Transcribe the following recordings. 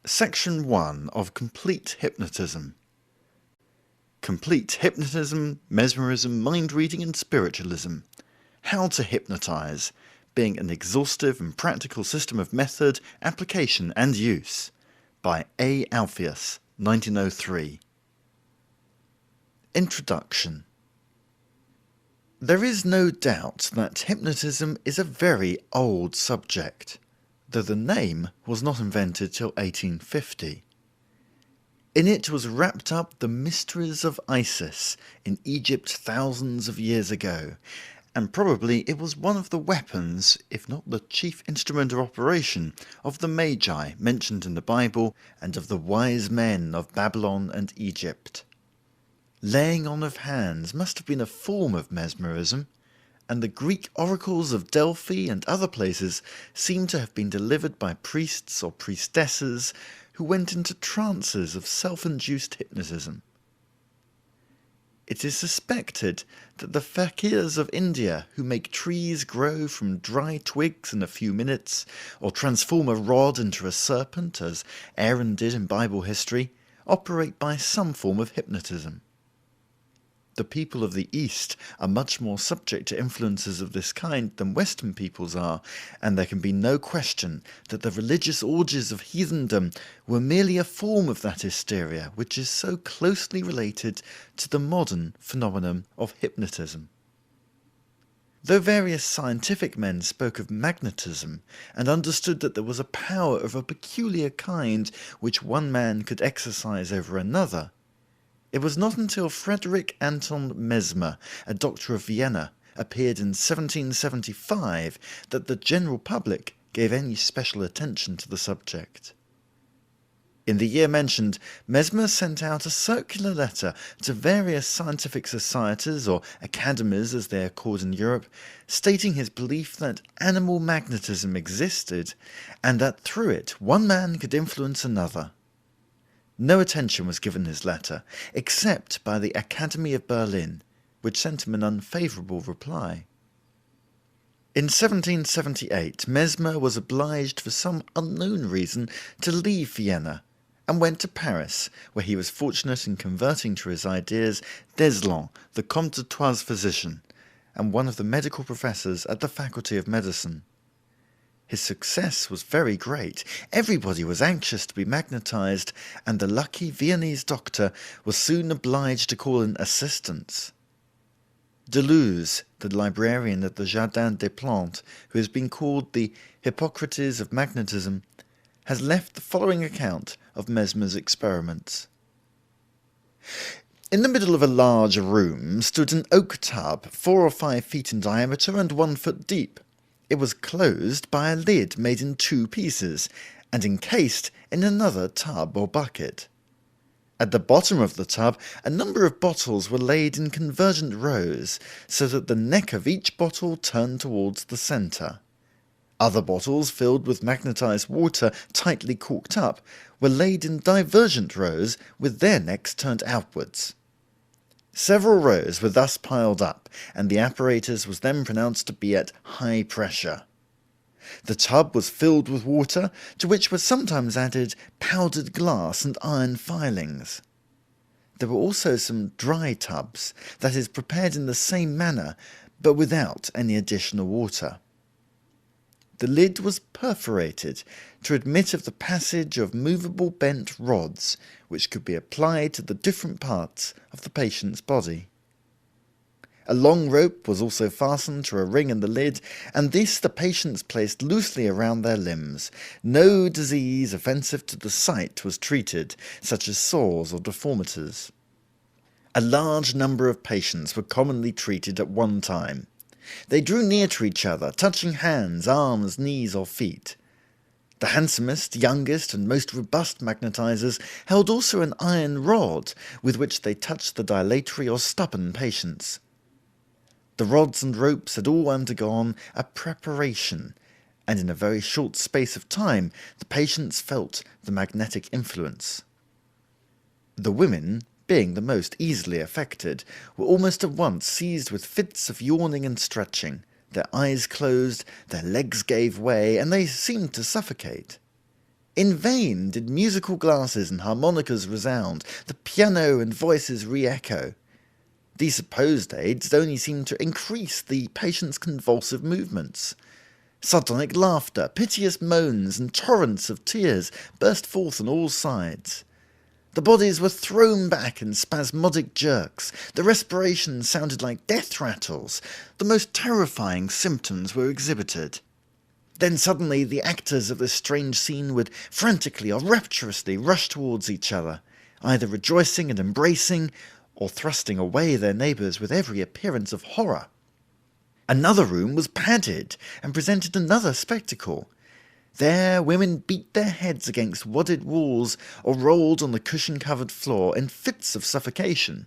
Section 1 of Complete Hypnotism. Complete Hypnotism, Mesmerism, Mind Reading and Spiritualism. How to Hypnotize, being an exhaustive and practical system of method, application and use. By A. Alpheus, 1903. Introduction. There is no doubt that hypnotism is a very old subject, though the name was not invented till 1850. In it was wrapped up the mysteries of Isis in Egypt thousands of years ago, and probably it was one of the weapons, if not the chief instrument of operation, of the Magi mentioned in the Bible and of the wise men of Babylon and Egypt. Laying on of hands must have been a form of mesmerism, and the Greek oracles of Delphi and other places seem to have been delivered by priests or priestesses who went into trances of self-induced hypnotism. It is suspected that the fakirs of India, who make trees grow from dry twigs in a few minutes, or transform a rod into a serpent, as Aaron did in Bible history, operate by some form of hypnotism. The people of the East are much more subject to influences of this kind than Western peoples are, and there can be no question that the religious orgies of heathendom were merely a form of that hysteria which is so closely related to the modern phenomenon of hypnotism. Though various scientific men spoke of magnetism, and understood that there was a power of a peculiar kind which one man could exercise over another, it was not until Frederick Anton Mesmer, a doctor of Vienna, appeared in 1775 that the general public gave any special attention to the subject. In the year mentioned, Mesmer sent out a circular letter to various scientific societies, or academies as they are called in Europe, stating his belief that animal magnetism existed, and that through it one man could influence another. No attention was given his letter, except by the Academy of Berlin, which sent him an unfavourable reply. In 1778, Mesmer was obliged for some unknown reason to leave Vienna, and went to Paris, where he was fortunate in converting to his ideas Deslan, the Comte de Troyes' physician, and one of the medical professors at the Faculty of Medicine. His success was very great. Everybody was anxious to be magnetized, and the lucky Viennese doctor was soon obliged to call in assistants. Deleuze, the librarian at the Jardin des Plantes, who has been called the Hippocrates of magnetism, has left the following account of Mesmer's experiments. In the middle of a large room stood an oak tub, 4 or 5 feet in diameter and 1 foot deep. It was closed by a lid made in 2 pieces, and encased in another tub or bucket. At the bottom of the tub, a number of bottles were laid in convergent rows, so that the neck of each bottle turned towards the centre. Other bottles, filled with magnetized water tightly corked up, were laid in divergent rows, with their necks turned outwards. Several rows were thus piled up, and the apparatus was then pronounced to be at high pressure. The tub was filled with water, to which were sometimes added powdered glass and iron filings. There were also some dry tubs, that is, prepared in the same manner, but without any additional water. The lid was perforated to admit of the passage of movable bent rods, which could be applied to the different parts of the patient's body. A long rope was also fastened to a ring in the lid, and this the patients placed loosely around their limbs. No disease offensive to the sight was treated, such as sores or deformities. A large number of patients were commonly treated at one time. They drew near to each other, touching hands, arms, knees, or feet. The handsomest, youngest, and most robust magnetizers held also an iron rod, with which they touched the dilatory or stubborn patients. The rods and ropes had all undergone a preparation, and in a very short space of time the patients felt the magnetic influence. The women, being the most easily affected, were almost at once seized with fits of yawning and stretching. Their eyes closed, their legs gave way, and they seemed to suffocate. In vain did musical glasses and harmonicas resound, the piano and voices re-echo. These supposed aids only seemed to increase the patient's convulsive movements. Sardonic laughter, piteous moans, and torrents of tears burst forth on all sides. The bodies were thrown back in spasmodic jerks, the respiration sounded like death rattles, the most terrifying symptoms were exhibited. Then suddenly the actors of this strange scene would frantically or rapturously rush towards each other, either rejoicing and embracing, or thrusting away their neighbours with every appearance of horror. Another room was padded, and presented another spectacle. There women beat their heads against wadded walls, or rolled on the cushion-covered floor in fits of suffocation.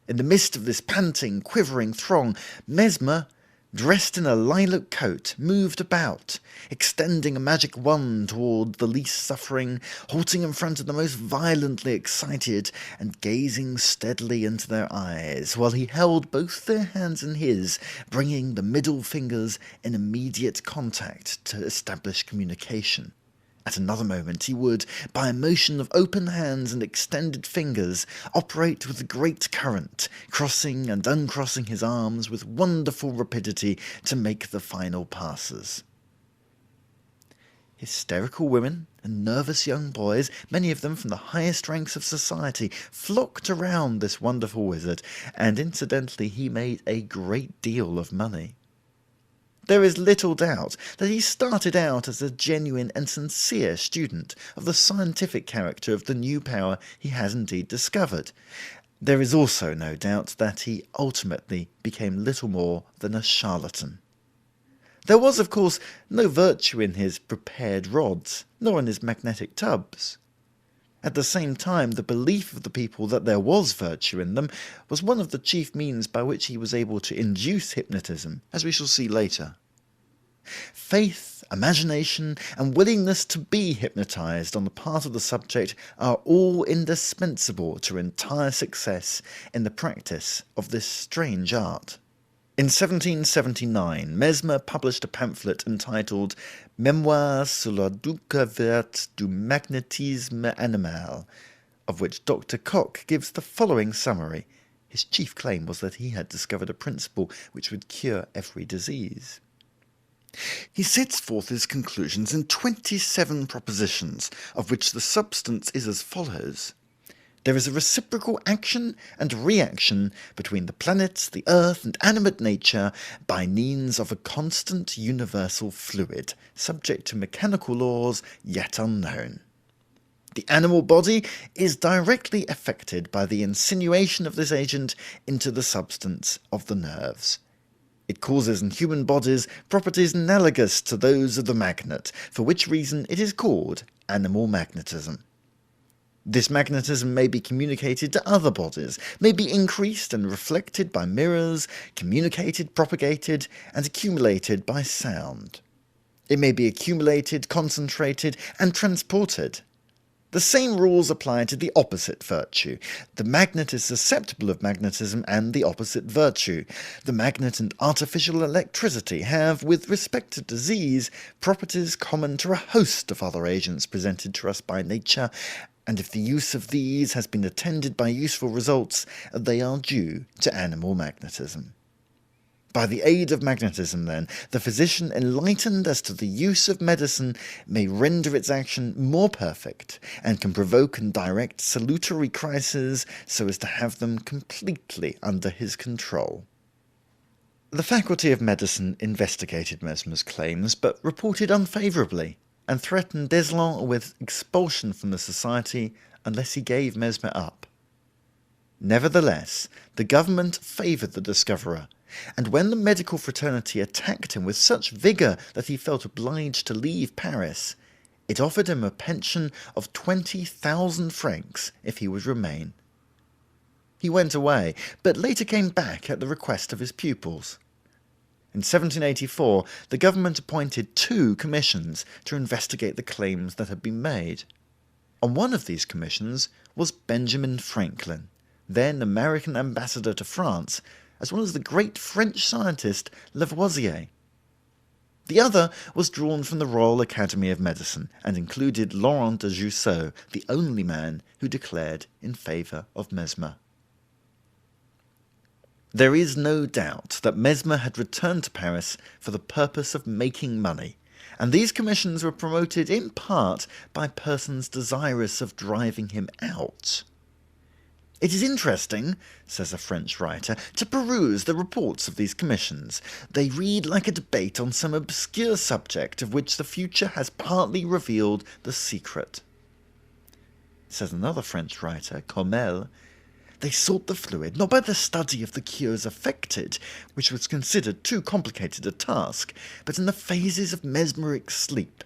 In the midst of this panting, quivering throng, Mesmer, dressed in a lilac coat, moved about, extending a magic wand toward the least suffering, halting in front of the most violently excited, and gazing steadily into their eyes, while he held both their hands in his, bringing the middle fingers in immediate contact to establish communication. At another moment he would, by a motion of open hands and extended fingers, operate with a great current, crossing and uncrossing his arms with wonderful rapidity to make the final passes. Hysterical women and nervous young boys, many of them from the highest ranks of society, flocked around this wonderful wizard, and incidentally he made a great deal of money. There is little doubt that he started out as a genuine and sincere student of the scientific character of the new power he has indeed discovered. There is also no doubt that he ultimately became little more than a charlatan. There was, of course, no virtue in his prepared rods, nor in his magnetic tubs. At the same time, the belief of the people that there was virtue in them was one of the chief means by which he was able to induce hypnotism, as we shall see later. Faith, imagination, and willingness to be hypnotized on the part of the subject are all indispensable to entire success in the practice of this strange art. In 1779, Mesmer published a pamphlet entitled Mémoires sur la découverte du magnétisme animal, of which Dr. Koch gives the following summary. His chief claim was that he had discovered a principle which would cure every disease. He sets forth his conclusions in 27 propositions, of which the substance is as follows. There is a reciprocal action and reaction between the planets, the earth, and animate nature by means of a constant universal fluid, subject to mechanical laws yet unknown. The animal body is directly affected by the insinuation of this agent into the substance of the nerves. It causes in human bodies properties analogous to those of the magnet, for which reason it is called animal magnetism. This magnetism may be communicated to other bodies, may be increased and reflected by mirrors, communicated, propagated, and accumulated by sound. It may be accumulated, concentrated, and transported. The same rules apply to the opposite virtue. The magnet is susceptible of magnetism and the opposite virtue. The magnet and artificial electricity have, with respect to disease, properties common to a host of other agents presented to us by nature, and if the use of these has been attended by useful results, they are due to animal magnetism. By the aid of magnetism, then, the physician, enlightened as to the use of medicine, may render its action more perfect, and can provoke and direct salutary crises so as to have them completely under his control. The Faculty of Medicine investigated Mesmer's claims, but reported unfavourably, and threatened Deslon with expulsion from the society unless he gave Mesmer up. Nevertheless, the government favoured the discoverer, and when the medical fraternity attacked him with such vigour that he felt obliged to leave Paris, it offered him a pension of 20,000 francs if he would remain. He went away, but later came back at the request of his pupils. In 1784, the government appointed 2 commissions to investigate the claims that had been made. On one of these commissions was Benjamin Franklin, then American ambassador to France, as well as the great French scientist Lavoisier. The other was drawn from the Royal Academy of Medicine and included Laurent de Jussieu, the only man who declared in favour of Mesmer. There is no doubt that Mesmer had returned to Paris for the purpose of making money, and these commissions were promoted in part by persons desirous of driving him out. It is interesting, says a French writer, to peruse the reports of these commissions. They read like a debate on some obscure subject of which the future has partly revealed the secret. Says another French writer, Comel, they sought the fluid not by the study of the cures effected, which was considered too complicated a task, but in the phases of mesmeric sleep.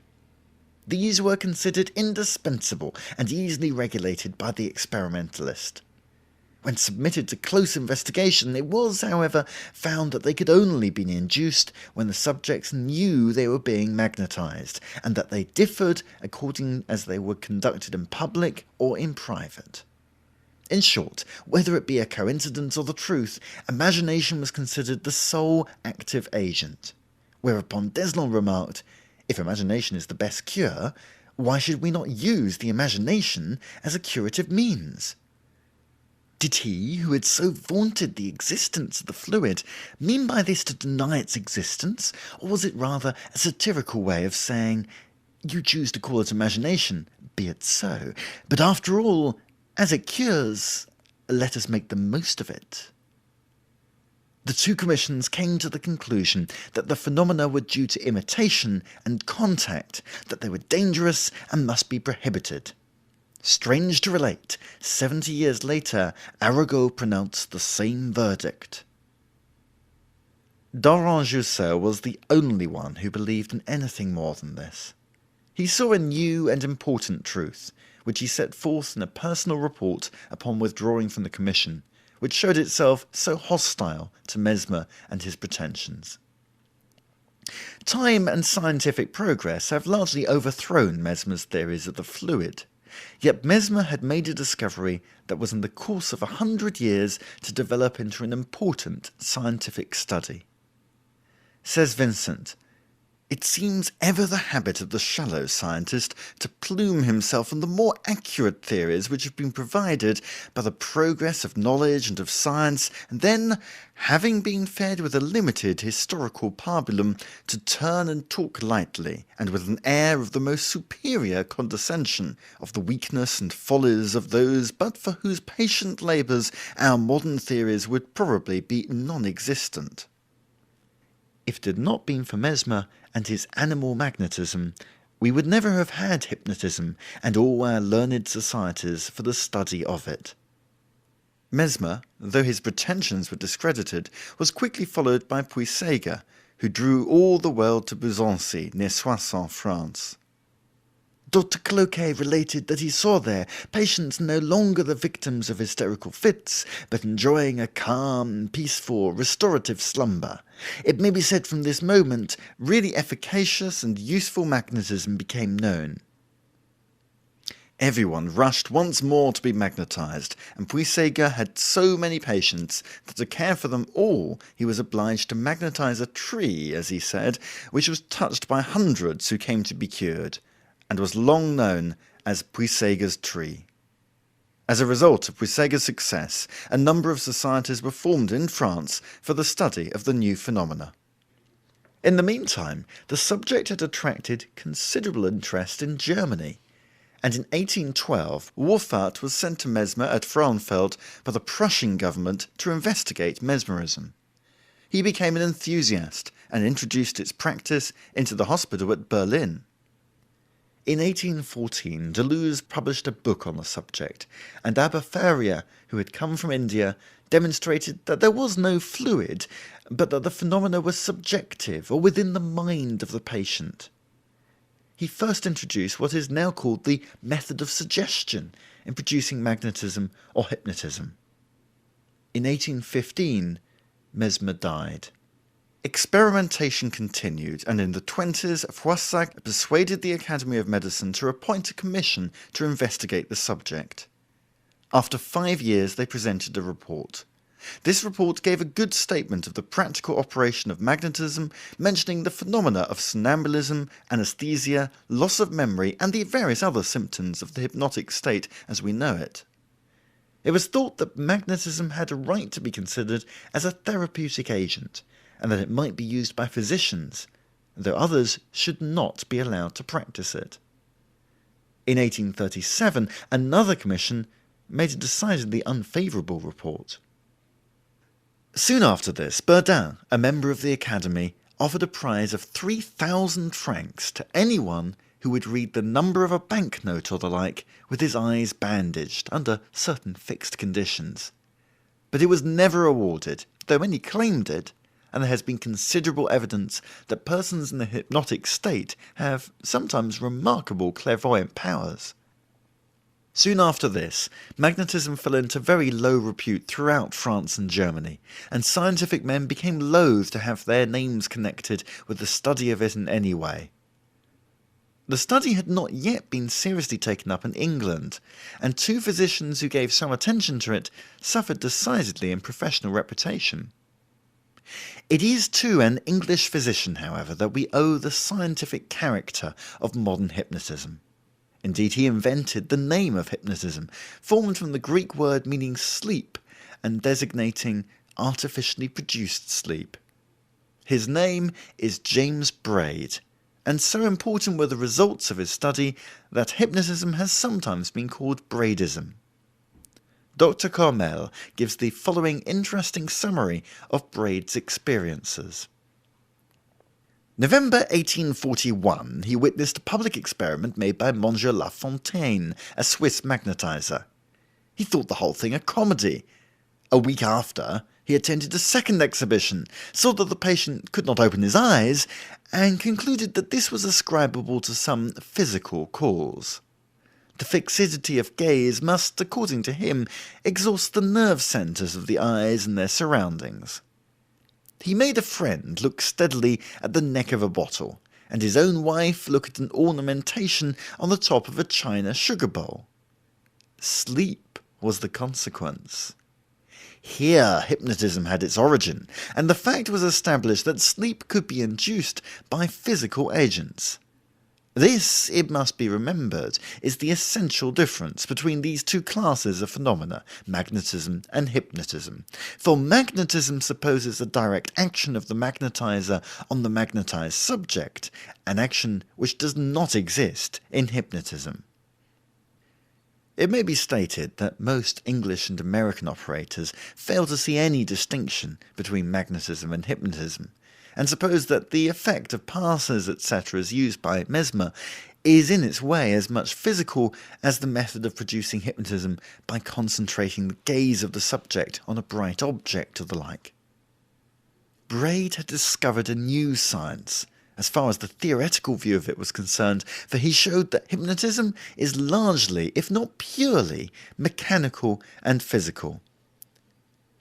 These were considered indispensable and easily regulated by the experimentalist. When submitted to close investigation, it was, however, found that they could only be induced when the subjects knew they were being magnetized, and that they differed according as they were conducted in public or in private. In short, whether it be a coincidence or the truth, imagination was considered the sole active agent. Whereupon Deslon remarked, if imagination is the best cure, why should we not use the imagination as a curative means? Did he, who had so vaunted the existence of the fluid, mean by this to deny its existence, or was it rather a satirical way of saying, you choose to call it imagination, be it so, but after all, as it cures, let us make the most of it? The two commissions came to the conclusion that the phenomena were due to imitation and contact, that they were dangerous and must be prohibited. Strange to relate, 70 years later, Arago pronounced the same verdict. Laurent Jussieu was the only one who believed in anything more than this. He saw a new and important truth, which he set forth in a personal report upon withdrawing from the commission, which showed itself so hostile to Mesmer and his pretensions. Time and scientific progress have largely overthrown Mesmer's theories of the fluid. Yet Mesmer had made a discovery that was in the course of 100 years to develop into an important scientific study. Says Vincent, it seems ever the habit of the shallow scientist to plume himself on the more accurate theories which have been provided by the progress of knowledge and of science, and then, having been fed with a limited historical pabulum, to turn and talk lightly, and with an air of the most superior condescension, of the weakness and follies of those but for whose patient labours our modern theories would probably be non-existent. If it had not been for Mesmer and his animal magnetism, we would never have had hypnotism and all our learned societies for the study of it. Mesmer, though his pretensions were discredited, was quickly followed by Puységur, who drew all the world to Besançon, near Soissons, France. Dr. Cloquet related that he saw there patients no longer the victims of hysterical fits, but enjoying a calm, peaceful, restorative slumber. It may be said from this moment, really efficacious and useful magnetism became known. Everyone rushed once more to be magnetized, and Puységur had so many patients that to care for them all he was obliged to magnetize a tree, as he said, which was touched by hundreds who came to be cured, and was long known as Puységur's tree. As a result of Puységur's success, a number of societies were formed in France for the study of the new phenomena. In the meantime, the subject had attracted considerable interest in Germany, and in 1812 Wolfart was sent to Mesmer at Frauenfeld by the Prussian government to investigate mesmerism. He became an enthusiast and introduced its practice into the hospital at Berlin. In 1814, Deleuze published a book on the subject, and Abba Faria, who had come from India, demonstrated that there was no fluid, but that the phenomena were subjective or within the mind of the patient. He first introduced what is now called the method of suggestion in producing magnetism or hypnotism. In 1815, Mesmer died. Experimentation continued, and in the 20s, Froissac persuaded the Academy of Medicine to appoint a commission to investigate the subject. After 5 years, they presented a report. This report gave a good statement of the practical operation of magnetism, mentioning the phenomena of somnambulism, anesthesia, loss of memory, and the various other symptoms of the hypnotic state as we know it. It was thought that magnetism had a right to be considered as a therapeutic agent, and that it might be used by physicians, though others should not be allowed to practice it. In 1837, another commission made a decidedly unfavourable report. Soon after this, Burdin, a member of the Academy, offered a prize of 3,000 francs to anyone who would read the number of a banknote or the like with his eyes bandaged under certain fixed conditions. But it was never awarded, though many claimed it, and there has been considerable evidence that persons in the hypnotic state have sometimes remarkable clairvoyant powers. Soon after this, magnetism fell into very low repute throughout France and Germany, and scientific men became loath to have their names connected with the study of it in any way. The study had not yet been seriously taken up in England, and two physicians who gave some attention to it suffered decidedly in professional reputation. It is to an English physician, however, that we owe the scientific character of modern hypnotism. Indeed, he invented the name of hypnotism, formed from the Greek word meaning sleep and designating artificially produced sleep. His name is James Braid, and so important were the results of his study that hypnotism has sometimes been called Braidism. Dr. Cormel gives the following interesting summary of Braid's experiences. November 1841, he witnessed a public experiment made by Monsieur Lafontaine, a Swiss magnetizer. He thought the whole thing a comedy. A week after, he attended a second exhibition, saw that the patient could not open his eyes, and concluded that this was ascribable to some physical cause. The fixity of gaze must, according to him, exhaust the nerve centres of the eyes and their surroundings. He made a friend look steadily at the neck of a bottle, and his own wife look at an ornamentation on the top of a china sugar bowl. Sleep was the consequence. Here hypnotism had its origin, and the fact was established that sleep could be induced by physical agents. This, it must be remembered, is the essential difference between these two classes of phenomena, magnetism and hypnotism. For magnetism supposes a direct action of the magnetizer on the magnetized subject, an action which does not exist in hypnotism. It may be stated that most English and American operators fail to see any distinction between magnetism and hypnotism, and suppose that the effect of passes, etc., as used by Mesmer, is in its way as much physical as the method of producing hypnotism by concentrating the gaze of the subject on a bright object or the like. Braid had discovered a new science, as far as the theoretical view of it was concerned, for he showed that hypnotism is largely, if not purely, mechanical and physical.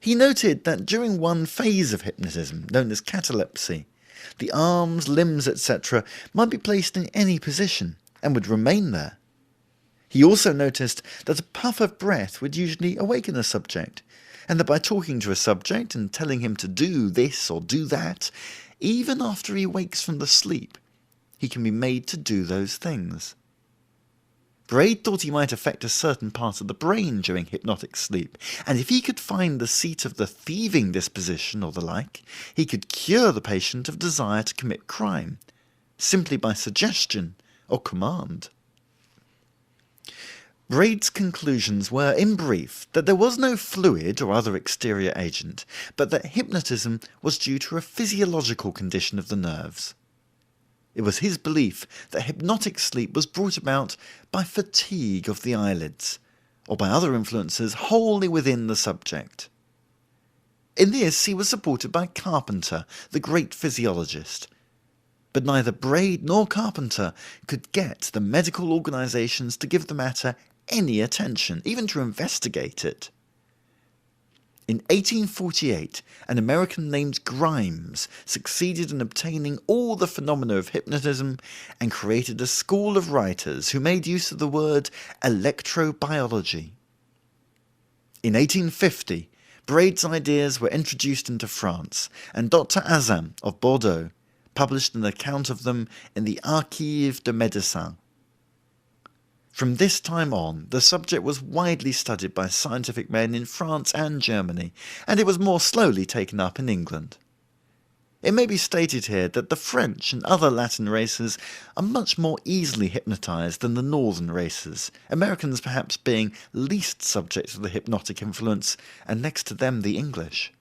He noted that during one phase of hypnotism, known as catalepsy, the arms, limbs, etc. might be placed in any position and would remain there. He also noticed that a puff of breath would usually awaken a subject, and that by talking to a subject and telling him to do this or do that, even after he wakes from the sleep, he can be made to do those things. Braid thought he might affect a certain part of the brain during hypnotic sleep, and if he could find the seat of the thieving disposition or the like, he could cure the patient of desire to commit crime, simply by suggestion or command. Braid's conclusions were, in brief, that there was no fluid or other exterior agent, but that hypnotism was due to a physiological condition of the nerves. It was his belief that hypnotic sleep was brought about by fatigue of the eyelids, or by other influences wholly within the subject. In this he was supported by Carpenter, the great physiologist, but neither Braid nor Carpenter could get the medical organizations to give the matter any attention, even to investigate it. In 1848, an American named Grimes succeeded in obtaining all the phenomena of hypnotism and created a school of writers who made use of the word electrobiology. In 1850, Braid's ideas were introduced into France, and Dr. Azam of Bordeaux published an account of them in the Archives de Médecine. From this time on, the subject was widely studied by scientific men in France and Germany, and it was more slowly taken up in England. It may be stated here that the French and other Latin races are much more easily hypnotized than the northern races, Americans perhaps being least subject to the hypnotic influence, and next to them the English.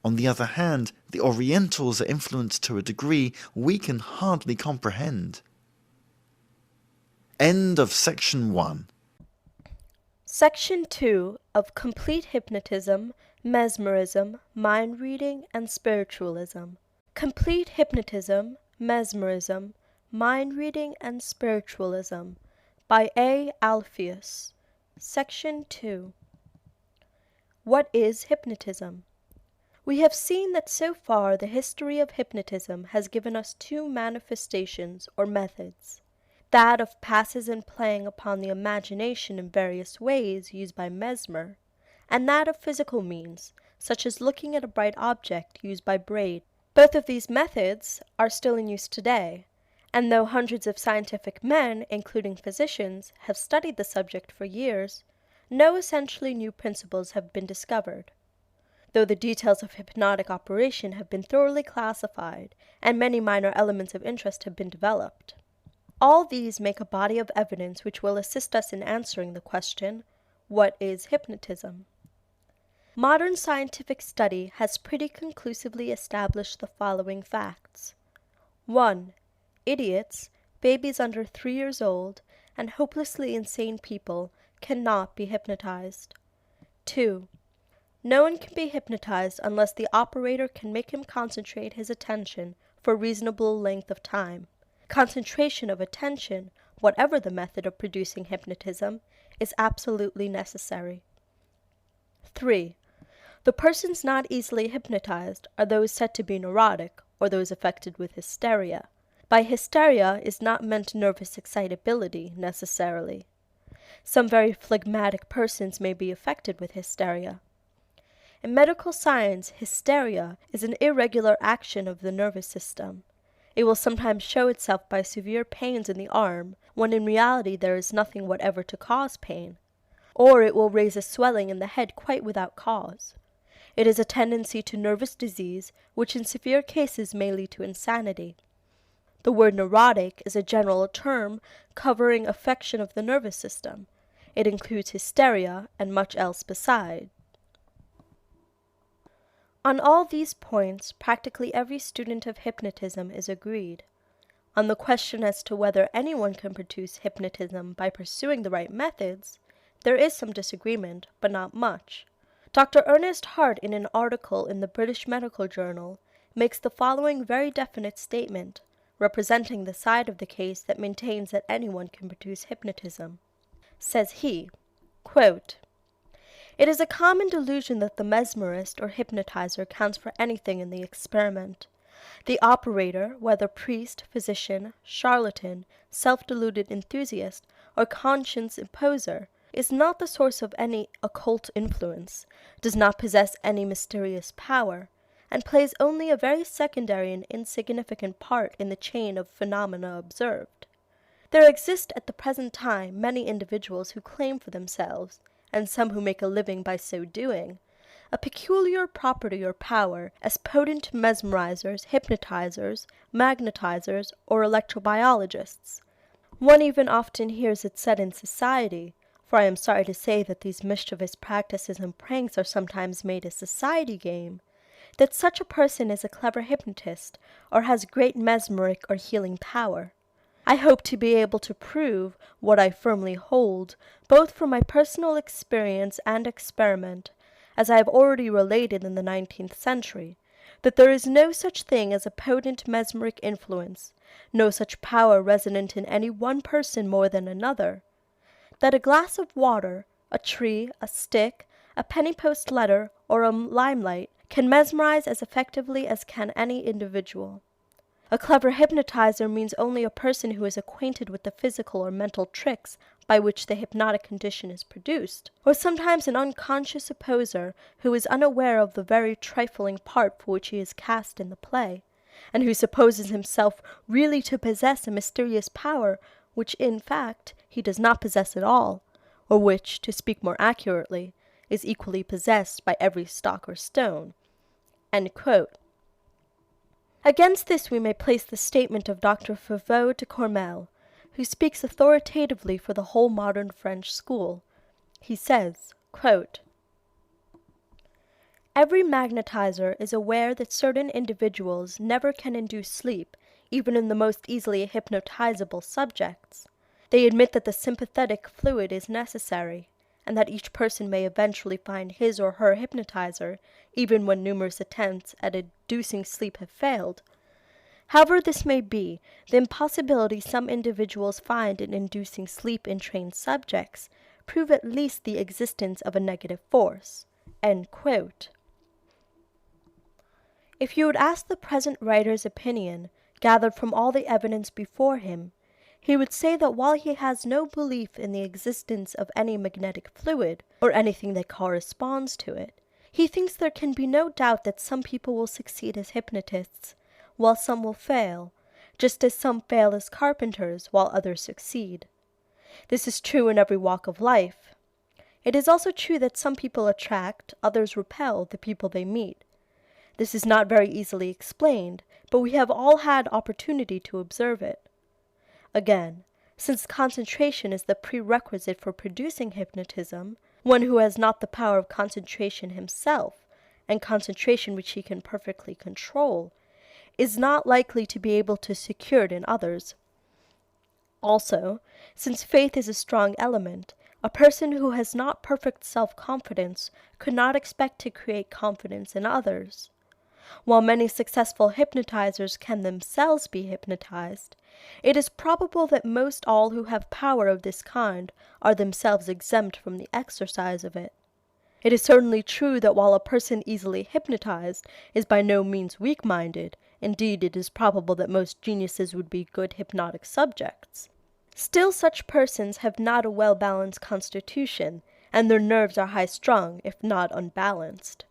On the other hand, the Orientals are influenced to a degree we can hardly comprehend. End of Section 1. Section 2 of Complete Hypnotism, Mesmerism, Mind Reading, and Spiritualism. Complete Hypnotism, Mesmerism, Mind Reading, and Spiritualism by A. Alpheus. Section 2. What is hypnotism? We have seen that so far the history of hypnotism has given us two manifestations or methods. That of passes and playing upon the imagination in various ways used by Mesmer, and that of physical means, such as looking at a bright object used by Braid. Both of these methods are still in use today, and though hundreds of scientific men, including physicians, have studied the subject for years, no essentially new principles have been discovered. Though the details of hypnotic operation have been thoroughly classified, and many minor elements of interest have been developed. All these make a body of evidence which will assist us in answering the question, what is hypnotism? Modern scientific study has pretty conclusively established the following facts. 1. Idiots, babies under 3 years old, and hopelessly insane people cannot be hypnotized. 2. No one can be hypnotized unless the operator can make him concentrate his attention for a reasonable length of time. Concentration of attention, whatever the method of producing hypnotism, is absolutely necessary. 3. The persons not easily hypnotized are those said to be neurotic, or those affected with hysteria. By hysteria is not meant nervous excitability, necessarily. Some very phlegmatic persons may be affected with hysteria. In medical science, hysteria is an irregular action of the nervous system. It will sometimes show itself by severe pains in the arm, when in reality there is nothing whatever to cause pain. Or it will raise a swelling in the head quite without cause. It is a tendency to nervous disease, which in severe cases may lead to insanity. The word neurotic is a general term covering affection of the nervous system. It includes hysteria and much else beside. On all these points, practically every student of hypnotism is agreed. On the question as to whether anyone can produce hypnotism by pursuing the right methods, there is some disagreement, but not much. Dr. Ernest Hart, in an article in the British Medical Journal, makes the following very definite statement, representing the side of the case that maintains that anyone can produce hypnotism. Says he, quote, "It is a common delusion that the mesmerist or hypnotizer counts for anything in the experiment. The operator, whether priest, physician, charlatan, self-deluded enthusiast, or conscience imposer, is not the source of any occult influence, does not possess any mysterious power, and plays only a very secondary and insignificant part in the chain of phenomena observed. There exist at the present time many individuals who claim for themselves, and some who make a living by so doing, a peculiar property or power as potent mesmerizers, hypnotizers, magnetizers, or electrobiologists. One even often hears it said in society, for I am sorry to say that these mischievous practices and pranks are sometimes made a society game, that such a person is a clever hypnotist, or has great mesmeric or healing power. I hope to be able to prove what I firmly hold, both from my personal experience and experiment, as I have already related in the 19th century, that there is no such thing as a potent mesmeric influence, no such power resonant in any one person more than another, that a glass of water, a tree, a stick, a penny-post letter, or a limelight can mesmerize as effectively as can any individual. A clever hypnotizer means only a person who is acquainted with the physical or mental tricks by which the hypnotic condition is produced, or sometimes an unconscious opposer who is unaware of the very trifling part for which he is cast in the play, and who supposes himself really to possess a mysterious power which in fact he does not possess at all, or which, to speak more accurately, is equally possessed by every stock or stone." End quote. Against this we may place the statement of Dr. Fauveau de Cormel, who speaks authoritatively for the whole modern French school. He says, quote, "Every magnetizer is aware that certain individuals never can induce sleep, even in the most easily hypnotizable subjects. They admit that the sympathetic fluid is necessary, and that each person may eventually find his or her hypnotizer, even when numerous attempts at inducing sleep have failed. However this may be, the impossibility some individuals find in inducing sleep in trained subjects prove at least the existence of a negative force." End quote. If you would ask the present writer's opinion, gathered from all the evidence before him, he would say that while he has no belief in the existence of any magnetic fluid, or anything that corresponds to it, he thinks there can be no doubt that some people will succeed as hypnotists, while some will fail, just as some fail as carpenters, while others succeed. This is true in every walk of life. It is also true that some people attract, others repel the people they meet. This is not very easily explained, but we have all had opportunity to observe it. Again, since concentration is the prerequisite for producing hypnotism, one who has not the power of concentration himself, and concentration which he can perfectly control, is not likely to be able to secure it in others. Also, since faith is a strong element, a person who has not perfect self-confidence could not expect to create confidence in others. While many successful hypnotizers can themselves be hypnotized, it is probable that most all who have power of this kind are themselves exempt from the exercise of it. It is certainly true that while a person easily hypnotized is by no means weak-minded, indeed it is probable that most geniuses would be good hypnotic subjects, still such persons have not a well-balanced constitution, and their nerves are high-strung, if not unbalanced.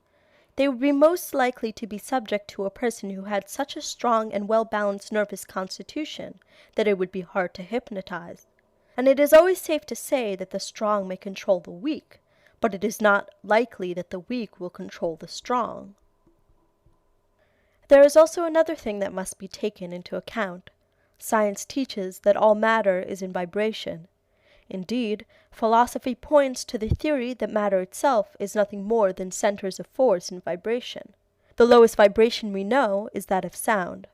They would be most likely to be subject to a person who had such a strong and well-balanced nervous constitution that it would be hard to hypnotize. And it is always safe to say that the strong may control the weak, but it is not likely that the weak will control the strong. There is also another thing that must be taken into account. Science teaches that all matter is in vibration. Indeed, philosophy points to the theory that matter itself is nothing more than centers of force and vibration. The lowest vibration we know is that of sound.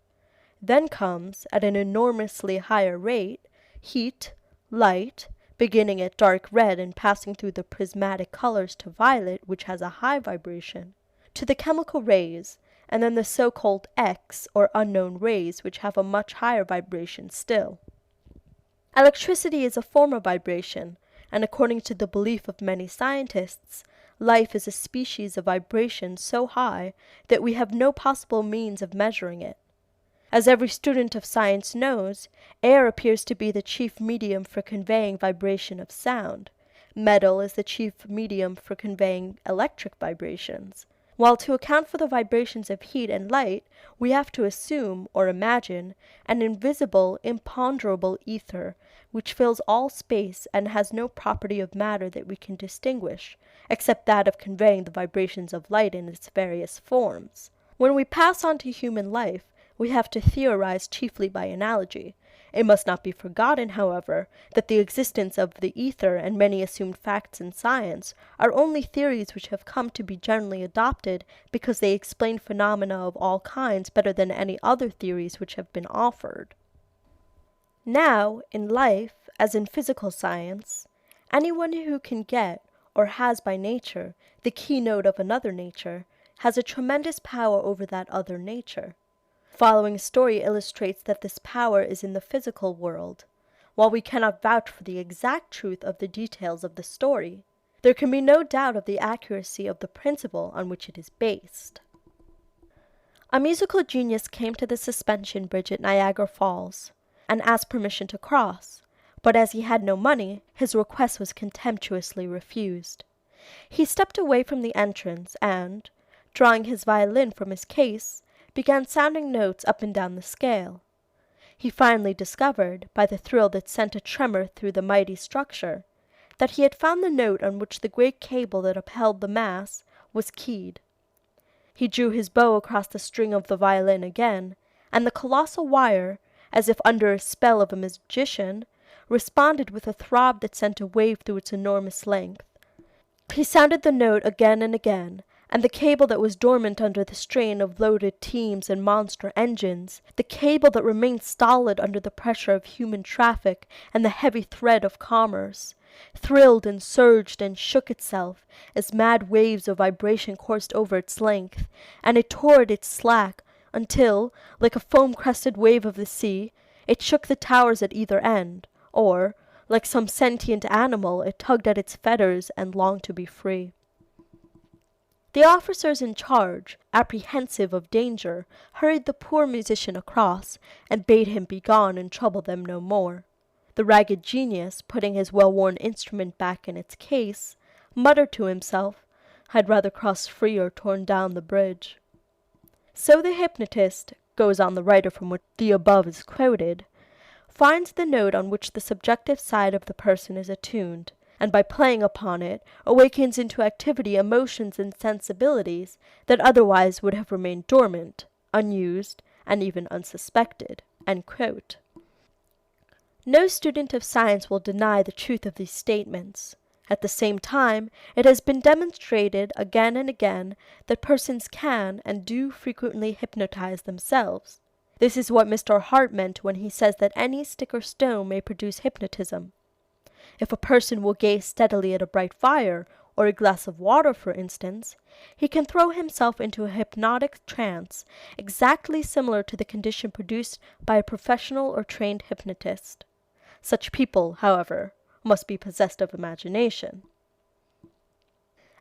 Then comes, at an enormously higher rate, heat, light, beginning at dark red and passing through the prismatic colors to violet, which has a high vibration, to the chemical rays, and then the so-called X, or unknown rays, which have a much higher vibration still. Electricity is a form of vibration, and according to the belief of many scientists, life is a species of vibration so high that we have no possible means of measuring it. As every student of science knows, air appears to be the chief medium for conveying vibration of sound. Metal is the chief medium for conveying electric vibrations. While to account for the vibrations of heat and light, we have to assume, or imagine, an invisible, imponderable ether, which fills all space and has no property of matter that we can distinguish, except that of conveying the vibrations of light in its various forms. When we pass on to human life, we have to theorize chiefly by analogy. It must not be forgotten, however, that the existence of the ether and many assumed facts in science are only theories which have come to be generally adopted because they explain phenomena of all kinds better than any other theories which have been offered. Now, in life, as in physical science, anyone who can get, or has by nature, the keynote of another nature, has a tremendous power over that other nature. The following story illustrates that this power is in the physical world. While we cannot vouch for the exact truth of the details of the story, there can be no doubt of the accuracy of the principle on which it is based. A musical genius came to the suspension bridge at Niagara Falls, and asked permission to cross, but as he had no money, his request was contemptuously refused. He stepped away from the entrance and, drawing his violin from his case, began sounding notes up and down the scale. He finally discovered, by the thrill that sent a tremor through the mighty structure, that he had found the note on which the great cable that upheld the mass was keyed. He drew his bow across the string of the violin again, and the colossal wire, as if under a spell of a magician, responded with a throb that sent a wave through its enormous length. He sounded the note again and again, and the cable that was dormant under the strain of loaded teams and monster engines, the cable that remained stolid under the pressure of human traffic and the heavy thread of commerce, thrilled and surged and shook itself as mad waves of vibration coursed over its length, and it tore at its slack until, like a foam-crested wave of the sea, it shook the towers at either end, or, like some sentient animal, it tugged at its fetters and longed to be free. The officers in charge, apprehensive of danger, hurried the poor musician across, and bade him begone and trouble them no more. The ragged genius, putting his well-worn instrument back in its case, muttered to himself, "I'd rather cross free or torn down the bridge." So the hypnotist, goes on the writer from which the above is quoted, finds the note on which the subjective side of the person is attuned, and by playing upon it, awakens into activity emotions and sensibilities that otherwise would have remained dormant, unused, and even unsuspected." No student of science will deny the truth of these statements. At the same time, it has been demonstrated again and again that persons can and do frequently hypnotize themselves. This is what Mr. Hart meant when he says that any stick or stone may produce hypnotism. If a person will gaze steadily at a bright fire, or a glass of water, for instance, he can throw himself into a hypnotic trance exactly similar to the condition produced by a professional or trained hypnotist. Such people, however, must be possessed of imagination.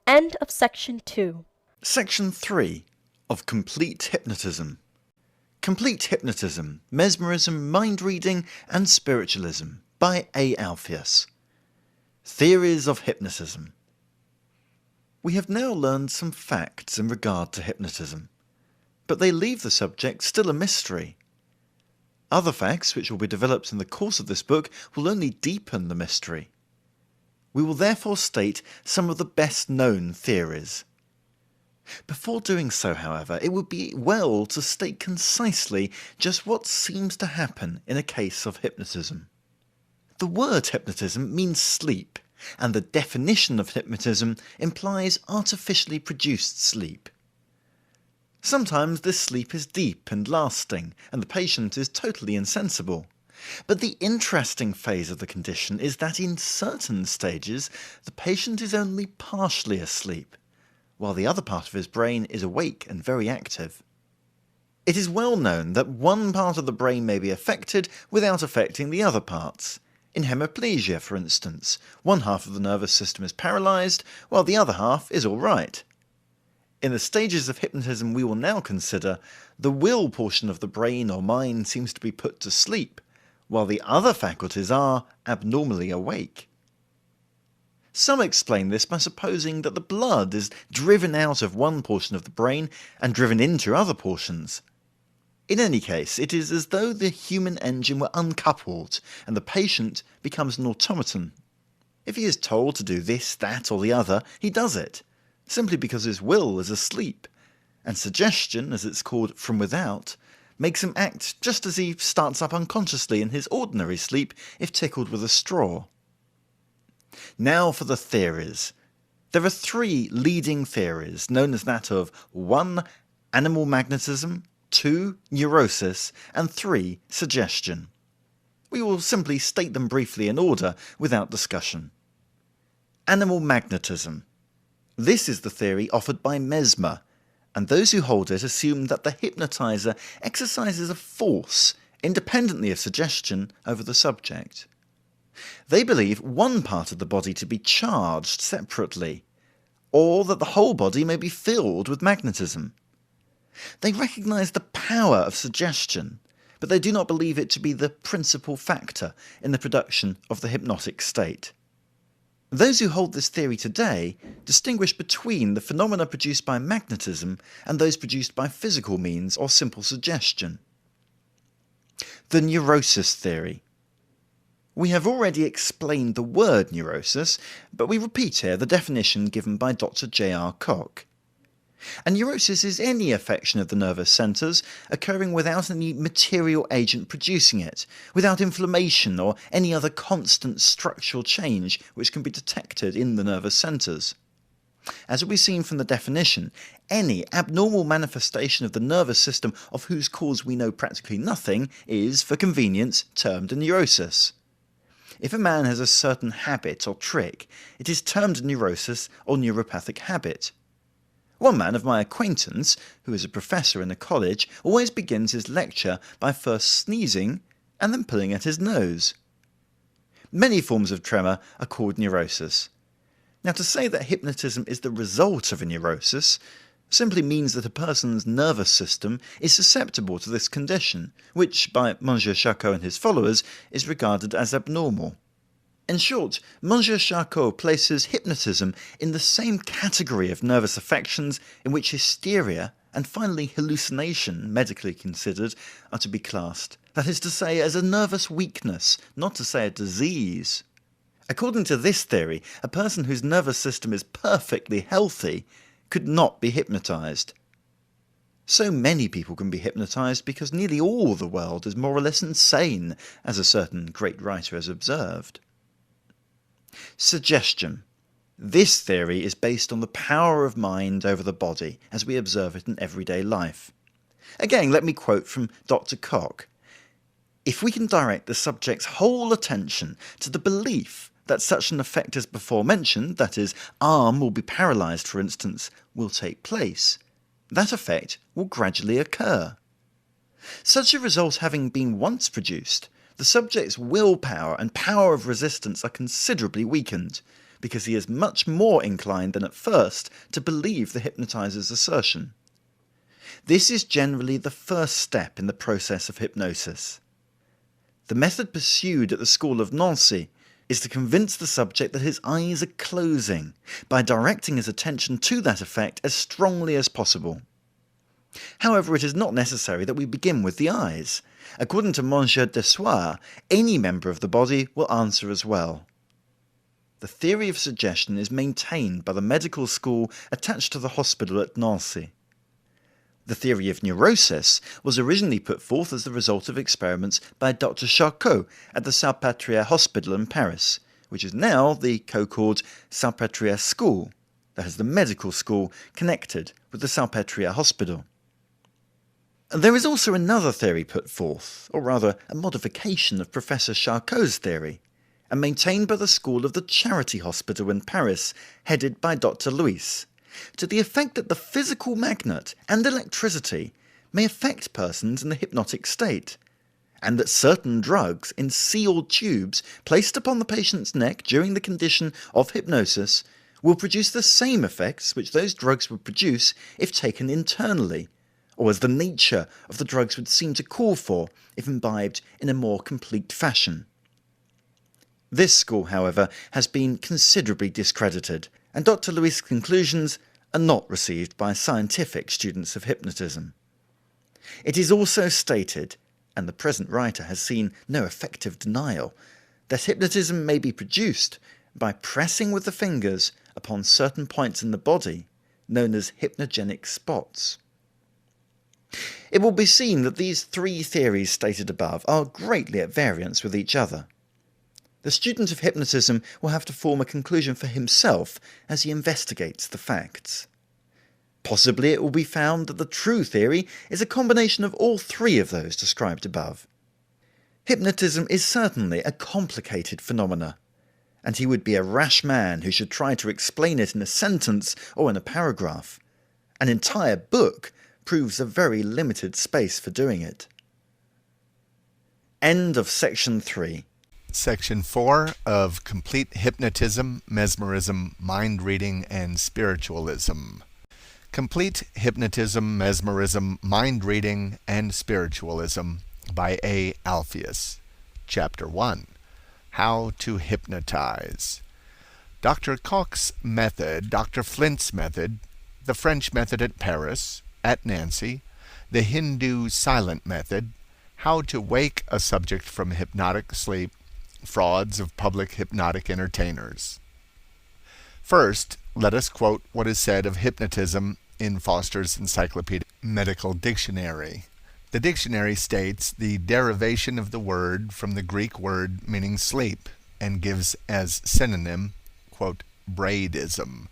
End of Section 2. Section 3 of Complete Hypnotism. Complete Hypnotism, Mesmerism, Mind Reading, and Spiritualism by A. Alpheus. Theories of Hypnotism. We have now learned some facts in regard to hypnotism, but they leave the subject still a mystery. Other facts, which will be developed in the course of this book, will only deepen the mystery. We will therefore state some of the best-known theories. Before doing so, however, it would be well to state concisely just what seems to happen in a case of hypnotism. The word hypnotism means sleep, and the definition of hypnotism implies artificially produced sleep. Sometimes this sleep is deep and lasting, and the patient is totally insensible. But the interesting phase of the condition is that in certain stages the patient is only partially asleep, while the other part of his brain is awake and very active. It is well known that one part of the brain may be affected without affecting the other parts. In hemiplegia, for instance, one half of the nervous system is paralyzed, while the other half is all right. In the stages of hypnotism we will now consider, the will portion of the brain or mind seems to be put to sleep, while the other faculties are abnormally awake. Some explain this by supposing that the blood is driven out of one portion of the brain and driven into other portions. In any case, it is as though the human engine were uncoupled, and the patient becomes an automaton. If he is told to do this, that, or the other, he does it, simply because his will is asleep, and suggestion, as it's called from without, makes him act just as he starts up unconsciously in his ordinary sleep if tickled with a straw. Now for the theories. There are three leading theories, known as that of 1. Animal magnetism, 2. Neurosis, and 3. Suggestion. We will simply state them briefly in order, without discussion. Animal magnetism. This is the theory offered by Mesmer, and those who hold it assume that the hypnotizer exercises a force, independently of suggestion, over the subject. They believe one part of the body to be charged separately, or that the whole body may be filled with magnetism. They recognize the power of suggestion, but they do not believe it to be the principal factor in the production of the hypnotic state. Those who hold this theory today distinguish between the phenomena produced by magnetism and those produced by physical means or simple suggestion. The neurosis theory. We have already explained the word neurosis, but we repeat here the definition given by Dr. J.R. Koch. A neurosis is any affection of the nervous centers occurring without any material agent producing it, without inflammation or any other constant structural change which can be detected in the nervous centers. As will be seen from the definition, any abnormal manifestation of the nervous system of whose cause we know practically nothing is, for convenience, termed a neurosis. If a man has a certain habit or trick, it is termed a neurosis or neuropathic habit. One man of my acquaintance, who is a professor in a college, always begins his lecture by first sneezing and then pulling at his nose. Many forms of tremor are called neurosis. Now, to say that hypnotism is the result of a neurosis simply means that a person's nervous system is susceptible to this condition, which, by Monsieur Charcot and his followers, is regarded as abnormal. In short, Monsieur Charcot places hypnotism in the same category of nervous affections in which hysteria and finally hallucination, medically considered, are to be classed. That is to say, as a nervous weakness, not to say a disease. According to this theory, a person whose nervous system is perfectly healthy could not be hypnotized. So many people can be hypnotized because nearly all the world is more or less insane, as a certain great writer has observed. Suggestion. This theory is based on the power of mind over the body, as we observe it in everyday life. Again, let me quote from Dr. Koch. If we can direct the subject's whole attention to the belief that such an effect as before mentioned, that is, arm will be paralyzed, for instance, will take place, that effect will gradually occur. Such a result having been once produced, the subject's willpower and power of resistance are considerably weakened, because he is much more inclined than at first to believe the hypnotizer's assertion. This is generally the first step in the process of hypnosis. The method pursued at the school of Nancy is to convince the subject that his eyes are closing by directing his attention to that effect as strongly as possible. However, it is not necessary that we begin with the eyes. According to Monsieur Dessoir, any member of the body will answer as well. The theory of suggestion is maintained by the medical school attached to the hospital at Nancy. The theory of neurosis was originally put forth as the result of experiments by Dr. Charcot at the Salpêtrière Hospital in Paris, which is now the co-called Salpêtrière School, that is the medical school connected with the Salpêtrière Hospital. There is also another theory put forth, or rather a modification of Professor Charcot's theory, and maintained by the school of the Charity Hospital in Paris, headed by Dr. Louis, to the effect that the physical magnet and electricity may affect persons in the hypnotic state, and that certain drugs in sealed tubes placed upon the patient's neck during the condition of hypnosis will produce the same effects which those drugs would produce if taken internally, or as the nature of the drugs would seem to call for if imbibed in a more complete fashion. This school, however, has been considerably discredited, and Dr. Louis' conclusions are not received by scientific students of hypnotism. It is also stated, and the present writer has seen no effective denial, that hypnotism may be produced by pressing with the fingers upon certain points in the body, known as hypnogenic spots. It will be seen that these three theories stated above are greatly at variance with each other. The student of hypnotism will have to form a conclusion for himself as he investigates the facts. Possibly it will be found that the true theory is a combination of all three of those described above. Hypnotism is certainly a complicated phenomena, and he would be a rash man who should try to explain it in a sentence or in a paragraph. An entire book proves a very limited space for doing it. End of section 3. Section 4 of Complete Hypnotism, Mesmerism, Mind Reading, and Spiritualism. Complete Hypnotism, Mesmerism, Mind Reading, and Spiritualism by A. Alpheus. Chapter 1. How to Hypnotize. Dr. Koch's method, Dr. Flint's method, the French method at Paris, at Nancy, the Hindu silent method, how to wake a subject from hypnotic sleep, frauds of public hypnotic entertainers. First, let us quote what is said of hypnotism in Foster's Encyclopedic Medical Dictionary. The dictionary states the derivation of the word from the Greek word meaning sleep and gives as synonym, quote, braidism.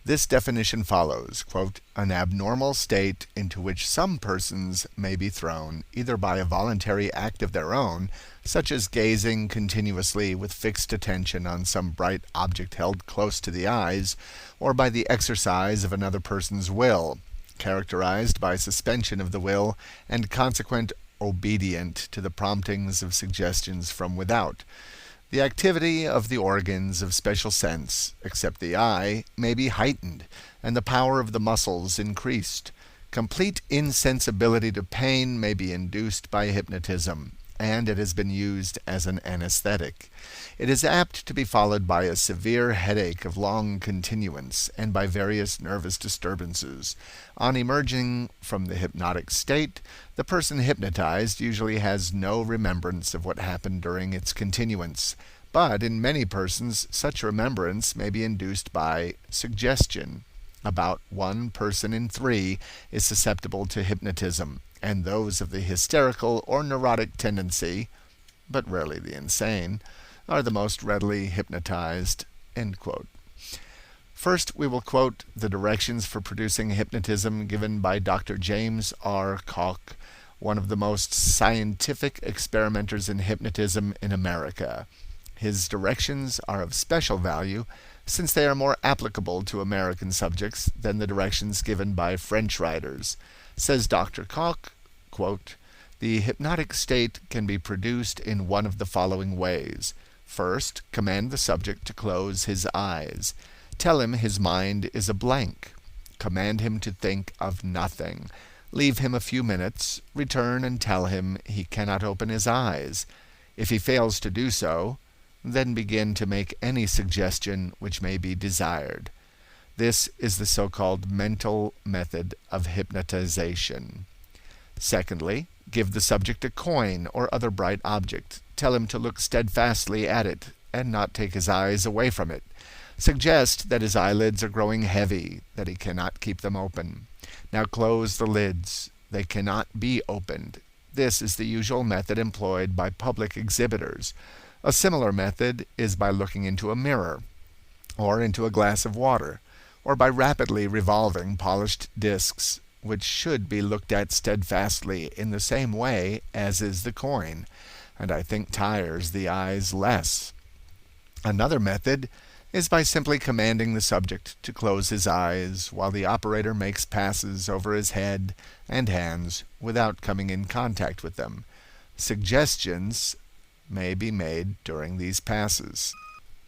This definition follows, quote, an abnormal state into which some persons may be thrown either by a voluntary act of their own, such as gazing continuously with fixed attention on some bright object held close to the eyes, or by the exercise of another person's will, characterized by suspension of the will and consequent obedient to the promptings of suggestions from without. The activity of the organs of special sense, except the eye, may be heightened, and the power of the muscles increased. Complete insensibility to pain may be induced by hypnotism, and it has been used as an anesthetic. It is apt to be followed by a severe headache of long continuance and by various nervous disturbances. On emerging from the hypnotic state, the person hypnotized usually has no remembrance of what happened during its continuance, but in many persons such remembrance may be induced by suggestion. About 1 person in 3 is susceptible to hypnotism, and those of the hysterical or neurotic tendency, but rarely the insane, are the most readily hypnotized. End quote. First, we will quote the directions for producing hypnotism given by Dr. James R. Koch, one of the most scientific experimenters in hypnotism in America. His directions are of special value since they are more applicable to American subjects than the directions given by French writers. Says Dr. Koch, quote, the hypnotic state can be produced in one of the following ways. First, command the subject to close his eyes. Tell him his mind is a blank. Command him to think of nothing. Leave him a few minutes, return and tell him he cannot open his eyes. If he fails to do so, then begin to make any suggestion which may be desired. This is the so-called mental method of hypnotization. Secondly, give the subject a coin or other bright object. Tell him to look steadfastly at it and not take his eyes away from it. Suggest that his eyelids are growing heavy, that he cannot keep them open. Now close the lids. They cannot be opened. This is the usual method employed by public exhibitors. A similar method is by looking into a mirror, or into a glass of water, or by rapidly revolving polished discs, which should be looked at steadfastly in the same way as is the coin, and I think tires the eyes less. Another method is by simply commanding the subject to close his eyes while the operator makes passes over his head and hands without coming in contact with them. Suggestions may be made during these passes.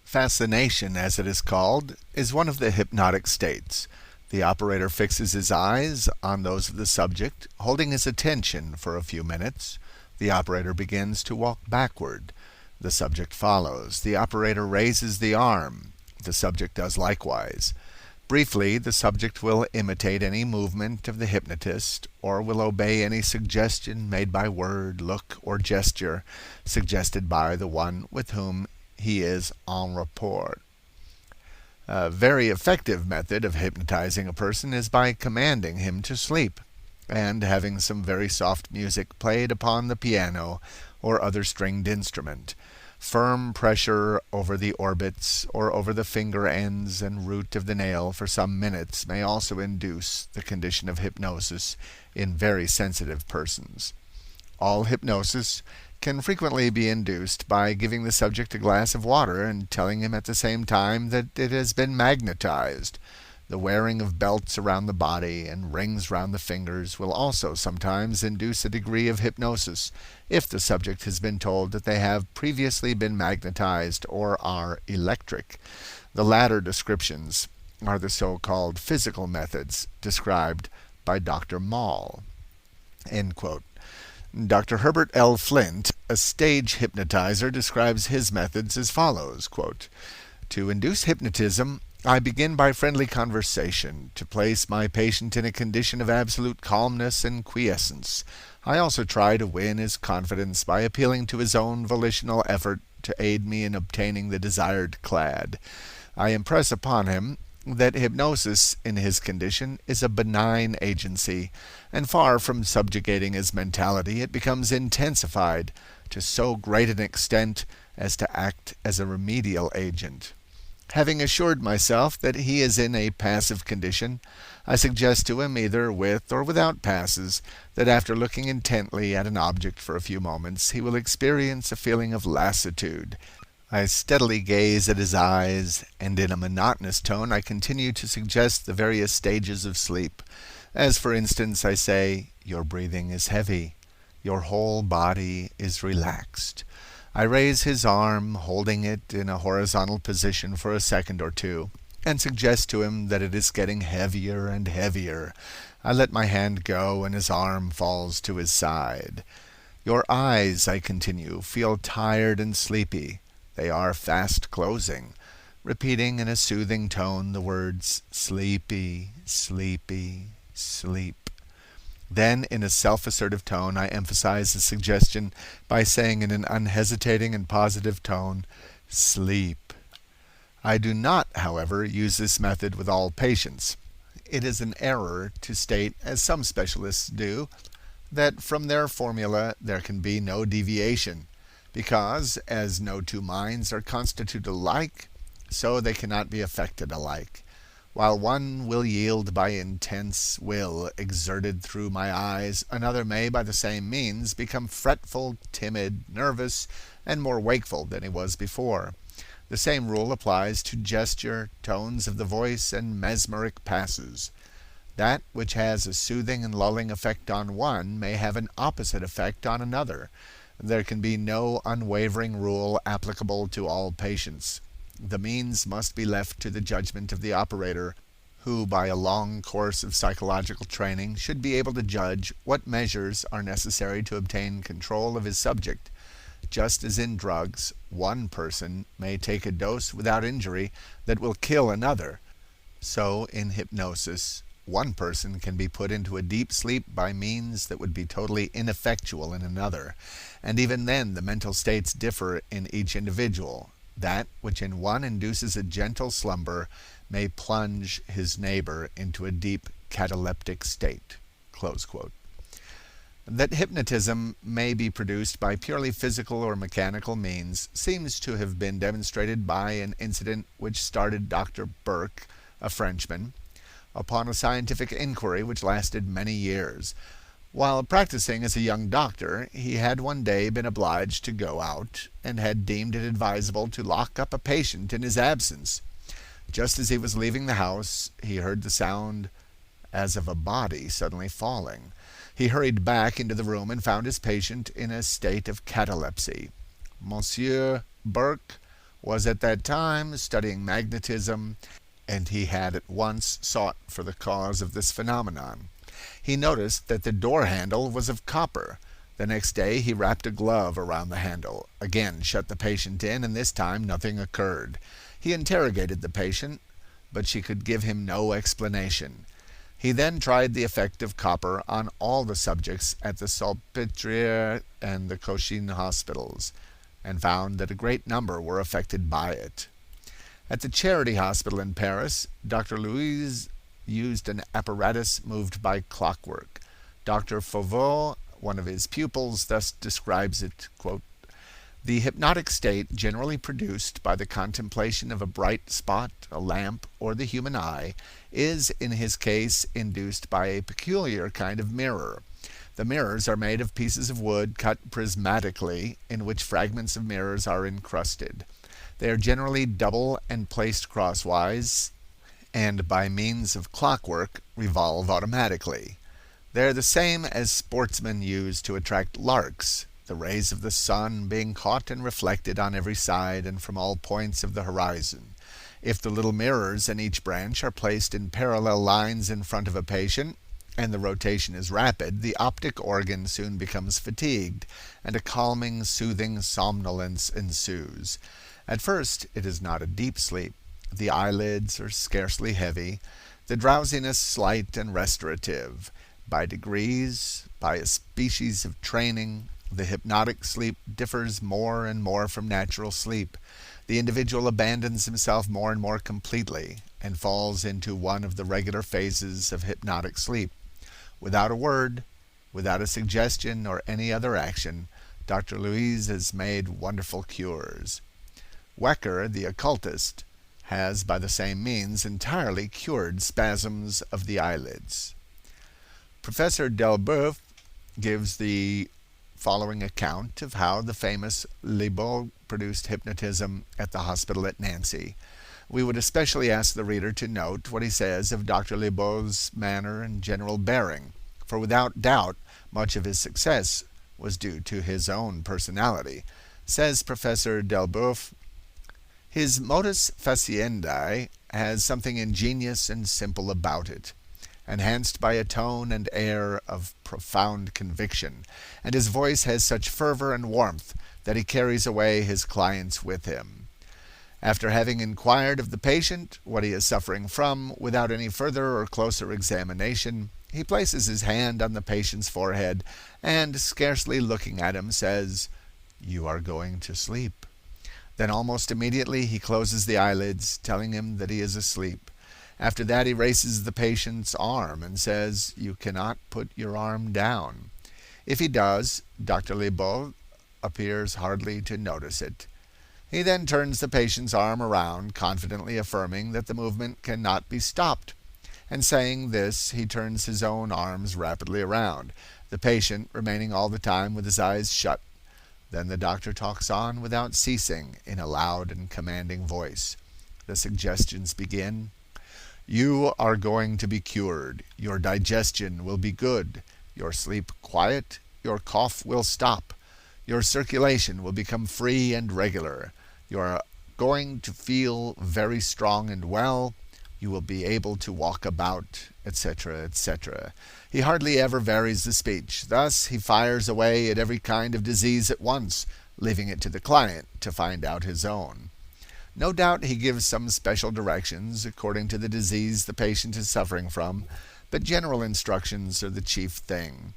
Fascination, as it is called, is one of the hypnotic states. The operator fixes his eyes on those of the subject, holding his attention for a few minutes. The operator begins to walk backward. The subject follows. The operator raises the arm. The subject does likewise. Briefly, the subject will imitate any movement of the hypnotist, or will obey any suggestion made by word, look, or gesture suggested by the one with whom he is en rapport. A very effective method of hypnotizing a person is by commanding him to sleep, and having some very soft music played upon the piano or other stringed instrument. Firm pressure over the orbits or over the finger ends and root of the nail for some minutes may also induce the condition of hypnosis in very sensitive persons. All hypnosis can frequently be induced by giving the subject a glass of water and telling him at the same time that it has been magnetized. The wearing of belts around the body and rings round the fingers will also sometimes induce a degree of hypnosis if the subject has been told that they have previously been magnetized or are electric. The latter descriptions are the so-called physical methods described by Dr. Moll. End quote. Dr. Herbert L. Flint, a stage hypnotizer, describes his methods as follows, quote, "To induce hypnotism, I begin by friendly conversation, to place my patient in a condition of absolute calmness and quiescence. I also try to win his confidence by appealing to his own volitional effort to aid me in obtaining the desired clad. I impress upon him that hypnosis in his condition is a benign agency, and far from subjugating his mentality, it becomes intensified to so great an extent as to act as a remedial agent. Having assured myself that he is in a passive condition, I suggest to him, either with or without passes, that after looking intently at an object for a few moments, he will experience a feeling of lassitude. I steadily gaze at his eyes, and in a monotonous tone I continue to suggest the various stages of sleep. As for instance, I say, 'Your breathing is heavy. Your whole body is relaxed.' I raise his arm, holding it in a horizontal position for a second or two, and suggest to him that it is getting heavier and heavier. I let my hand go, and his arm falls to his side. 'Your eyes,' I continue, 'feel tired and sleepy. They are fast closing,' repeating in a soothing tone the words 'sleepy, sleepy, sleep.' Then, in a self-assertive tone, I emphasize the suggestion by saying in an unhesitating and positive tone, 'sleep.' I do not, however, use this method with all patients. It is an error to state, as some specialists do, that from their formula there can be no deviation, because, as no two minds are constituted alike, so they cannot be affected alike. While one will yield by intense will exerted through my eyes, another may, by the same means, become fretful, timid, nervous, and more wakeful than he was before. The same rule applies to gesture, tones of the voice, and mesmeric passes. That which has a soothing and lulling effect on one may have an opposite effect on another. There can be no unwavering rule applicable to all patients. The means must be left to the judgment of the operator, who by a long course of psychological training should be able to judge what measures are necessary to obtain control of his subject. Just as in drugs, one person may take a dose without injury that will kill another, so in hypnosis, one person can be put into a deep sleep by means that would be totally ineffectual in another, and even then the mental states differ in each individual. That which in one induces a gentle slumber may plunge his neighbor into a deep cataleptic state." Close quote. That hypnotism may be produced by purely physical or mechanical means seems to have been demonstrated by an incident which started Dr. Burke, a Frenchman, upon a scientific inquiry which lasted many years. While practicing as a young doctor, he had one day been obliged to go out, and had deemed it advisable to lock up a patient in his absence. Just as he was leaving the house, he heard the sound as of a body suddenly falling. He hurried back into the room and found his patient in a state of catalepsy. Monsieur Burke was at that time studying magnetism, and he had at once sought for the cause of this phenomenon. He noticed that the door handle was of copper. The next day he wrapped a glove around the handle, again shut the patient in, and this time nothing occurred. He interrogated the patient, but she could give him no explanation. He then tried the effect of copper on all the subjects at the Salpêtrière and the Cochin hospitals, and found that a great number were affected by it. At the Charity Hospital in Paris, Dr. Louise used an apparatus moved by clockwork. Dr. Fauveau, one of his pupils, thus describes it, quote, "The hypnotic state generally produced by the contemplation of a bright spot, a lamp, or the human eye, is in his case induced by a peculiar kind of mirror. The mirrors are made of pieces of wood cut prismatically, in which fragments of mirrors are encrusted. They are generally double and placed crosswise, and by means of clockwork revolve automatically. They are the same as sportsmen use to attract larks, the rays of the sun being caught and reflected on every side and from all points of the horizon. If the little mirrors in each branch are placed in parallel lines in front of a patient, and the rotation is rapid, the optic organ soon becomes fatigued, and a calming, soothing somnolence ensues. At first it is not a deep sleep. The eyelids are scarcely heavy, the drowsiness slight and restorative. By degrees, by a species of training, the hypnotic sleep differs more and more from natural sleep. The individual abandons himself more and more completely and falls into one of the regular phases of hypnotic sleep. Without a word, without a suggestion or any other action, Dr. Luys has made wonderful cures. Wecker, the occultist, has by the same means entirely cured spasms of the eyelids. Professor Delboeuf gives the following account of how the famous Lebeau produced hypnotism at the hospital at Nancy. We would especially ask the reader to note what he says of Dr. Lebeau's manner and general bearing, for without doubt much of his success was due to his own personality. Says Professor Delboeuf, his modus faciendi has something ingenious and simple about it, enhanced by a tone and air of profound conviction, and his voice has such fervor and warmth that he carries away his clients with him. After having inquired of the patient what he is suffering from, without any further or closer examination, he places his hand on the patient's forehead and, scarcely looking at him, says, "You are going to sleep." Then almost immediately he closes the eyelids, telling him that he is asleep. After that he raises the patient's arm and says, "You cannot put your arm down." If he does, Dr. Lebeau appears hardly to notice it. He then turns the patient's arm around, confidently affirming that the movement cannot be stopped. And saying this, he turns his own arms rapidly around, the patient remaining all the time with his eyes shut. Then the doctor talks on without ceasing in a loud and commanding voice. The suggestions begin. "You are going to be cured. Your digestion will be good. Your sleep quiet. Your cough will stop. Your circulation will become free and regular. You are going to feel very strong and well. You will be able to walk about," etc., etc. He hardly ever varies the speech. Thus he fires away at every kind of disease at once, leaving it to the client to find out his own. No doubt he gives some special directions according to the disease the patient is suffering from, but general instructions are the chief thing.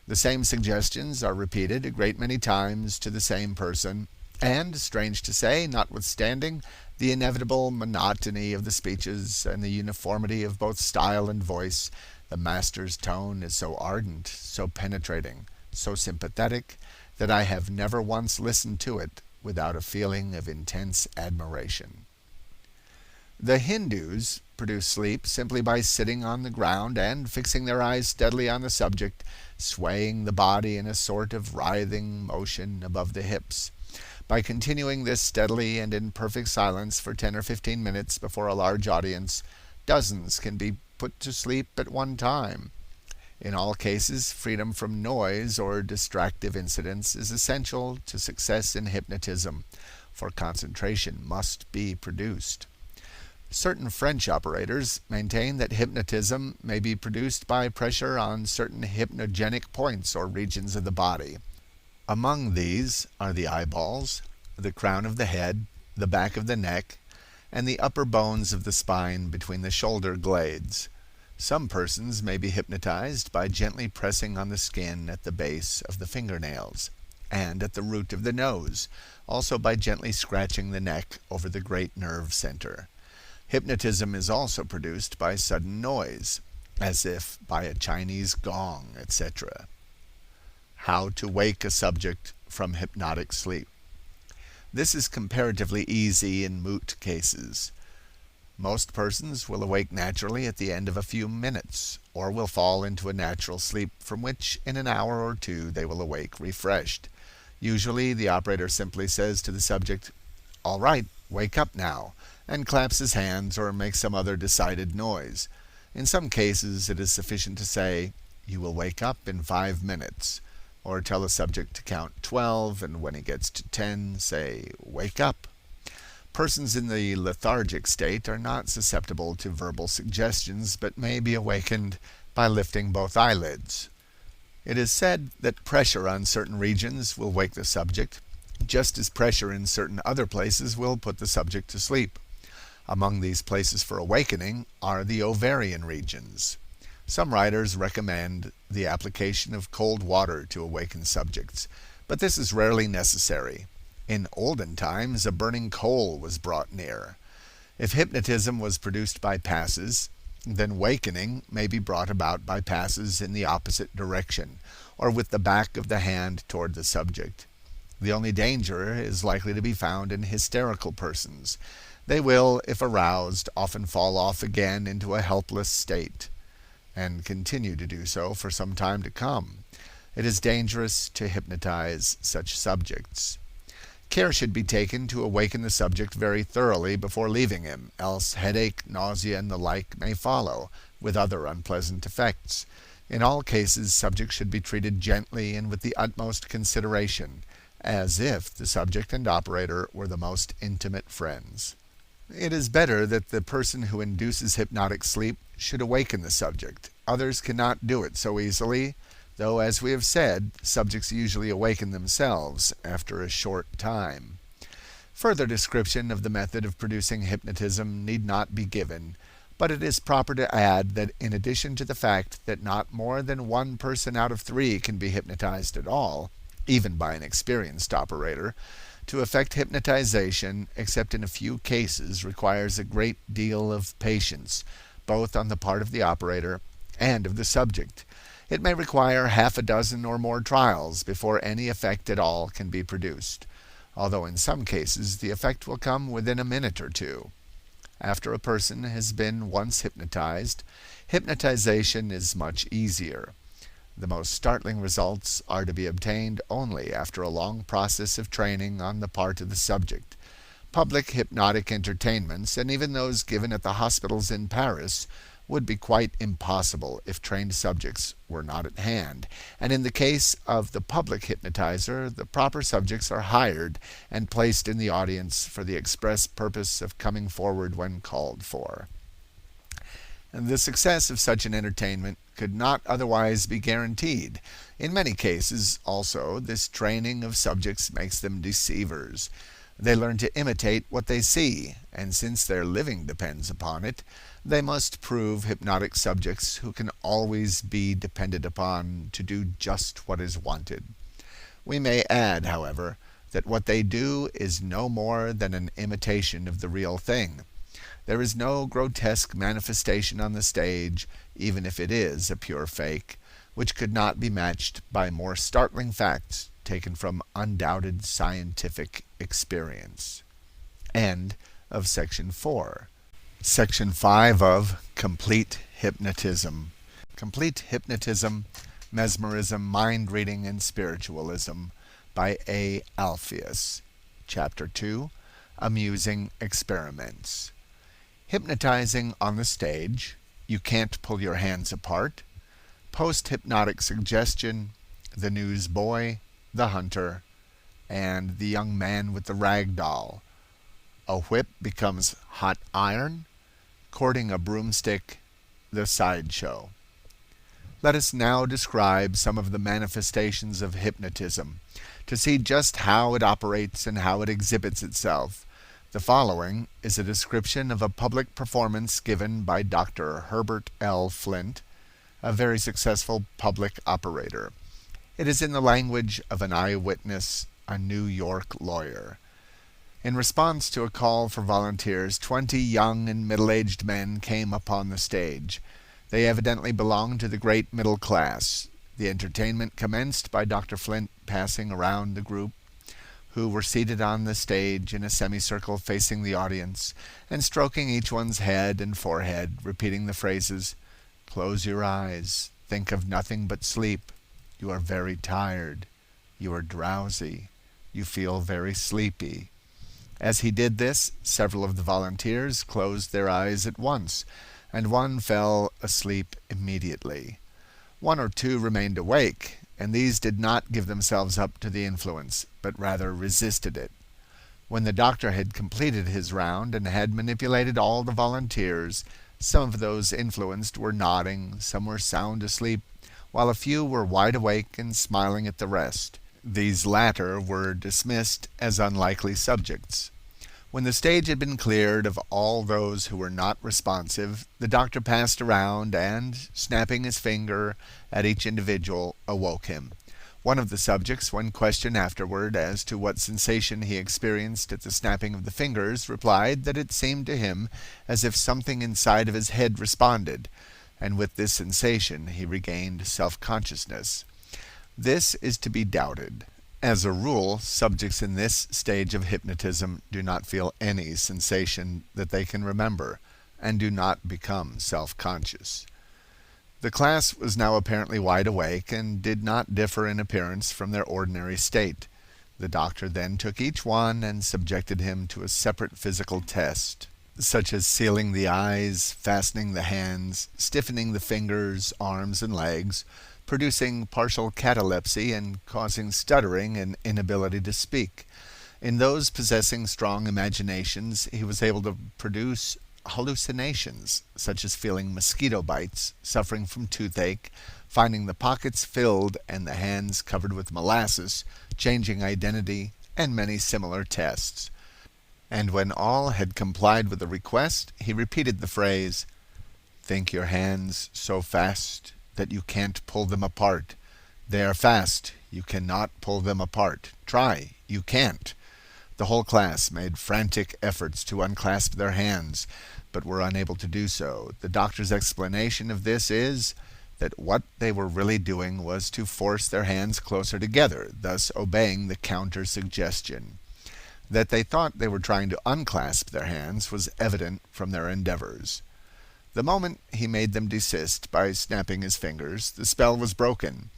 The same suggestions are repeated a great many times to the same person, and, strange to say, notwithstanding the inevitable monotony of the speeches and the uniformity of both style and voice, the master's tone is so ardent, so penetrating, so sympathetic, that I have never once listened to it without a feeling of intense admiration. The Hindus produce sleep simply by sitting on the ground and fixing their eyes steadily on the subject, swaying the body in a sort of writhing motion above the hips. By continuing this steadily and in perfect silence for 10 or 15 minutes before a large audience, dozens can be put to sleep at one time. In all cases, freedom from noise or distractive incidents is essential to success in hypnotism, for concentration must be produced. Certain French operators maintain that hypnotism may be produced by pressure on certain hypnogenic points or regions of the body. Among these are the eyeballs, the crown of the head, the back of the neck, and the upper bones of the spine between the shoulder glades. Some persons may be hypnotized by gently pressing on the skin at the base of the fingernails and at the root of the nose, also by gently scratching the neck over the great nerve center. Hypnotism is also produced by sudden noise, as if by a Chinese gong, etc. How to wake a subject from hypnotic sleep. This is comparatively easy in moot cases. Most persons will awake naturally at the end of a few minutes, or will fall into a natural sleep from which in an hour or two they will awake refreshed. Usually the operator simply says to the subject, "All right, wake up now," and claps his hands or makes some other decided noise. In some cases it is sufficient to say, "You will wake up in 5 minutes," or tell the subject to count 12, and when he gets to 10, say, "Wake up." Persons in the lethargic state are not susceptible to verbal suggestions, but may be awakened by lifting both eyelids. It is said that pressure on certain regions will wake the subject, just as pressure in certain other places will put the subject to sleep. Among these places for awakening are the ovarian regions. Some writers recommend the application of cold water to awaken subjects, but this is rarely necessary. In olden times, a burning coal was brought near. If hypnotism was produced by passes, then wakening may be brought about by passes in the opposite direction, or with the back of the hand toward the subject. The only danger is likely to be found in hysterical persons. They will, if aroused, often fall off again into a helpless state, and continue to do so for some time to come. It is dangerous to hypnotize such subjects. Care should be taken to awaken the subject very thoroughly before leaving him, else headache, nausea, and the like may follow, with other unpleasant effects. In all cases, subjects should be treated gently and with the utmost consideration, as if the subject and operator were the most intimate friends. It is better that the person who induces hypnotic sleep should awaken the subject. Others cannot do it so easily, though, as we have said, subjects usually awaken themselves after a short time. Further description of the method of producing hypnotism need not be given, but it is proper to add that in addition to the fact that not more than 1 person out of 3 can be hypnotized at all, even by an experienced operator, to effect hypnotization, except in a few cases, requires a great deal of patience, both on the part of the operator and of the subject. It may require half a dozen or more trials before any effect at all can be produced, although in some cases the effect will come within a minute or two. After a person has been once hypnotized, hypnotization is much easier. The most startling results are to be obtained only after a long process of training on the part of the subject. Public hypnotic entertainments, and even those given at the hospitals in Paris, would be quite impossible if trained subjects were not at hand, and in the case of the public hypnotizer, the proper subjects are hired and placed in the audience for the express purpose of coming forward when called for. And the success of such an entertainment could not otherwise be guaranteed. In many cases, also, this training of subjects makes them deceivers. They learn to imitate what they see, and since their living depends upon it, they must prove hypnotic subjects who can always be depended upon to do just what is wanted. We may add, however, that what they do is no more than an imitation of the real thing. There is no grotesque manifestation on the stage, even if it is a pure fake, which could not be matched by more startling facts taken from undoubted scientific experience. End of Section 4. Section 5 of Complete Hypnotism. Complete Hypnotism, Mesmerism, Mind Reading, and Spiritualism by A. Alpheus. Chapter 2, Amusing Experiments. Hypnotizing on the stage, You Can't Pull Your Hands Apart, Post-Hypnotic Suggestion, The Newsboy, The Hunter, and The Young Man with the Rag Doll. A Whip Becomes Hot Iron, Courting a Broomstick, The Sideshow. Let us now describe some of the manifestations of hypnotism, to see just how it operates and how it exhibits itself. The following is a description of a public performance given by Dr. Herbert L. Flint, a very successful public operator. It is in the language of an eyewitness, a New York lawyer. In response to a call for volunteers, 20 young and middle-aged men came upon the stage. They evidently belonged to the great middle class. The entertainment commenced by Dr. Flint passing around the group, who were seated on the stage in a semicircle facing the audience, and stroking each one's head and forehead, repeating the phrases, "Close your eyes, think of nothing but sleep. You are very tired. You are drowsy. You feel very sleepy." As he did this, several of the volunteers closed their eyes at once, and one fell asleep immediately. 1 or 2 remained awake, and these did not give themselves up to the influence, but rather resisted it. When the doctor had completed his round and had manipulated all the volunteers, Some of those influenced were nodding, some were sound asleep, while a few were wide awake and smiling at the rest. These latter were dismissed as unlikely subjects. When the stage had been cleared of all those who were not responsive, the doctor passed around and, snapping his finger at each individual, awoke him. One of the subjects, when questioned afterward as to what sensation he experienced at the snapping of the fingers, replied that it seemed to him as if something inside of his head responded, and with this sensation he regained self-consciousness. This is to be doubted. As a rule, subjects in this stage of hypnotism do not feel any sensation that they can remember, and do not become self-conscious. The class was now apparently wide awake and did not differ in appearance from their ordinary state. The doctor then took each one and subjected him to a separate physical test, such as sealing the eyes, fastening the hands, stiffening the fingers, arms, and legs, producing partial catalepsy and causing stuttering and inability to speak. In those possessing strong imaginations, he was able to produce hallucinations, such as feeling mosquito bites, suffering from toothache, finding the pockets filled and the hands covered with molasses, changing identity, and many similar tests. And when all had complied with the request, he repeated the phrase, "Think your hands so fast that you can't pull them apart. They are fast, you cannot pull them apart. Try, you can't." The whole class made frantic efforts to unclasp their hands, but were unable to do so. The doctor's explanation of this is that what they were really doing was to force their hands closer together, thus obeying the counter-suggestion. That they thought they were trying to unclasp their hands was evident from their endeavors. The moment he made them desist by snapping his fingers, the spell was broken.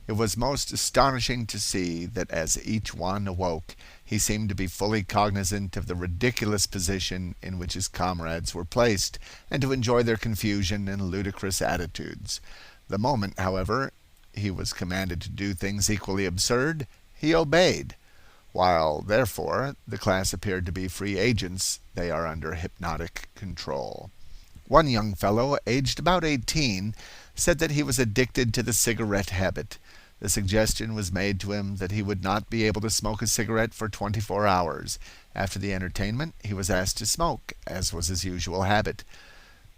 It was most astonishing to see that as each one awoke, he seemed to be fully cognizant of the ridiculous position in which his comrades were placed, and to enjoy their confusion and ludicrous attitudes. The moment, however, he was commanded to do things equally absurd, he obeyed. While, therefore, the class appeared to be free agents, they are under hypnotic control. One young fellow, aged about 18, said that he was addicted to the cigarette habit. The suggestion was made to him that he would not be able to smoke a cigarette for 24 hours. After the entertainment, he was asked to smoke, as was his usual habit.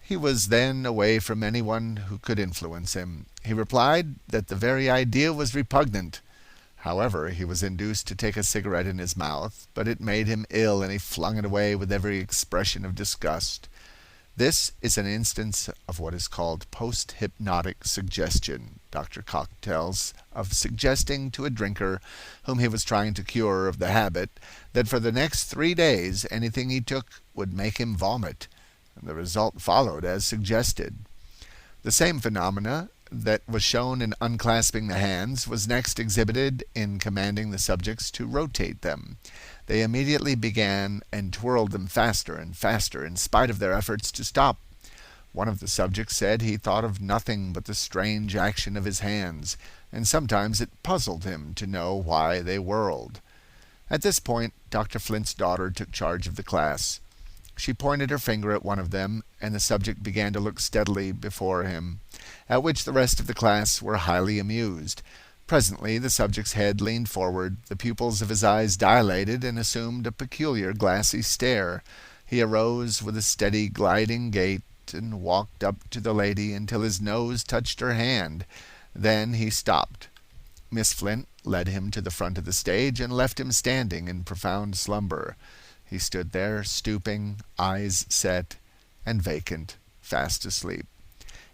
He was then away from anyone who could influence him. He replied that the very idea was repugnant. However, he was induced to take a cigarette in his mouth, but it made him ill and he flung it away with every expression of disgust. This is an instance of what is called post-hypnotic suggestion. Dr. Koch tells of suggesting to a drinker whom he was trying to cure of the habit that for the next 3 days anything he took would make him vomit, and the result followed as suggested. The same phenomena that was shown in unclasping the hands was next exhibited in commanding the subjects to rotate them. They immediately began and twirled them faster and faster in spite of their efforts to stop. One of the subjects said he thought of nothing but the strange action of his hands, and sometimes it puzzled him to know why they whirled. At this point, Dr. Flint's daughter took charge of the class. She pointed her finger at one of them, and the subject began to look steadily before him, at which the rest of the class were highly amused. Presently the subject's head leaned forward, the pupils of his eyes dilated and assumed a peculiar glassy stare. He arose with a steady gliding gait and walked up to the lady until his nose touched her hand. Then he stopped. Miss Flint led him to the front of the stage and left him standing in profound slumber. He stood there, stooping, eyes set and vacant, fast asleep.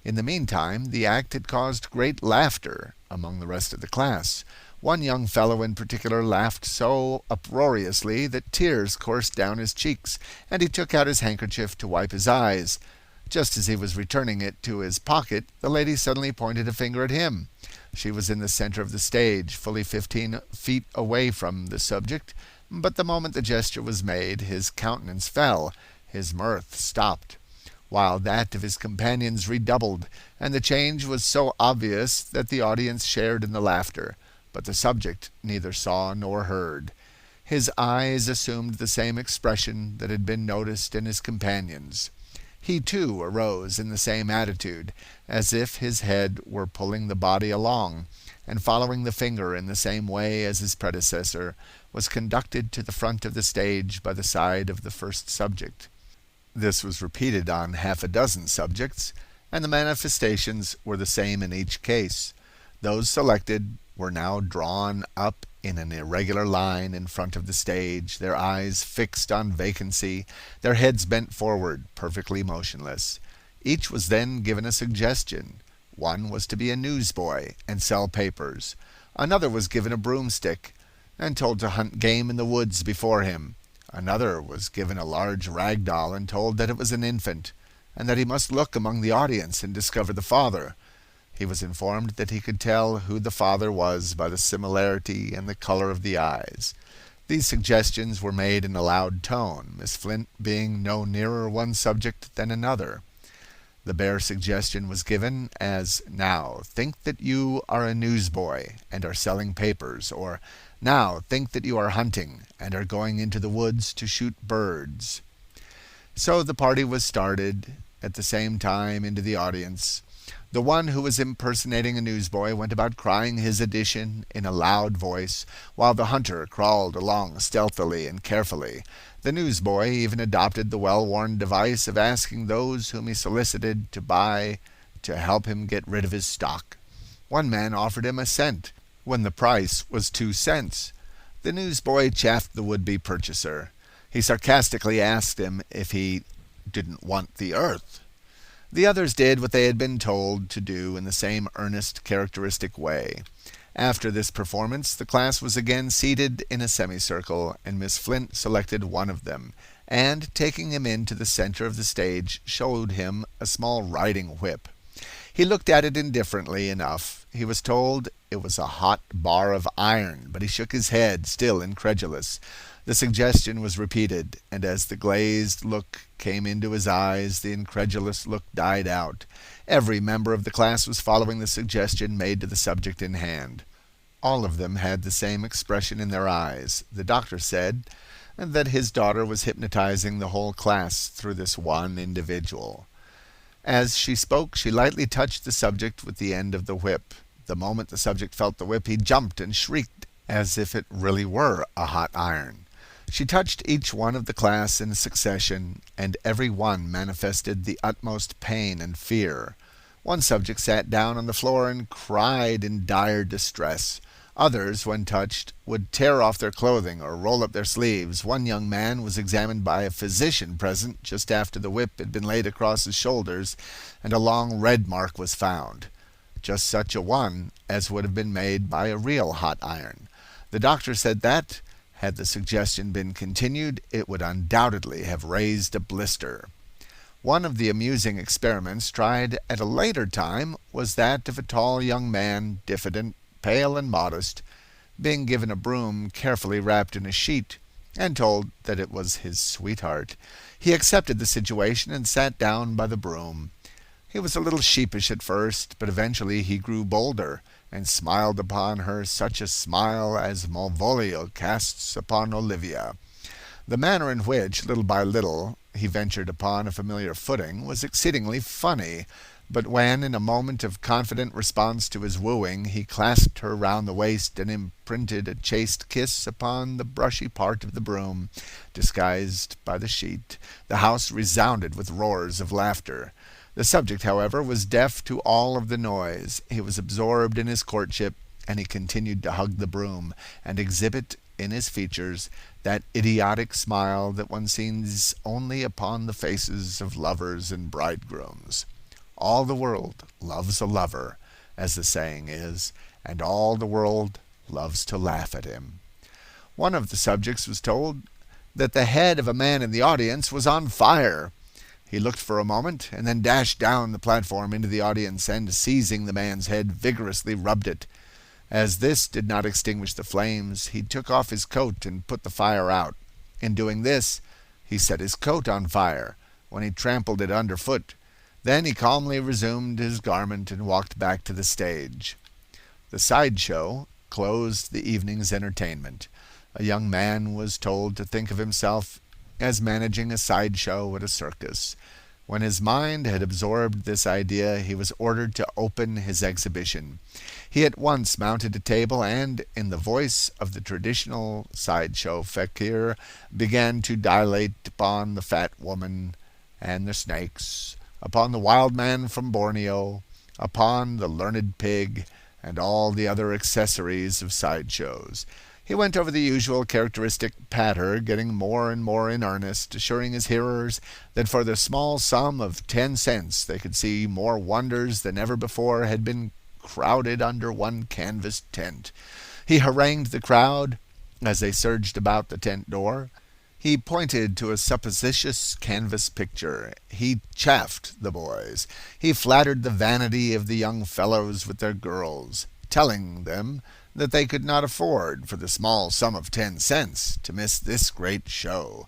In the meantime, the act had caused great laughter among the rest of the class. One young fellow in particular laughed so uproariously that tears coursed down his cheeks, and he took out his handkerchief to wipe his eyes. Just as he was returning it to his pocket, the lady suddenly pointed a finger at him. She was in the center of the stage, fully 15 feet away from the subject, but the moment the gesture was made, his countenance fell, his mirth stopped, while that of his companions redoubled, and the change was so obvious that the audience shared in the laughter, but the subject neither saw nor heard. His eyes assumed the same expression that had been noticed in his companions. He too arose in the same attitude, as if his head were pulling the body along, and following the finger in the same way as his predecessor, was conducted to the front of the stage by the side of the first subject. This was repeated on half a dozen subjects, and the manifestations were the same in each case. Those selected were now drawn up in an irregular line in front of the stage, their eyes fixed on vacancy, their heads bent forward, perfectly motionless. Each was then given a suggestion. One was to be a newsboy and sell papers. Another was given a broomstick and told to hunt game in the woods before him. Another was given a large rag doll and told that it was an infant, and that he must look among the audience and discover the father. He was informed that he could tell who the father was by the similarity and the color of the eyes. These suggestions were made in a loud tone, Miss Flint being no nearer one subject than another. The bare suggestion was given as, "Now, think that you are a newsboy and are selling papers," or, "Now, think that you are hunting and are going into the woods to shoot birds." So the party was started at the same time into the audience. The one who was impersonating a newsboy went about crying his addition in a loud voice, while the hunter crawled along stealthily and carefully. The newsboy even adopted the well-worn device of asking those whom he solicited to buy to help him get rid of his stock. One man offered him a cent when the price was 2 cents. The newsboy chaffed the would-be purchaser. He sarcastically asked him if he didn't want the earth. The others did what they had been told to do in the same earnest, characteristic way. After this performance, the class was again seated in a semicircle, and Miss Flint selected one of them, and, taking him into the center of the stage, showed him a small riding whip. He looked at it indifferently enough. He was told it was a hot bar of iron, but he shook his head, still incredulous. The suggestion was repeated, and as the glazed look came into his eyes, the incredulous look died out. Every member of the class was following the suggestion made to the subject in hand. All of them had the same expression in their eyes. The doctor said that his daughter was hypnotizing the whole class through this one individual. As she spoke, she lightly touched the subject with the end of the whip. The moment the subject felt the whip, he jumped and shrieked as if it really were a hot iron. She touched each one of the class in succession, and every one manifested the utmost pain and fear. One subject sat down on the floor and cried in dire distress. Others, when touched, would tear off their clothing or roll up their sleeves. One young man was examined by a physician present just after the whip had been laid across his shoulders, and a long red mark was found, just such a one as would have been made by a real hot iron. The doctor said that, had the suggestion been continued, it would undoubtedly have raised a blister. One of the amusing experiments tried at a later time was that of a tall young man, diffident, pale and modest, being given a broom carefully wrapped in a sheet and told that it was his sweetheart. He accepted the situation and sat down by the broom. He was a little sheepish at first, but eventually he grew bolder and smiled upon her such a smile as Malvolio casts upon Olivia. The manner in which, little by little, he ventured upon a familiar footing was exceedingly funny, but when, in a moment of confident response to his wooing, he clasped her round the waist and imprinted a chaste kiss upon the brushy part of the broom, disguised by the sheet, the house resounded with roars of laughter. The subject, however, was deaf to all of the noise. He was absorbed in his courtship, and he continued to hug the broom and exhibit in his features that idiotic smile that one sees only upon the faces of lovers and bridegrooms. All the world loves a lover, as the saying is, and all the world loves to laugh at him. One of the subjects was told that the head of a man in the audience was on fire. He looked for a moment and then dashed down the platform into the audience and, seizing the man's head, vigorously rubbed it. As this did not extinguish the flames, he took off his coat and put the fire out. In doing this, he set his coat on fire, when he trampled it underfoot. Then he calmly resumed his garment and walked back to the stage. The sideshow closed the evening's entertainment. A young man was told to think of himself as managing a sideshow at a circus. When his mind had absorbed this idea, he was ordered to open his exhibition. He at once mounted a table and, in the voice of the traditional sideshow fakir, began to dilate upon the fat woman and the snakes, upon the wild man from Borneo, upon the learned pig, and all the other accessories of sideshows. He went over the usual characteristic patter, getting more and more in earnest, assuring his hearers that for the small sum of 10 cents they could see more wonders than ever before had been crowded under one canvas tent. He harangued the crowd as they surged about the tent door. He pointed to a supposititious canvas picture. He chaffed the boys. He flattered the vanity of the young fellows with their girls, telling them that they could not afford, for the small sum of 10 cents, to miss this great show.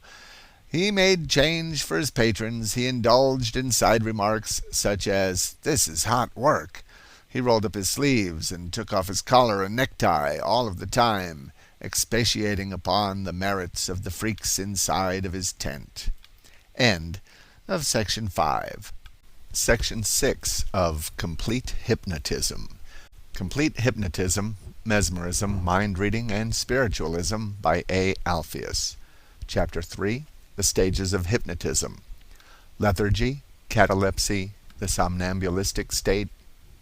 He made change for his patrons. He indulged in side remarks such as, "This is hot work." He rolled up his sleeves and took off his collar and necktie, all of the time expatiating upon the merits of the freaks inside of his tent. End of Section 5. Section 6 of Complete Hypnotism. Complete Hypnotism, Mesmerism, Mind Reading, and Spiritualism by A. Alpheus. Chapter 3, The Stages of Hypnotism. Lethargy, catalepsy, the somnambulistic state,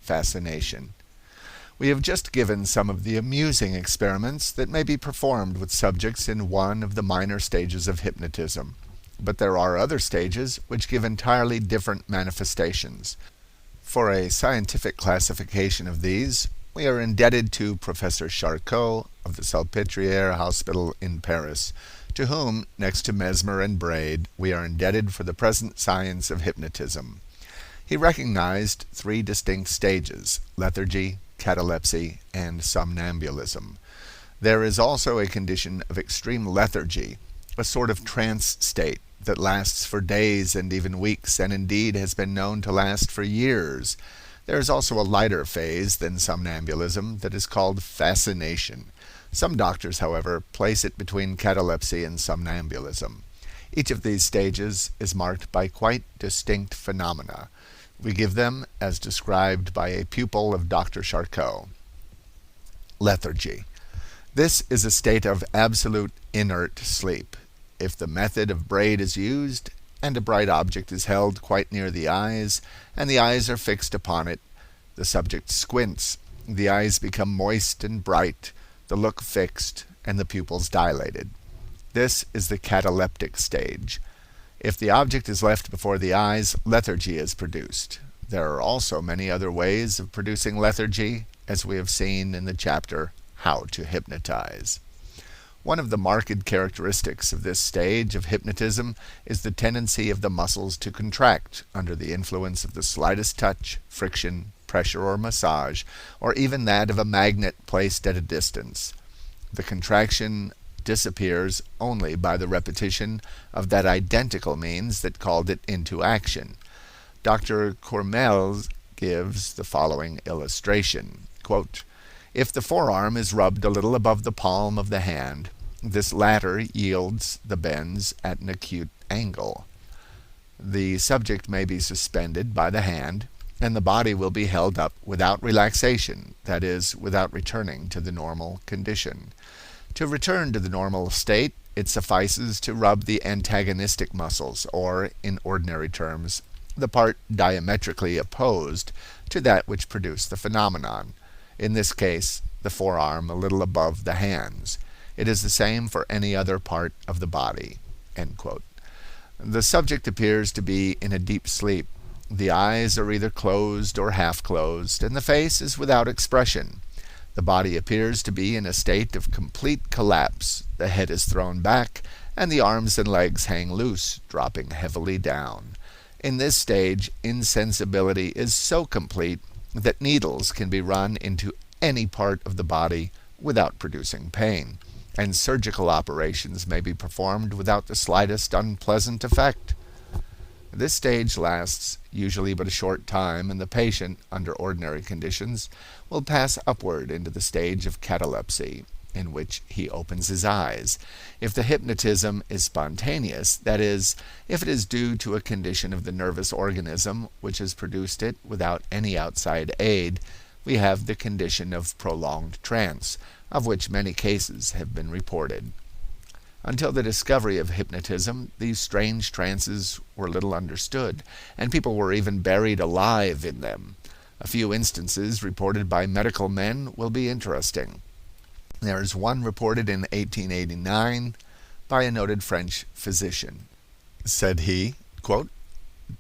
fascination. We have just given some of the amusing experiments that may be performed with subjects in one of the minor stages of hypnotism. But there are other stages which give entirely different manifestations. For a scientific classification of these, we are indebted to Professor Charcot of the Salpêtrière Hospital in Paris, to whom, next to Mesmer and Braid, we are indebted for the present science of hypnotism. He recognized 3 distinct stages: lethargy, catalepsy, and somnambulism. There is also a condition of extreme lethargy, a sort of trance state that lasts for days and even weeks, and indeed has been known to last for years. There is also a lighter phase than somnambulism that is called fascination. Some doctors, however, place it between catalepsy and somnambulism. Each of these stages is marked by quite distinct phenomena. We give them as described by a pupil of Dr. Charcot. Lethargy. This is a state of absolute inert sleep. If the method of Braid is used, and a bright object is held quite near the eyes, and the eyes are fixed upon it, the subject squints, the eyes become moist and bright, the look fixed, and the pupils dilated. This is the cataleptic stage. If the object is left before the eyes, lethargy is produced. There are also many other ways of producing lethargy, as we have seen in the chapter How to Hypnotize. One of the marked characteristics of this stage of hypnotism is the tendency of the muscles to contract under the influence of the slightest touch, friction, pressure, or massage, or even that of a magnet placed at a distance. The contraction disappears only by the repetition of that identical means that called it into action. Dr. Courmelles gives the following illustration. Quote, "If the forearm is rubbed a little above the palm of the hand, this latter yields the bends at an acute angle. The subject may be suspended by the hand, and the body will be held up without relaxation, that is, without returning to the normal condition. To return to the normal state, it suffices to rub the antagonistic muscles, or, in ordinary terms, the part diametrically opposed to that which produced the phenomenon, in this case, the forearm a little above the hands. It is the same for any other part of the body." End quote. The subject appears to be in a deep sleep. The eyes are either closed or half closed, and the face is without expression. The body appears to be in a state of complete collapse. The head is thrown back, and the arms and legs hang loose, dropping heavily down. In this stage, insensibility is so complete that needles can be run into any part of the body without producing pain, and surgical operations may be performed without the slightest unpleasant effect. This stage lasts usually but a short time, and the patient, under ordinary conditions, will pass upward into the stage of catalepsy. in which he opens his eyes. If the hypnotism is spontaneous, that is, if it is due to a condition of the nervous organism which has produced it without any outside aid, we have the condition of prolonged trance, of which many cases have been reported. Until the discovery of hypnotism, these strange trances were little understood, and people were even buried alive in them. A few instances reported by medical men will be interesting. There is one reported in 1889 by a noted French physician. Said he, quote,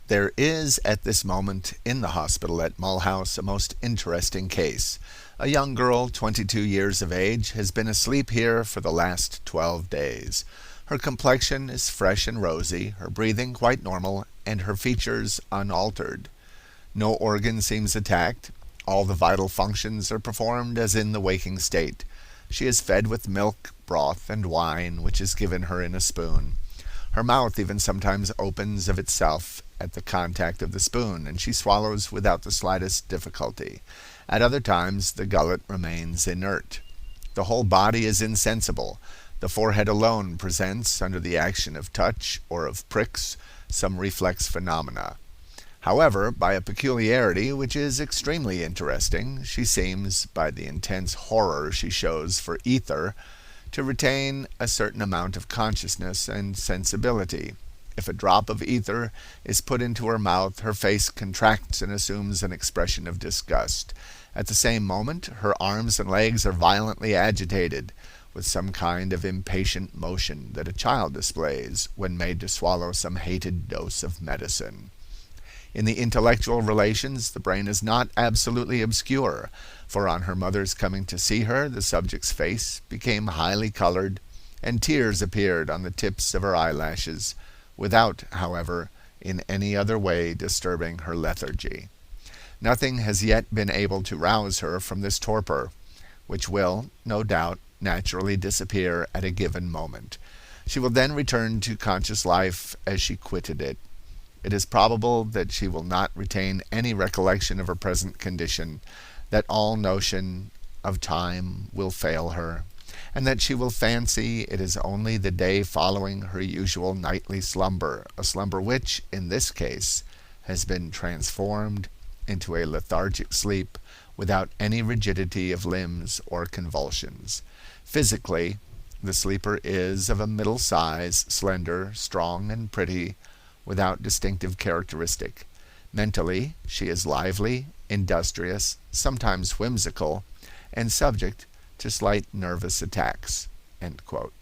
"There is at this moment in the hospital at Mulhouse a most interesting case. A young girl, 22 years of age, has been asleep here for the last 12 days. Her complexion is fresh and rosy, her breathing quite normal, and her features unaltered. No organ seems attacked. All the vital functions are performed as in the waking state. She is fed with milk, broth, and wine, which is given her in a spoon. Her mouth even sometimes opens of itself at the contact of the spoon, and she swallows without the slightest difficulty. At other times the gullet remains inert. The whole body is insensible. The forehead alone presents, under the action of touch or of pricks, some reflex phenomena. However, by a peculiarity which is extremely interesting, she seems, by the intense horror she shows for ether, to retain a certain amount of consciousness and sensibility. If a drop of ether is put into her mouth, her face contracts and assumes an expression of disgust. At the same moment, her arms and legs are violently agitated, with some kind of impatient motion that a child displays when made to swallow some hated dose of medicine. In the intellectual relations, the brain is not absolutely obscure, for on her mother's coming to see her, the subject's face became highly colored, and tears appeared on the tips of her eyelashes, without, however, in any other way disturbing her lethargy. Nothing has yet been able to rouse her from this torpor, which will, no doubt, naturally disappear at a given moment. She will then return to conscious life as she quitted it. It is probable that she will not retain any recollection of her present condition, that all notion of time will fail her, and that she will fancy it is only the day following her usual nightly slumber, a slumber which, in this case, has been transformed into a lethargic sleep without any rigidity of limbs or convulsions. Physically, the sleeper is of a middle size, slender, strong, and pretty, without distinctive characteristic. Mentally, she is lively, industrious, sometimes whimsical, and subject to slight nervous attacks." End quote.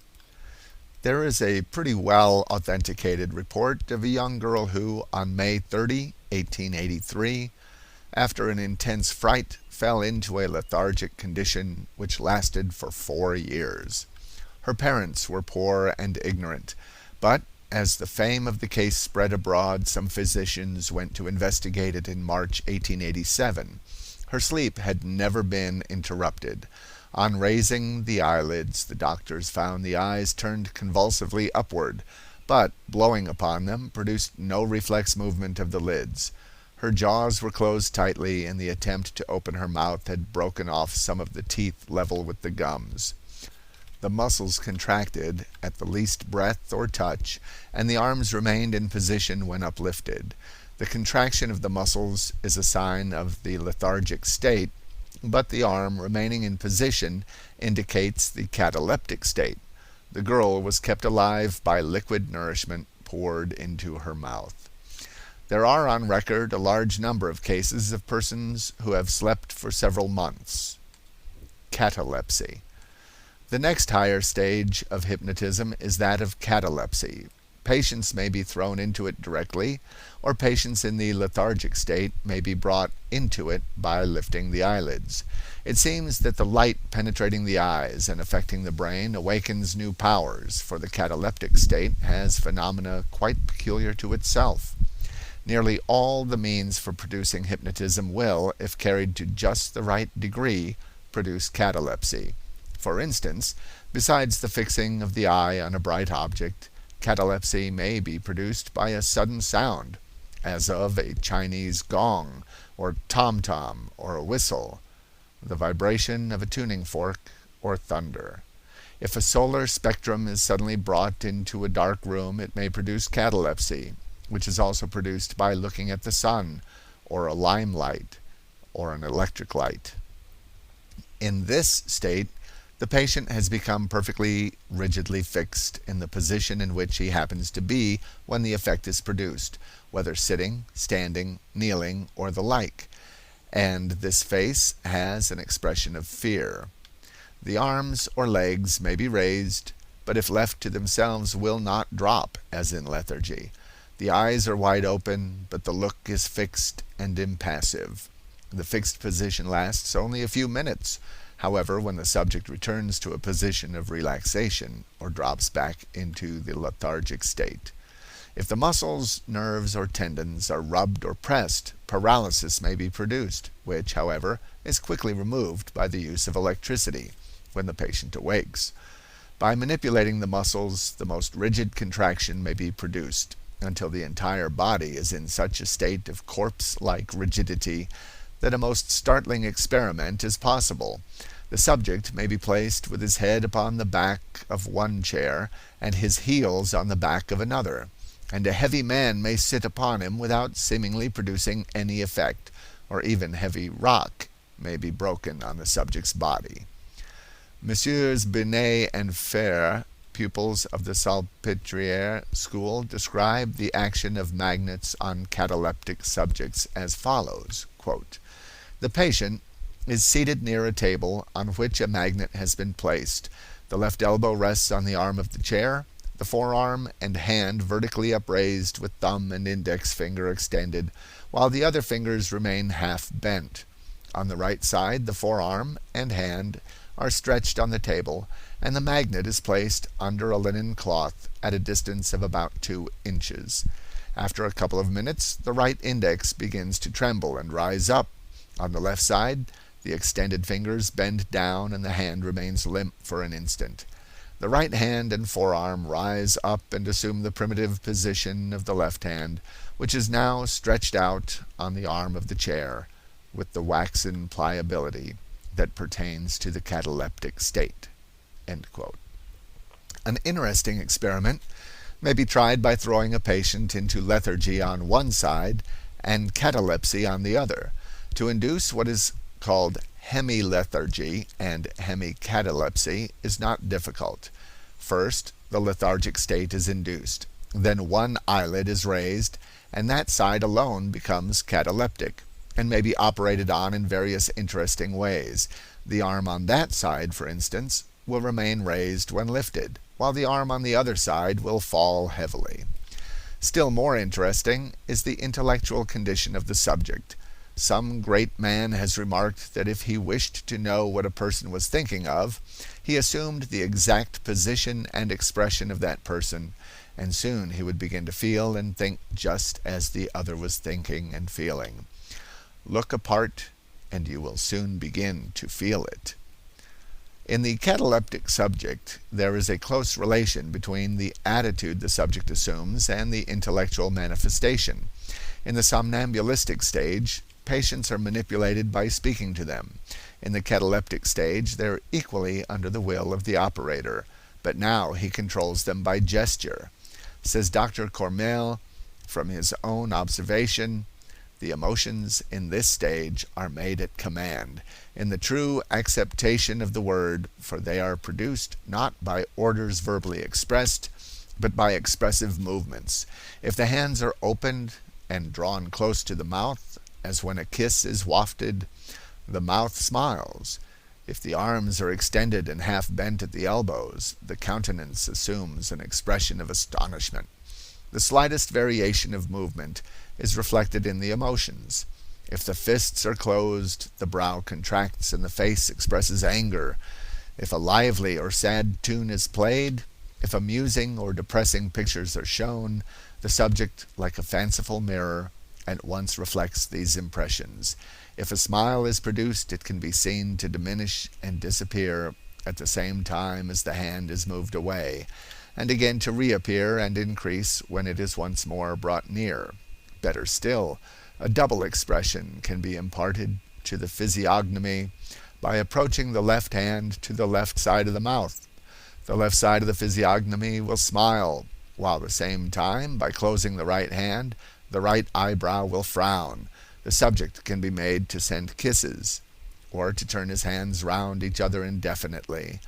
There is a pretty well authenticated report of a young girl who, on May 30, 1883, after an intense fright, fell into a lethargic condition which lasted for 4 years. Her parents were poor and ignorant, but as the fame of the case spread abroad, some physicians went to investigate it in March 1887. Her sleep had never been interrupted. On raising the eyelids, the doctors found the eyes turned convulsively upward, but blowing upon them produced no reflex movement of the lids. Her jaws were closed tightly, and the attempt to open her mouth had broken off some of the teeth level with the gums. The muscles contracted at the least breath or touch, and the arms remained in position when uplifted. The contraction of the muscles is a sign of the lethargic state, but the arm remaining in position indicates the cataleptic state. The girl was kept alive by liquid nourishment poured into her mouth. There are on record a large number of cases of persons who have slept for several months. Catalepsy. The next higher stage of hypnotism is that of catalepsy. Patients may be thrown into it directly, or patients in the lethargic state may be brought into it by lifting the eyelids. It seems that the light penetrating the eyes and affecting the brain awakens new powers, for the cataleptic state has phenomena quite peculiar to itself. Nearly all the means for producing hypnotism will, if carried to just the right degree, produce catalepsy. For instance, besides the fixing of the eye on a bright object, catalepsy may be produced by a sudden sound, as of a Chinese gong, or tom-tom, or a whistle, the vibration of a tuning fork, or thunder. If a solar spectrum is suddenly brought into a dark room, it may produce catalepsy, which is also produced by looking at the sun, or a limelight, or an electric light. In this state, the patient has become perfectly rigidly fixed in the position in which he happens to be when the effect is produced, whether sitting, standing, kneeling, or the like, and this face has an expression of fear. The arms or legs may be raised, but if left to themselves will not drop, as in lethargy. The eyes are wide open, but the look is fixed and impassive. The fixed position lasts only a few minutes. However, when the subject returns to a position of relaxation or drops back into the lethargic state. If the muscles, nerves, or tendons are rubbed or pressed, paralysis may be produced, which, however, is quickly removed by the use of electricity when the patient awakes. By manipulating the muscles, the most rigid contraction may be produced until the entire body is in such a state of corpse-like rigidity that a most startling experiment is possible. The subject may be placed with his head upon the back of one chair and his heels on the back of another, and a heavy man may sit upon him without seemingly producing any effect, or even heavy rock may be broken on the subject's body. Messieurs Binet and Fer, pupils of the Salpêtrière school, describe the action of magnets on cataleptic subjects as follows, quote, "The patient is seated near a table on which a magnet has been placed. The left elbow rests on the arm of the chair, the forearm and hand vertically upraised with thumb and index finger extended, while the other fingers remain half bent. On the right side, the forearm and hand are stretched on the table, and the magnet is placed under a linen cloth at a distance of about 2 inches. After a couple of minutes, the right index begins to tremble and rise up. On the left side, the extended fingers bend down and the hand remains limp for an instant. The right hand and forearm rise up and assume the primitive position of the left hand, which is now stretched out on the arm of the chair, with the waxen pliability that pertains to the cataleptic state." End quote. An interesting experiment may be tried by throwing a patient into lethargy on one side and catalepsy on the other. To induce what is called hemilethargy and hemicatalepsy is not difficult. First, the lethargic state is induced. Then one eyelid is raised, and that side alone becomes cataleptic, and may be operated on in various interesting ways. The arm on that side, for instance, will remain raised when lifted, while the arm on the other side will fall heavily. Still more interesting is the intellectual condition of the subject. Some great man has remarked that if he wished to know what a person was thinking of, he assumed the exact position and expression of that person, and soon he would begin to feel and think just as the other was thinking and feeling. Look apart, and you will soon begin to feel it. In the cataleptic subject, there is a close relation between the attitude the subject assumes and the intellectual manifestation. In the somnambulistic stage, patients are manipulated by speaking to them. In the cataleptic stage, they are equally under the will of the operator, but now he controls them by gesture. Says Dr. Cormel, from his own observation, the emotions in this stage are made at command, in the true acceptation of the word, for they are produced not by orders verbally expressed, but by expressive movements. If the hands are opened and drawn close to the mouth, as when a kiss is wafted, the mouth smiles. If the arms are extended and half bent at the elbows, the countenance assumes an expression of astonishment. The slightest variation of movement is reflected in the emotions. If the fists are closed, the brow contracts and the face expresses anger. If a lively or sad tune is played, if amusing or depressing pictures are shown, the subject, like a fanciful mirror, at once reflects these impressions. If a smile is produced, it can be seen to diminish and disappear at the same time as the hand is moved away, and again to reappear and increase when it is once more brought near. Better still, a double expression can be imparted to the physiognomy by approaching the left hand to the left side of the mouth. The left side of the physiognomy will smile, while at the same time, by closing the right hand, the right eyebrow will frown. The subject can be made to send kisses, or to turn his hands round each other indefinitely.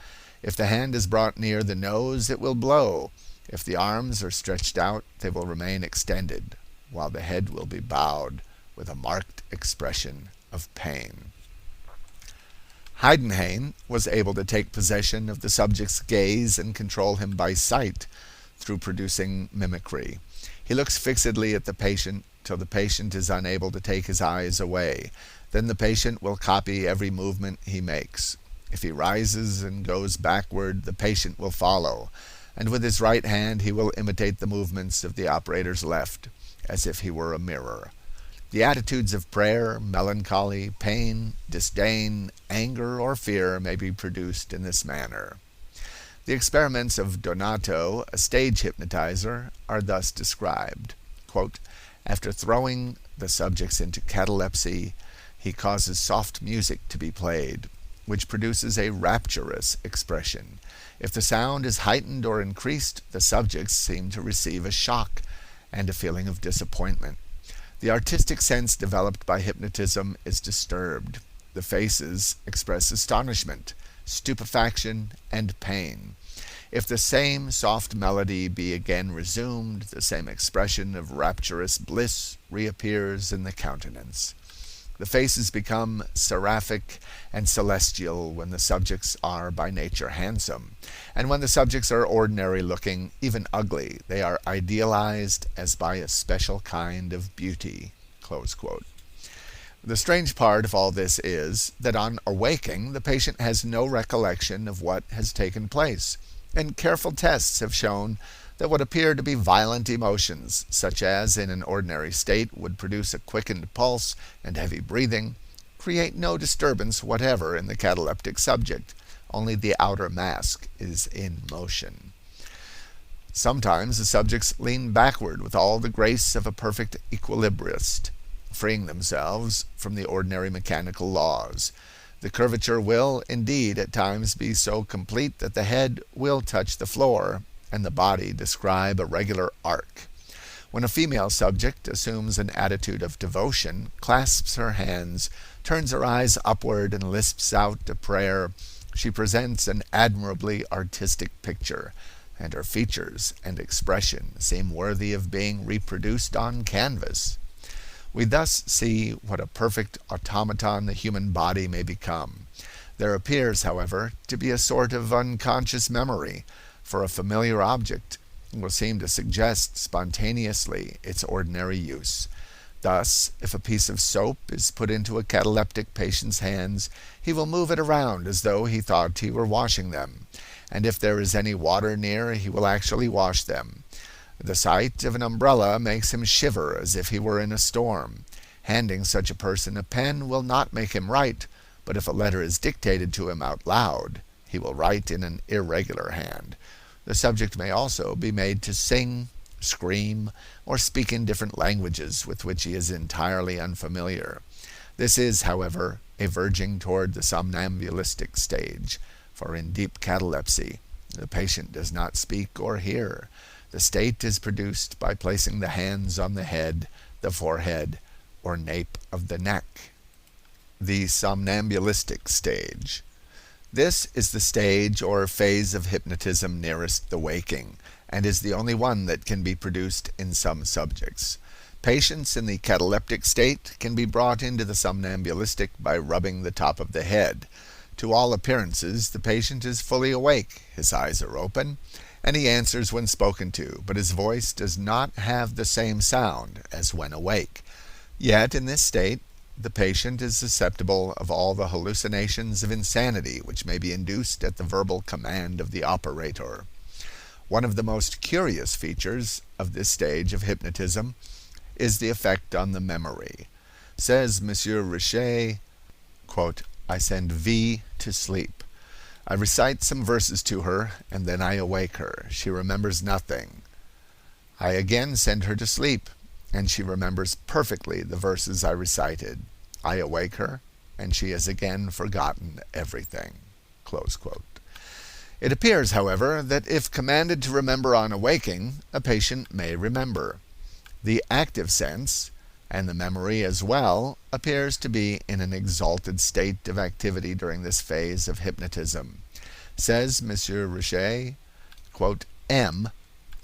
If the hand is brought near the nose, it will blow. If the arms are stretched out, they will remain extended, while the head will be bowed with a marked expression of pain. Heidenhain was able to take possession of the subject's gaze and control him by sight through producing mimicry. He looks fixedly at the patient till the patient is unable to take his eyes away. Then the patient will copy every movement he makes. If he rises and goes backward, the patient will follow, and with his right hand he will imitate the movements of the operator's left, as if he were a mirror. The attitudes of prayer, melancholy, pain, disdain, anger, or fear may be produced in this manner. The experiments of Donato, a stage hypnotizer, are thus described. Quote, after throwing the subjects into catalepsy, he causes soft music to be played, which produces a rapturous expression. If the sound is heightened or increased, the subjects seem to receive a shock and a feeling of disappointment. The artistic sense developed by hypnotism is disturbed. The faces express astonishment, stupefaction, and pain. If the same soft melody be again resumed, the same expression of rapturous bliss reappears in the countenance. The faces become seraphic and celestial when the subjects are by nature handsome, and when the subjects are ordinary looking, even ugly, they are idealized as by a special kind of beauty." Close quote. The strange part of all this is that on awaking, the patient has no recollection of what has taken place, and careful tests have shown that what appear to be violent emotions, such as in an ordinary state would produce a quickened pulse and heavy breathing, create no disturbance whatever in the cataleptic subject. Only the outer mask is in motion. Sometimes the subjects lean backward with all the grace of a perfect equilibrist, freeing themselves from the ordinary mechanical laws. The curvature will, indeed, at times be so complete that the head will touch the floor and the body describe a regular arc. When a female subject assumes an attitude of devotion, clasps her hands, turns her eyes upward, and lisps out a prayer, she presents an admirably artistic picture, and her features and expression seem worthy of being reproduced on canvas. We thus see what a perfect automaton the human body may become. There appears, however, to be a sort of unconscious memory, for a familiar object will seem to suggest spontaneously its ordinary use. Thus, if a piece of soap is put into a cataleptic patient's hands, he will move it around as though he thought he were washing them, and if there is any water near, he will actually wash them. The sight of an umbrella makes him shiver as if he were in a storm. Handing such a person a pen will not make him write, but if a letter is dictated to him out loud, he will write in an irregular hand. The subject may also be made to sing, scream, or speak in different languages with which he is entirely unfamiliar. This is, however, a verging toward the somnambulistic stage, for in deep catalepsy the patient does not speak or hear. The state is produced by placing the hands on the head, the forehead, or nape of the neck. The somnambulistic stage. This is the stage or phase of hypnotism nearest the waking, and is the only one that can be produced in some subjects. Patients in the cataleptic state can be brought into the somnambulistic by rubbing the top of the head. To all appearances, the patient is fully awake, his eyes are open, and he answers when spoken to, but his voice does not have the same sound as when awake. Yet in this state, the patient is susceptible of all the hallucinations of insanity which may be induced at the verbal command of the operator. One of the most curious features of this stage of hypnotism is the effect on the memory. Says M. Richet, quote, "I send V to sleep. I recite some verses to her, and then I awake her. She remembers nothing. I again send her to sleep, and she remembers perfectly the verses I recited. I awake her, and she has again forgotten everything." It appears, however, that if commanded to remember on awaking, a patient may remember. The active sense, and the memory as well, appears to be in an exalted state of activity during this phase of hypnotism. Says M. Richet, "M,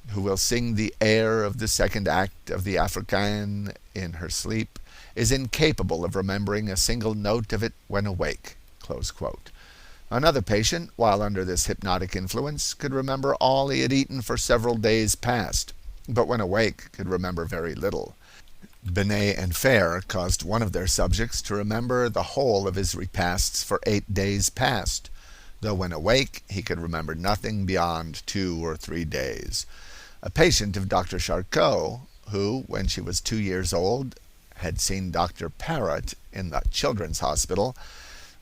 who will sing the air of the second act of the Africaine in her sleep, is incapable of remembering a single note of it when awake." Another patient, while under this hypnotic influence, could remember all he had eaten for several days past, but when awake could remember very little. Binet and Fer caused one of their subjects to remember the whole of his repasts for 8 days past, though when awake he could remember nothing beyond 2 or 3 days. A patient of Dr. Charcot, who, when she was 2 years old, had seen Dr. Parrott in the Children's Hospital,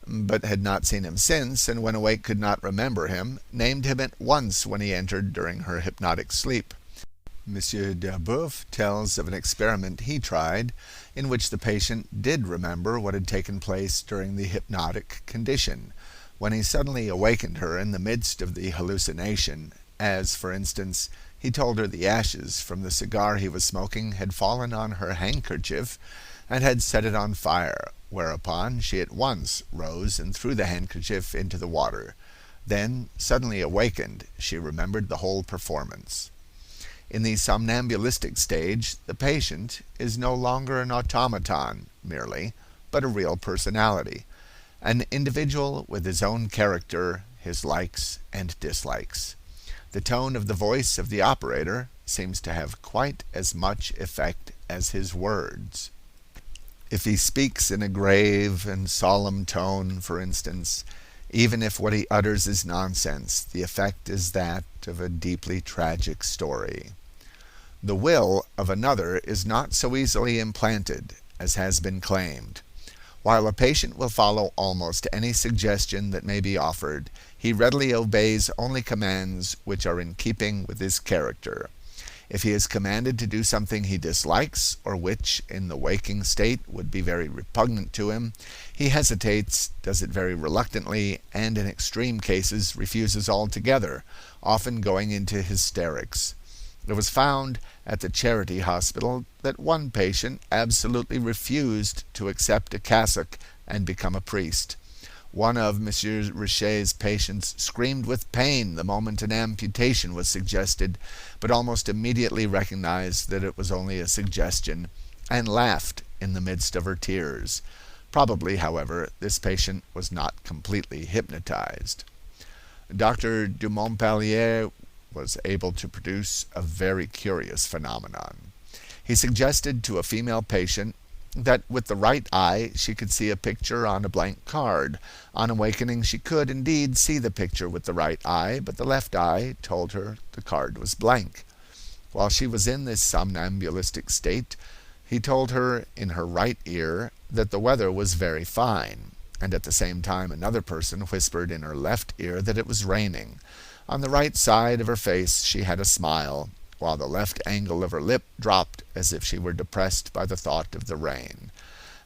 but had not seen him since, and when awake could not remember him, named him at once when he entered during her hypnotic sleep. M. D'Arboeuf tells of an experiment he tried in which the patient did remember what had taken place during the hypnotic condition, when he suddenly awakened her in the midst of the hallucination, as, for instance, he told her the ashes from the cigar he was smoking had fallen on her handkerchief and had set it on fire, whereupon she at once rose and threw the handkerchief into the water. Then, suddenly awakened, she remembered the whole performance. In the somnambulistic stage, the patient is no longer an automaton merely, but a real personality, an individual with his own character, his likes and dislikes. The tone of the voice of the operator seems to have quite as much effect as his words. If he speaks in a grave and solemn tone, for instance, even if what he utters is nonsense, the effect is that of a deeply tragic story. The will of another is not so easily implanted as has been claimed. While a patient will follow almost any suggestion that may be offered, he readily obeys only commands which are in keeping with his character. If he is commanded to do something he dislikes, or which, in the waking state, would be very repugnant to him, he hesitates, does it very reluctantly, and in extreme cases refuses altogether, often going into hysterics. It was found at the Charity Hospital that one patient absolutely refused to accept a cassock and become a priest. One of M. Richet's patients screamed with pain the moment an amputation was suggested, but almost immediately recognized that it was only a suggestion, and laughed in the midst of her tears. Probably, however, this patient was not completely hypnotized. Dr. de Montpellier was able to produce a very curious phenomenon. He suggested to a female patient that with the right eye she could see a picture on a blank card. On awakening she could indeed see the picture with the right eye, but the left eye told her the card was blank. While she was in this somnambulistic state, he told her in her right ear that the weather was very fine, and at the same time another person whispered in her left ear that it was raining. On the right side of her face she had a smile, while the left angle of her lip dropped as if she were depressed by the thought of the rain.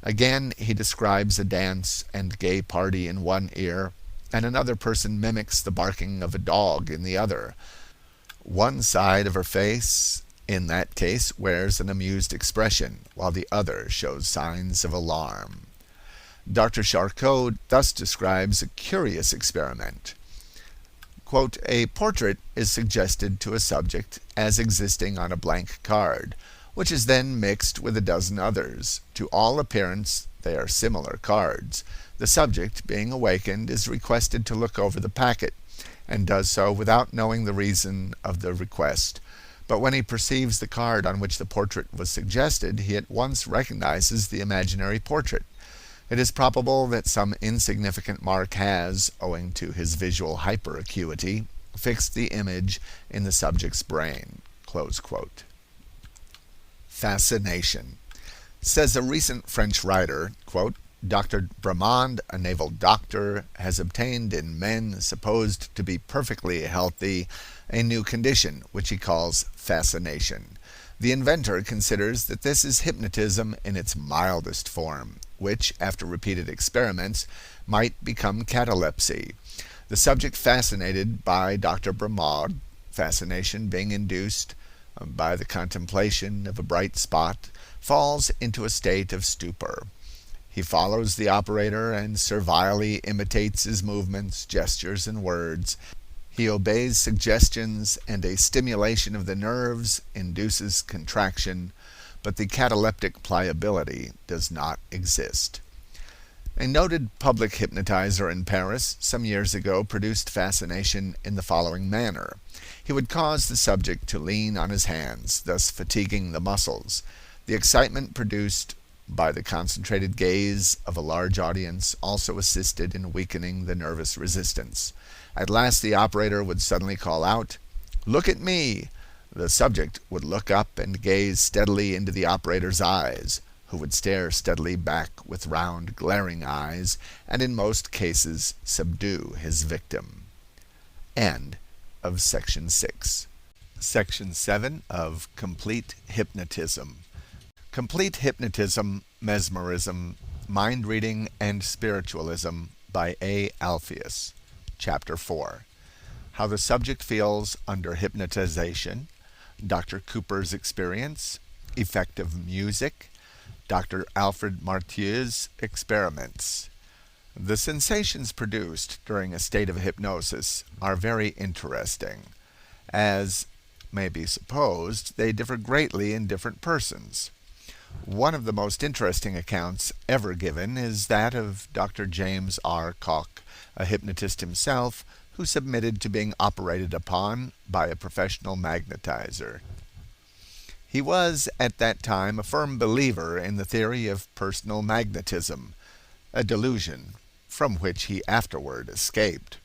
Again he describes a dance and gay party in one ear, and another person mimics the barking of a dog in the other. One side of her face, in that case, wears an amused expression, while the other shows signs of alarm. Dr. Charcot thus describes a curious experiment. "A portrait is suggested to a subject as existing on a blank card, which is then mixed with a dozen others. To all appearance they are similar cards. The subject, being awakened, is requested to look over the packet, and does so without knowing the reason of the request. But when he perceives the card on which the portrait was suggested, he at once recognizes the imaginary portrait. It is probable that some insignificant mark has, owing to his visual hyperacuity, fixed the image in the subject's brain." Fascination. Says a recent French writer, "Dr. Bramond, a naval doctor, has obtained in men supposed to be perfectly healthy a new condition, which he calls fascination. The inventor considers that this is hypnotism in its mildest form. which, after repeated experiments, might become catalepsy. The subject fascinated by Dr. Brahmad, fascination being induced by the contemplation of a bright spot, falls into a state of stupor. He follows the operator and servilely imitates his movements, gestures, and words. He obeys suggestions, and a stimulation of the nerves induces contraction, but the cataleptic pliability does not exist. A noted public hypnotizer in Paris some years ago produced fascination in the following manner. He would cause the subject to lean on his hands, thus fatiguing the muscles. The excitement produced by the concentrated gaze of a large audience also assisted in weakening the nervous resistance. At last the operator would suddenly call out, "Look at me!" The subject would look up and gaze steadily into the operator's eyes, who would stare steadily back with round, glaring eyes, and in most cases subdue his victim. End of Section 6. Section 7 of Complete Hypnotism. Complete Hypnotism, Mesmerism, Mind Reading, and Spiritualism by A. Alpheus. Chapter 4. How the Subject Feels Under Hypnotization, Dr. Cooper's Experience, Effective Music, Dr. Alfred Martieux's Experiments. The sensations produced during a state of hypnosis are very interesting. As may be supposed, they differ greatly in different persons. One of the most interesting accounts ever given is that of Dr. James R. Koch, a hypnotist himself, who submitted to being operated upon by a professional magnetizer. He was, at that time, a firm believer in the theory of personal magnetism, a delusion from which he afterward escaped.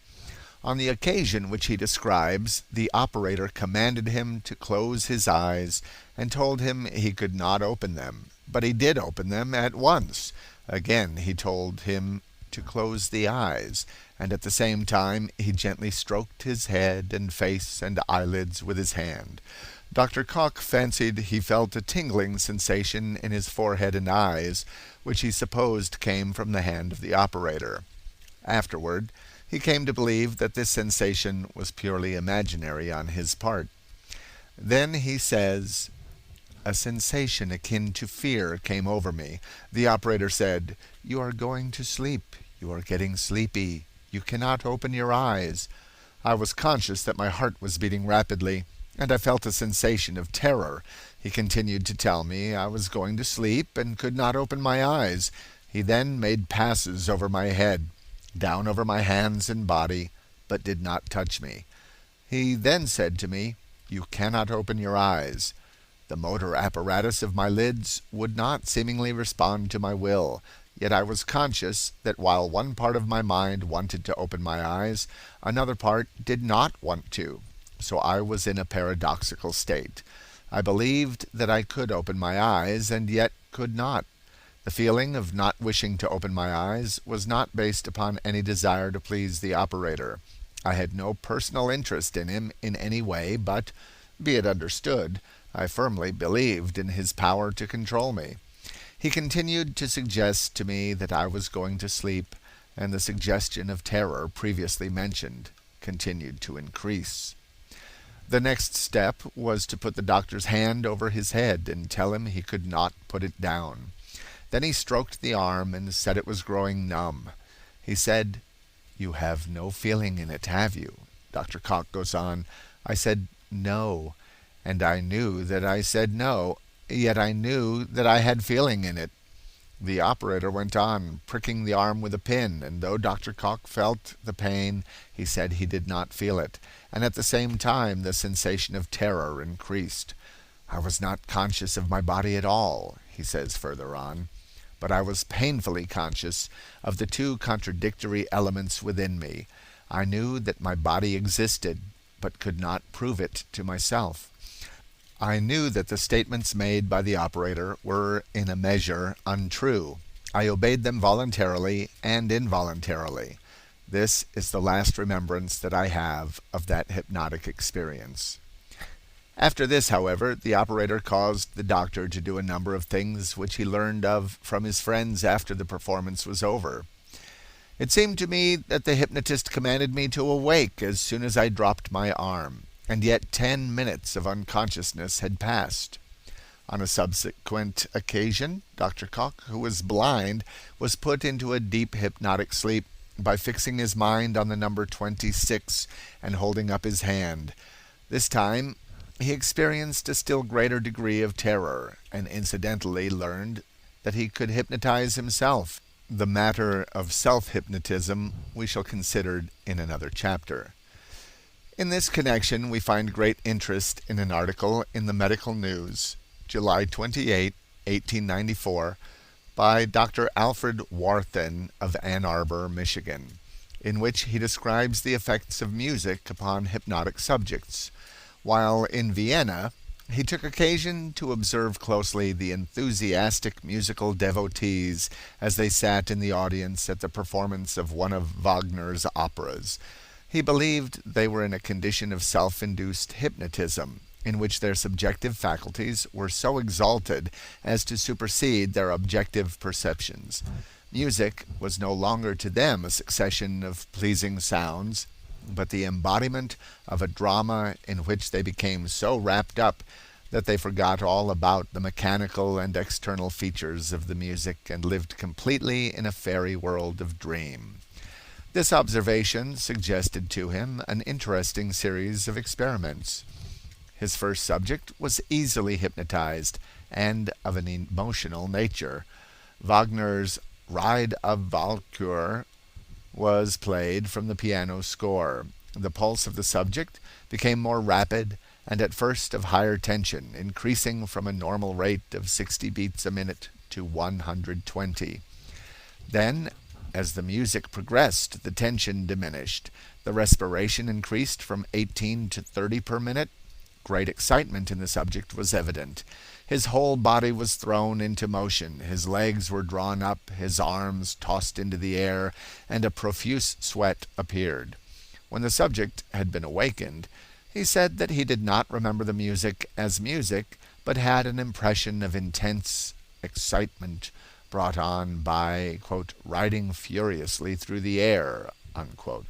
On the occasion which he describes, the operator commanded him to close his eyes and told him he could not open them, but he did open them at once. Again he told him to close the eyes, and at the same time he gently stroked his head and face and eyelids with his hand. Dr. Koch fancied he felt a tingling sensation in his forehead and eyes, which he supposed came from the hand of the operator. Afterward, he came to believe that this sensation was purely imaginary on his part. Then he says, "A sensation akin to fear came over me. The operator said, 'You are going to sleep. You are getting sleepy. You cannot open your eyes.' I was conscious that my heart was beating rapidly, and I felt a sensation of terror. He continued to tell me I was going to sleep and could not open my eyes. He then made passes over my head, down over my hands and body, but did not touch me. He then said to me, 'You cannot open your eyes.' The motor apparatus of my lids would not seemingly respond to my will, yet I was conscious that while one part of my mind wanted to open my eyes, another part did not want to, so I was in a paradoxical state. I believed that I could open my eyes, and yet could not. The feeling of not wishing to open my eyes was not based upon any desire to please the operator. I had no personal interest in him in any way, but, be it understood, I firmly believed in his power to control me. He continued to suggest to me that I was going to sleep, and the suggestion of terror previously mentioned continued to increase. The next step was to put the doctor's hand over his head and tell him he could not put it down. Then he stroked the arm and said it was growing numb. He said, 'You have no feeling in it, have you?' Dr. Koch goes on, 'I said no, and I knew that I said no, yet I knew that I had feeling in it.' The operator went on, pricking the arm with a pin, and though Dr. Koch felt the pain, he said he did not feel it, and at the same time the sensation of terror increased. 'I was not conscious of my body at all,' he says further on, 'but I was painfully conscious of the two contradictory elements within me. I knew that my body existed, but could not prove it to myself. I knew that the statements made by the operator were in a measure untrue. I obeyed them voluntarily and involuntarily. This is the last remembrance that I have of that hypnotic experience.'" After this, however, the operator caused the doctor to do a number of things which he learned of from his friends after the performance was over. It seemed to me that the hypnotist commanded me to awake as soon as I dropped my arm, and yet 10 minutes of unconsciousness had passed. On a subsequent occasion, Dr. Koch, who was blind, was put into a deep hypnotic sleep by fixing his mind on the number 26 and holding up his hand. This time, he experienced a still greater degree of terror and incidentally learned that he could hypnotize himself. The matter of self-hypnotism we shall consider in another chapter. In this connection, we find great interest in an article in the Medical News, July 28, 1894, by Dr. Alfred Warthen of Ann Arbor, Michigan, in which he describes the effects of music upon hypnotic subjects. While in Vienna, he took occasion to observe closely the enthusiastic musical devotees as they sat in the audience at the performance of one of Wagner's operas. He believed they were in a condition of self-induced hypnotism, in which their subjective faculties were so exalted as to supersede their objective perceptions. Music was no longer to them a succession of pleasing sounds, but the embodiment of a drama in which they became so wrapped up that they forgot all about the mechanical and external features of the music and lived completely in a fairy world of dream. This observation suggested to him an interesting series of experiments. His first subject was easily hypnotized and of an emotional nature. Wagner's Ride of Walküre was played from the piano score. The pulse of the subject became more rapid and at first of higher tension, increasing from a normal rate of 60 beats a minute to 120. Then, as the music progressed, the tension diminished. The respiration increased from 18 to 30 per minute. Great excitement in the subject was evident. His whole body was thrown into motion. His legs were drawn up, his arms tossed into the air, and a profuse sweat appeared. When the subject had been awakened, he said that he did not remember the music as music, but had an impression of intense excitement brought on by, quote, riding furiously through the air, unquote.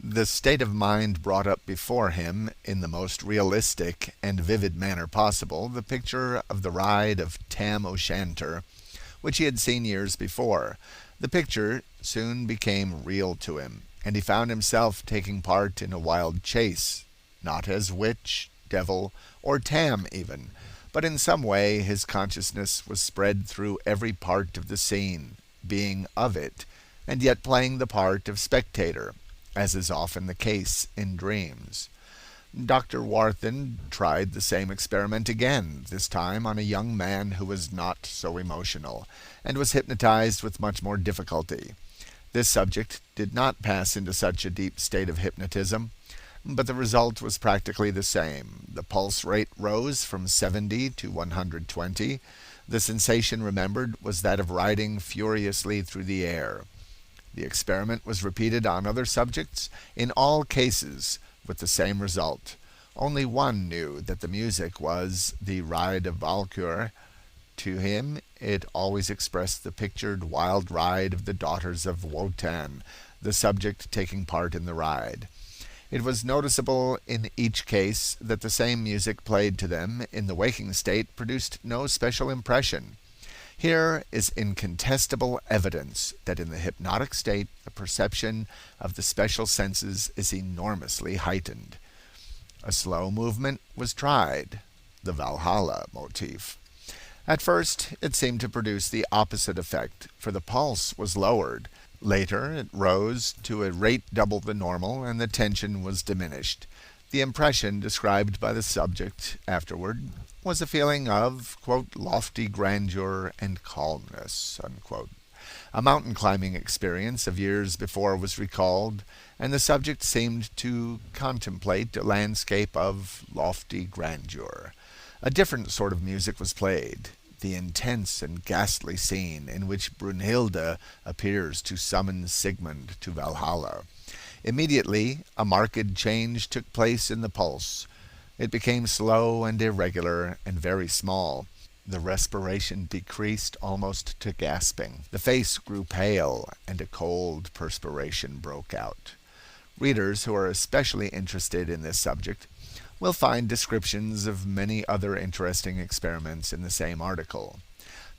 The state of mind brought up before him, in the most realistic and vivid manner possible, the picture of the ride of Tam O'Shanter, which he had seen years before. The picture soon became real to him, and he found himself taking part in a wild chase, not as witch, devil, or Tam even, but in some way his consciousness was spread through every part of the scene, being of it, and yet playing the part of spectator, as is often the case in dreams. Dr. Warthen tried the same experiment again, this time on a young man who was not so emotional, and was hypnotized with much more difficulty. This subject did not pass into such a deep state of hypnotism, but the result was practically the same. The pulse rate rose from 70 to 120. The sensation remembered was that of riding furiously through the air. The experiment was repeated on other subjects, in all cases with the same result. Only one knew that the music was the Ride of Walküre. To him it always expressed the pictured wild ride of the daughters of Wotan, the subject taking part in the ride. It was noticeable in each case that the same music played to them in the waking state produced no special impression. Here is incontestable evidence that in the hypnotic state the perception of the special senses is enormously heightened. A slow movement was tried, the Valhalla motif. At first it seemed to produce the opposite effect, for the pulse was lowered. Later it rose to a rate double the normal and the tension was diminished. The impression described by the subject afterward was a feeling of, quote, lofty grandeur and calmness, unquote. A mountain climbing experience of years before was recalled, and the subject seemed to contemplate a landscape of lofty grandeur. A different sort of music was played, the intense and ghastly scene in which Brunhilde appears to summon Sigmund to Valhalla. Immediately, a marked change took place in the pulse. It became slow and irregular and very small. The respiration decreased almost to gasping. The face grew pale, and a cold perspiration broke out. Readers who are especially interested in this subject will find descriptions of many other interesting experiments in the same article.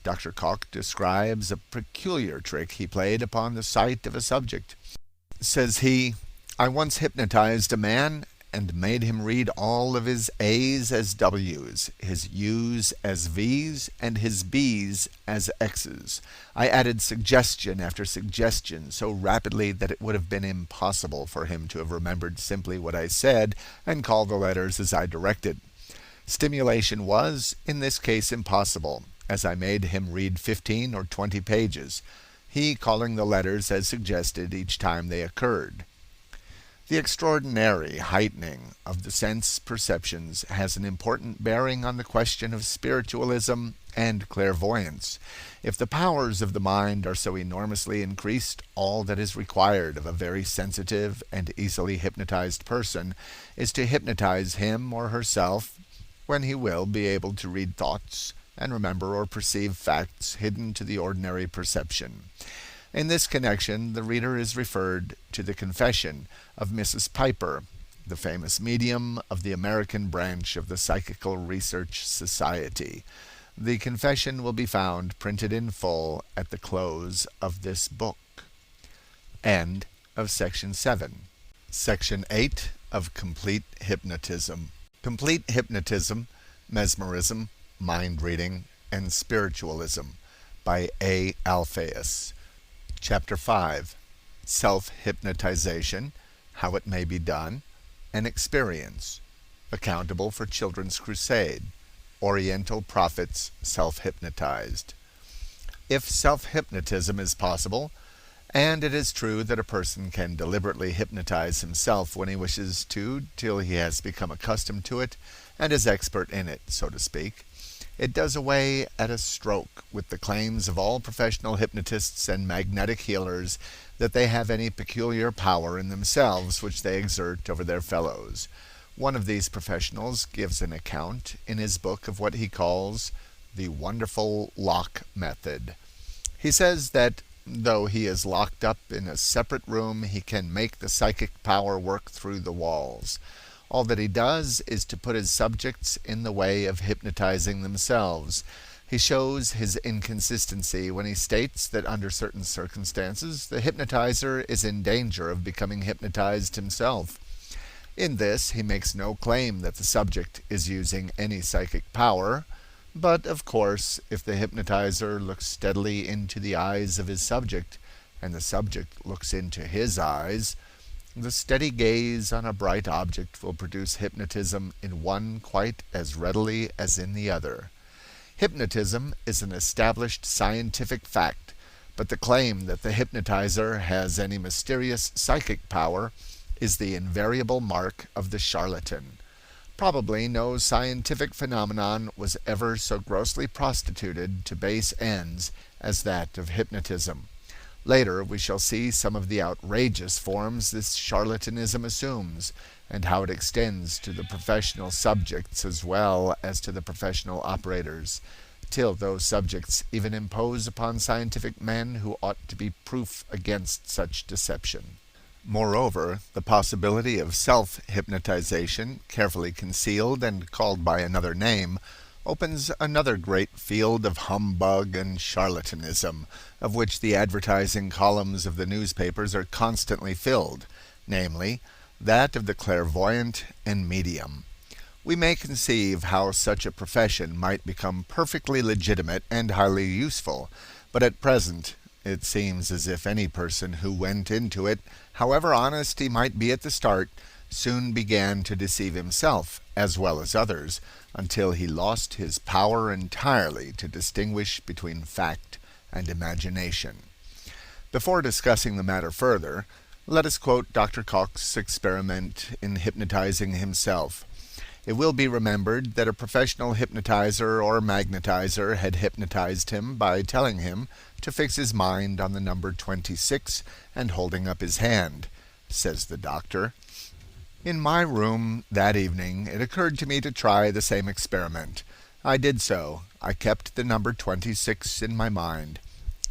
Dr. Koch describes a peculiar trick he played upon the sight of a subject. Says he, "I once hypnotized a man and made him read all of his A's as W's, his U's as V's, and his B's as X's. I added suggestion after suggestion so rapidly that it would have been impossible for him to have remembered simply what I said and called the letters as I directed. Stimulation was, in this case, impossible, as I made him read 15 or 20 pages, he calling the letters as suggested each time they occurred." The extraordinary heightening of the sense perceptions has an important bearing on the question of spiritualism and clairvoyance. If the powers of the mind are so enormously increased, all that is required of a very sensitive and easily hypnotized person is to hypnotize him or herself, when he will be able to read thoughts and remember or perceive facts hidden to the ordinary perception. In this connection, the reader is referred to the confession of Mrs. Piper, the famous medium of the American branch of the Psychical Research Society. The confession will be found printed in full at the close of this book. End of Section 7. Section 8 of Complete Hypnotism. Complete Hypnotism, Mesmerism, Mind Reading, and Spiritualism by A. Alpheus. Chapter 5. Self-hypnotization, How it May be Done, An Experience. Accountable for Children's Crusade. Oriental Prophets Self-hypnotized. If self-hypnotism is possible, and it is true that a person can deliberately hypnotize himself when he wishes to till he has become accustomed to it and is expert in it, so to speak, it does away at a stroke with the claims of all professional hypnotists and magnetic healers that they have any peculiar power in themselves which they exert over their fellows. One of these professionals gives an account in his book of what he calls the wonderful lock method. He says that though he is locked up in a separate room, he can make the psychic power work through the walls. All that he does is to put his subjects in the way of hypnotizing themselves. He shows his inconsistency when he states that under certain circumstances the hypnotizer is in danger of becoming hypnotized himself. In this he makes no claim that the subject is using any psychic power, but of course if the hypnotizer looks steadily into the eyes of his subject, and the subject looks into his eyes, the steady gaze on a bright object will produce hypnotism in one quite as readily as in the other. Hypnotism is an established scientific fact, but the claim that the hypnotizer has any mysterious psychic power is the invariable mark of the charlatan. Probably no scientific phenomenon was ever so grossly prostituted to base ends as that of hypnotism. Later we shall see some of the outrageous forms this charlatanism assumes, and how it extends to the professional subjects as well as to the professional operators, till those subjects even impose upon scientific men who ought to be proof against such deception. Moreover, the possibility of self-hypnotization, carefully concealed and called by another name, opens another great field of humbug and charlatanism, of which the advertising columns of the newspapers are constantly filled, namely, that of the clairvoyant and medium. We may conceive how such a profession might become perfectly legitimate and highly useful, but at present it seems as if any person who went into it, however honest he might be at the start, soon began to deceive himself as well as others, until he lost his power entirely to distinguish between fact and imagination. Before discussing the matter further, let us quote Dr. Koch's experiment in hypnotizing himself. It will be remembered that a professional hypnotizer or magnetizer had hypnotized him by telling him to fix his mind on the number 26 and holding up his hand. Says the doctor, In my room that evening, it occurred to me to try the same experiment. I did so. I kept the number 26 in my mind.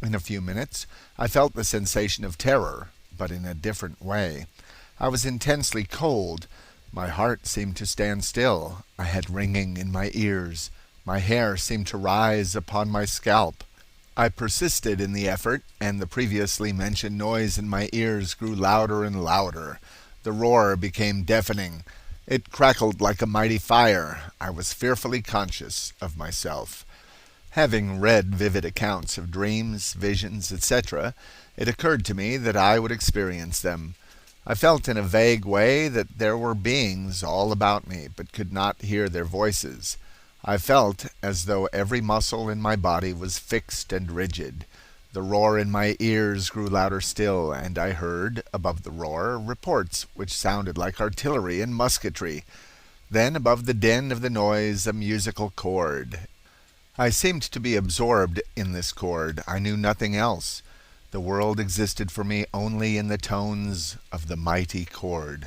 In a few minutes, I felt the sensation of terror, but in a different way. I was intensely cold. My heart seemed to stand still. I had ringing in my ears. My hair seemed to rise upon my scalp. I persisted in the effort, and the previously mentioned noise in my ears grew louder and louder. The roar became deafening. It crackled like a mighty fire. I was fearfully conscious of myself. Having read vivid accounts of dreams, visions, etc., it occurred to me that I would experience them. I felt in a vague way that there were beings all about me, but could not hear their voices. I felt as though every muscle in my body was fixed and rigid. The roar in my ears grew louder still, and I heard, above the roar, reports which sounded like artillery and musketry. Then, above the din of the noise, a musical chord. I seemed to be absorbed in this chord. I knew nothing else. The world existed for me only in the tones of the mighty chord.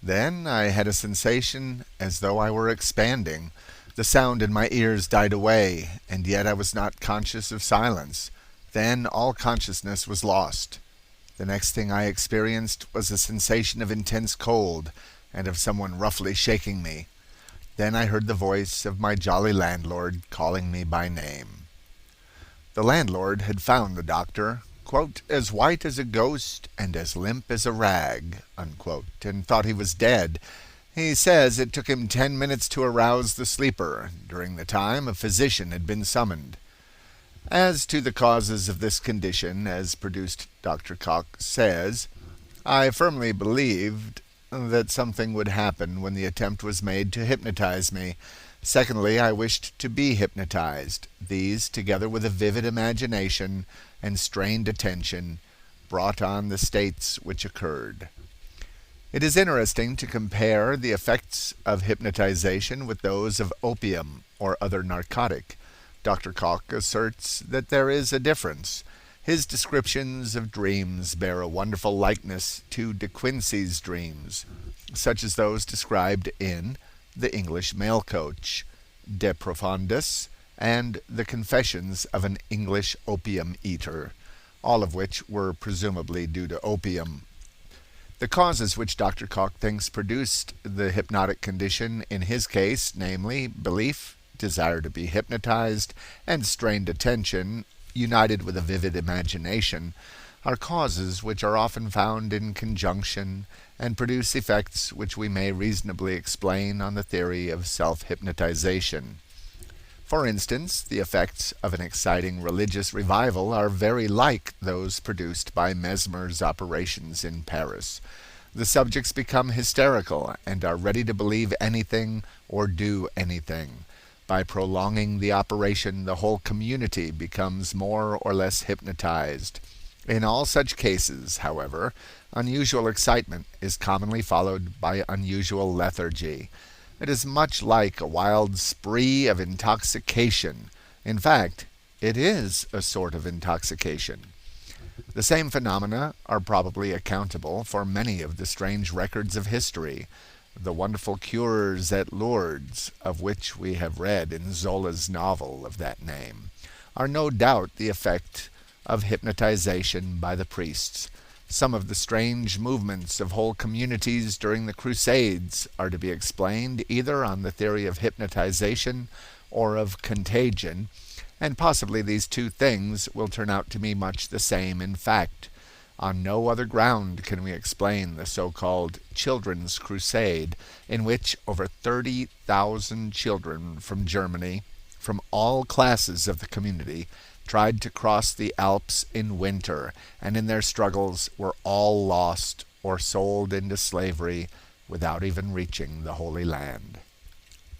Then I had a sensation as though I were expanding. The sound in my ears died away, and yet I was not conscious of silence. Then all consciousness was lost. The next thing I experienced was a sensation of intense cold, and of someone roughly shaking me. Then I heard the voice of my jolly landlord calling me by name. The landlord had found the doctor, quote, as white as a ghost and as limp as a rag, unquote, and thought he was dead. He says it took him 10 minutes to arouse the sleeper. During the time, a physician had been summoned. As to the causes of this condition, as produced, Dr. Cox says, I firmly believed that something would happen when the attempt was made to hypnotize me. Secondly, I wished to be hypnotized. These, together with a vivid imagination and strained attention, brought on the states which occurred. It is interesting to compare the effects of hypnotization with those of opium or other narcotic. Dr. Koch asserts that there is a difference. His descriptions of dreams bear a wonderful likeness to De Quincey's dreams, such as those described in The English Mail Coach, De Profundis, and The Confessions of an English Opium Eater, all of which were presumably due to opium. The causes which Dr. Koch thinks produced the hypnotic condition in his case, namely belief, desire to be hypnotized, and strained attention, united with a vivid imagination, are causes which are often found in conjunction and produce effects which we may reasonably explain on the theory of self-hypnotization. For instance, the effects of an exciting religious revival are very like those produced by Mesmer's operations in Paris. The subjects become hysterical and are ready to believe anything or do anything. By prolonging the operation, the whole community becomes more or less hypnotized. In all such cases, however, unusual excitement is commonly followed by unusual lethargy. It is much like a wild spree of intoxication. In fact, it is a sort of intoxication. The same phenomena are probably accountable for many of the strange records of history. The wonderful cures at Lourdes, of which we have read in Zola's novel of that name, are no doubt the effect of hypnotization by the priests. Some of the strange movements of whole communities during the Crusades are to be explained either on the theory of hypnotization or of contagion, and possibly these two things will turn out to be much the same in fact. On no other ground can we explain the so-called Children's Crusade, in which over 30,000 children from Germany, from all classes of the community, tried to cross the Alps in winter, and in their struggles were all lost or sold into slavery without even reaching the Holy Land.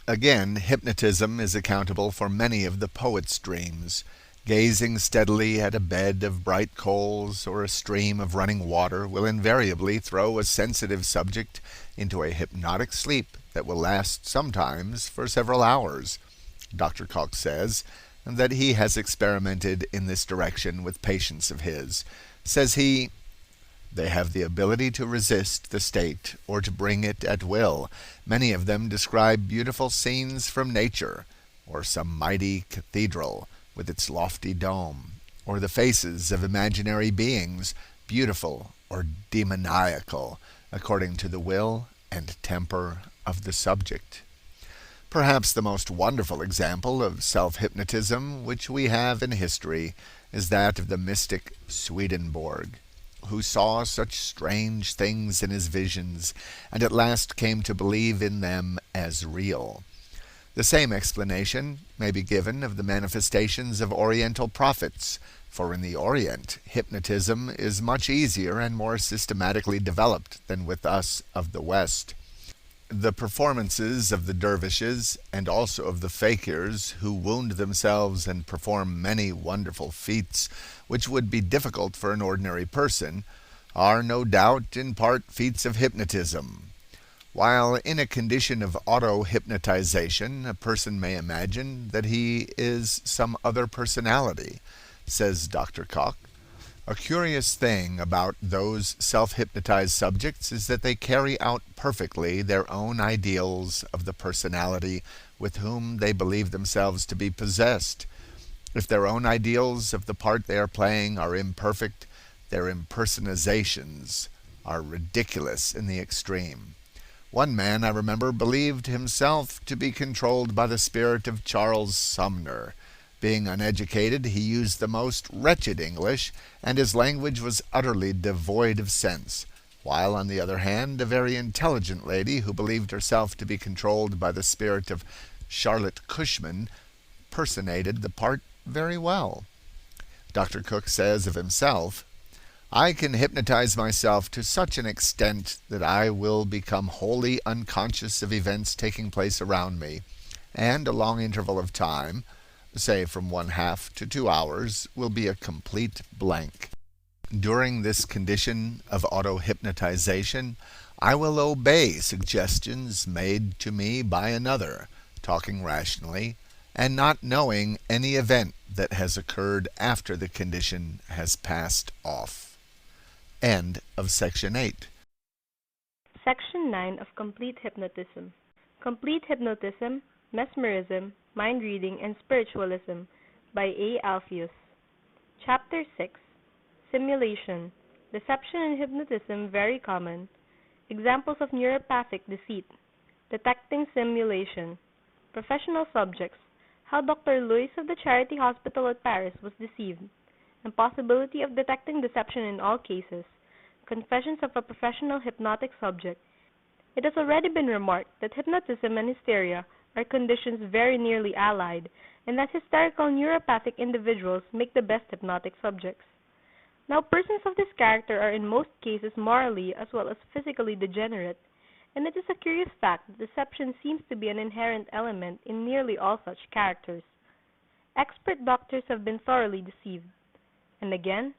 Again, hypnotism is accountable for many of the poet's dreams. Gazing steadily at a bed of bright coals or a stream of running water will invariably throw a sensitive subject into a hypnotic sleep that will last sometimes for several hours. Dr. Cox says that he has experimented in this direction with patients of his. Says he, They have the ability to resist the state or to bring it at will. Many of them describe beautiful scenes from nature, or some mighty cathedral with its lofty dome, or the faces of imaginary beings, beautiful or demoniacal, according to the will and temper of the subject. Perhaps the most wonderful example of self-hypnotism which we have in history is that of the mystic Swedenborg, who saw such strange things in his visions and at last came to believe in them as real. The same explanation may be given of the manifestations of Oriental prophets, for in the Orient, hypnotism is much easier and more systematically developed than with us of the West. The performances of the dervishes and also of the fakirs who wound themselves and perform many wonderful feats which would be difficult for an ordinary person are no doubt in part feats of hypnotism. While in a condition of auto-hypnotization, a person may imagine that he is some other personality, says Dr. Koch. A curious thing about those self-hypnotized subjects is that they carry out perfectly their own ideals of the personality with whom they believe themselves to be possessed. If their own ideals of the part they are playing are imperfect, their impersonations are ridiculous in the extreme. One man, I remember, believed himself to be controlled by the spirit of Charles Sumner. Being uneducated, he used the most wretched English, and his language was utterly devoid of sense, while, on the other hand, a very intelligent lady who believed herself to be controlled by the spirit of Charlotte Cushman personated the part very well. Dr. Cook says of himself, "I can hypnotize myself to such an extent that I will become wholly unconscious of events taking place around me, and a long interval of time, say from 1/2 to 2 hours, will be a complete blank. During this condition of auto-hypnotization, I will obey suggestions made to me by another, talking rationally, and not knowing any event that has occurred after the condition has passed off." End of section 8. Section 9 of Complete Hypnotism. Complete Hypnotism, Mesmerism, Mind Reading, and Spiritualism by A. Alpheus. Chapter 6. Simulation. Deception in hypnotism very common. Examples of neuropathic deceit. Detecting simulation. Professional subjects. How Dr. Louis of the Charity Hospital at Paris was deceived. And possibility of detecting deception in all cases. Confessions of a professional hypnotic subject. It has already been remarked that hypnotism and hysteria are conditions very nearly allied, and that hysterical neuropathic individuals make the best hypnotic subjects. Now persons of this character are in most cases morally as well as physically degenerate, and it is a curious fact that deception seems to be an inherent element in nearly all such characters. Expert doctors have been thoroughly deceived. And again,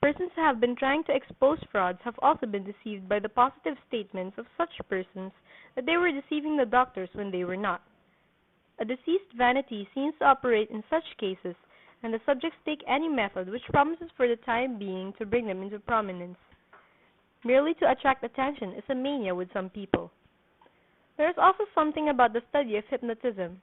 persons who have been trying to expose frauds have also been deceived by the positive statements of such persons that they were deceiving the doctors when they were not. A diseased vanity seems to operate in such cases, and the subjects take any method which promises for the time being to bring them into prominence. Merely to attract attention is a mania with some people. There is also something about the study of hypnotism,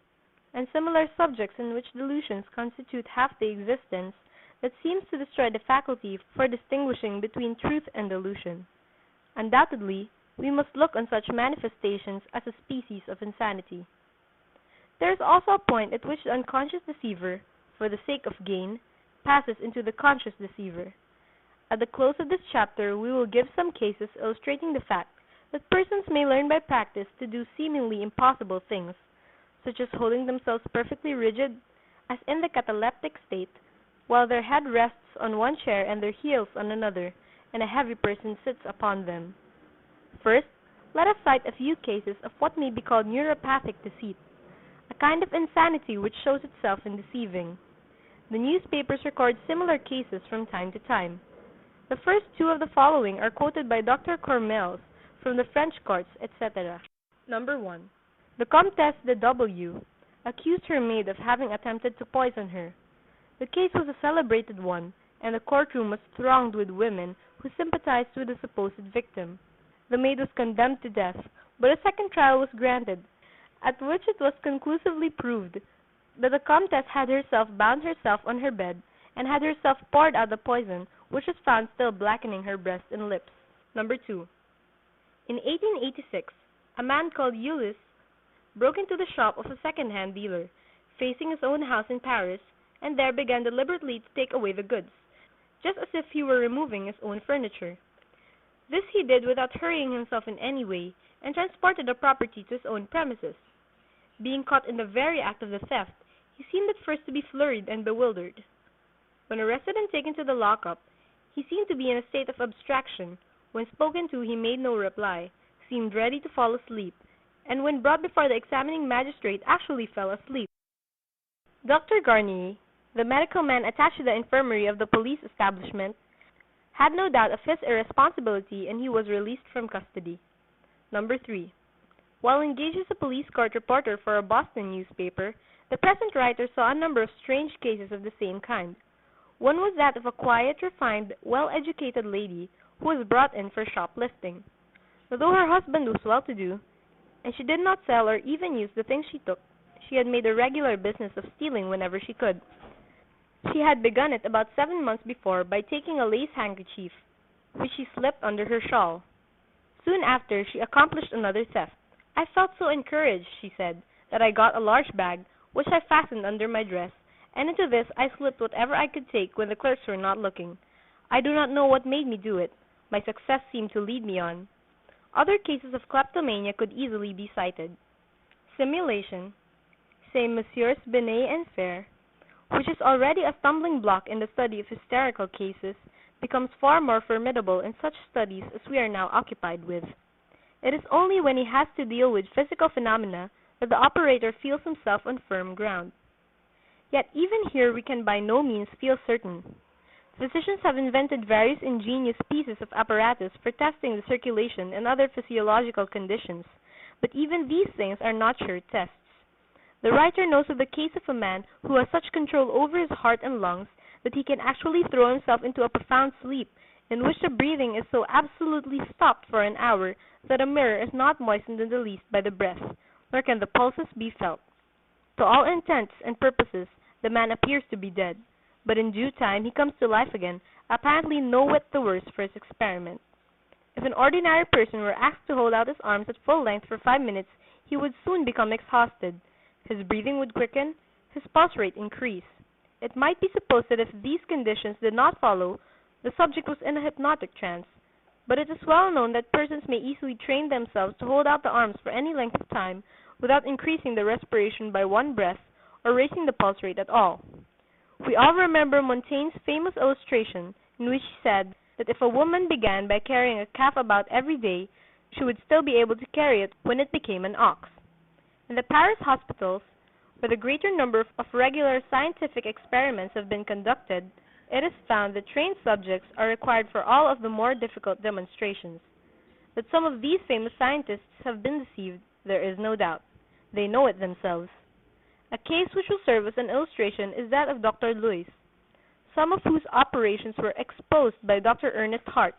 and similar subjects in which delusions constitute half the existence, that seems to destroy the faculty for distinguishing between truth and delusion. Undoubtedly, we must look on such manifestations as a species of insanity. There is also a point at which the unconscious deceiver, for the sake of gain, passes into the conscious deceiver. At the close of this chapter we will give some cases illustrating the fact that persons may learn by practice to do seemingly impossible things, such as holding themselves perfectly rigid, as in the cataleptic state, while their head rests on one chair and their heels on another, and a heavy person sits upon them. First, let us cite a few cases of what may be called neuropathic deceit, a kind of insanity which shows itself in deceiving. The newspapers record similar cases from time to time. The first two of the following are quoted by Dr. Cormels from the French courts, etc. Number 1. The Comtesse de W. accused her maid of having attempted to poison her. The case was a celebrated one, and the courtroom was thronged with women who sympathized with the supposed victim. The maid was condemned to death, but a second trial was granted, at which it was conclusively proved that the Comtesse had herself bound herself on her bed, and had herself poured out the poison, which was found still blackening her breast and lips. Number 2. In 1886, a man called Ulysse broke into the shop of a second-hand dealer, facing his own house in Paris, and there began deliberately to take away the goods, just as if he were removing his own furniture. This he did without hurrying himself in any way, and transported the property to his own premises. Being caught in the very act of the theft, he seemed at first to be flurried and bewildered. When arrested and taken to the lockup, he seemed to be in a state of abstraction. When spoken to, he made no reply, seemed ready to fall asleep, and when brought before the examining magistrate actually fell asleep. Dr. Garnier, the medical man attached to the infirmary of the police establishment, had no doubt of his irresponsibility, and he was released from custody. Number 3. While engaged as a police court reporter for a Boston newspaper, the present writer saw a number of strange cases of the same kind. One was that of a quiet, refined, well-educated lady who was brought in for shoplifting. Though her husband was well-to-do, and she did not sell or even use the things she took, she had made a regular business of stealing whenever she could. She had begun it about 7 months before by taking a lace handkerchief, which she slipped under her shawl. Soon after, she accomplished another theft. "I felt so encouraged," she said, "that I got a large bag, which I fastened under my dress, and into this I slipped whatever I could take when the clerks were not looking. I do not know what made me do it. My success seemed to lead me on." Other cases of kleptomania could easily be cited. Simulation, say Messrs. Binet and Fair, which is already a stumbling block in the study of hysterical cases, becomes far more formidable in such studies as we are now occupied with. It is only when he has to deal with physical phenomena that the operator feels himself on firm ground. Yet even here we can by no means feel certain. Physicians have invented various ingenious pieces of apparatus for testing the circulation and other physiological conditions, but even these things are not sure tests. The writer knows of the case of a man who has such control over his heart and lungs that he can actually throw himself into a profound sleep, in which the breathing is so absolutely stopped for an hour that a mirror is not moistened in the least by the breath, nor can the pulses be felt. To all intents and purposes the man appears to be dead, but in due time he comes to life again, apparently no whit the worse for his experiment. If an ordinary person were asked to hold out his arms at full length for 5 minutes, he would soon become exhausted. His breathing would quicken, his pulse rate increase. It might be supposed that if these conditions did not follow, the subject was in a hypnotic trance, but it is well known that persons may easily train themselves to hold out the arms for any length of time without increasing the respiration by one breath or raising the pulse rate at all. We all remember Montaigne's famous illustration in which he said that if a woman began by carrying a calf about every day, she would still be able to carry it when it became an ox. In the Paris hospitals, where the greater number of regular scientific experiments have been conducted, it is found that trained subjects are required for all of the more difficult demonstrations. That some of these famous scientists have been deceived, there is no doubt. They know it themselves. A case which will serve as an illustration is that of Dr. Luys, some of whose operations were exposed by Dr. Ernest Hart,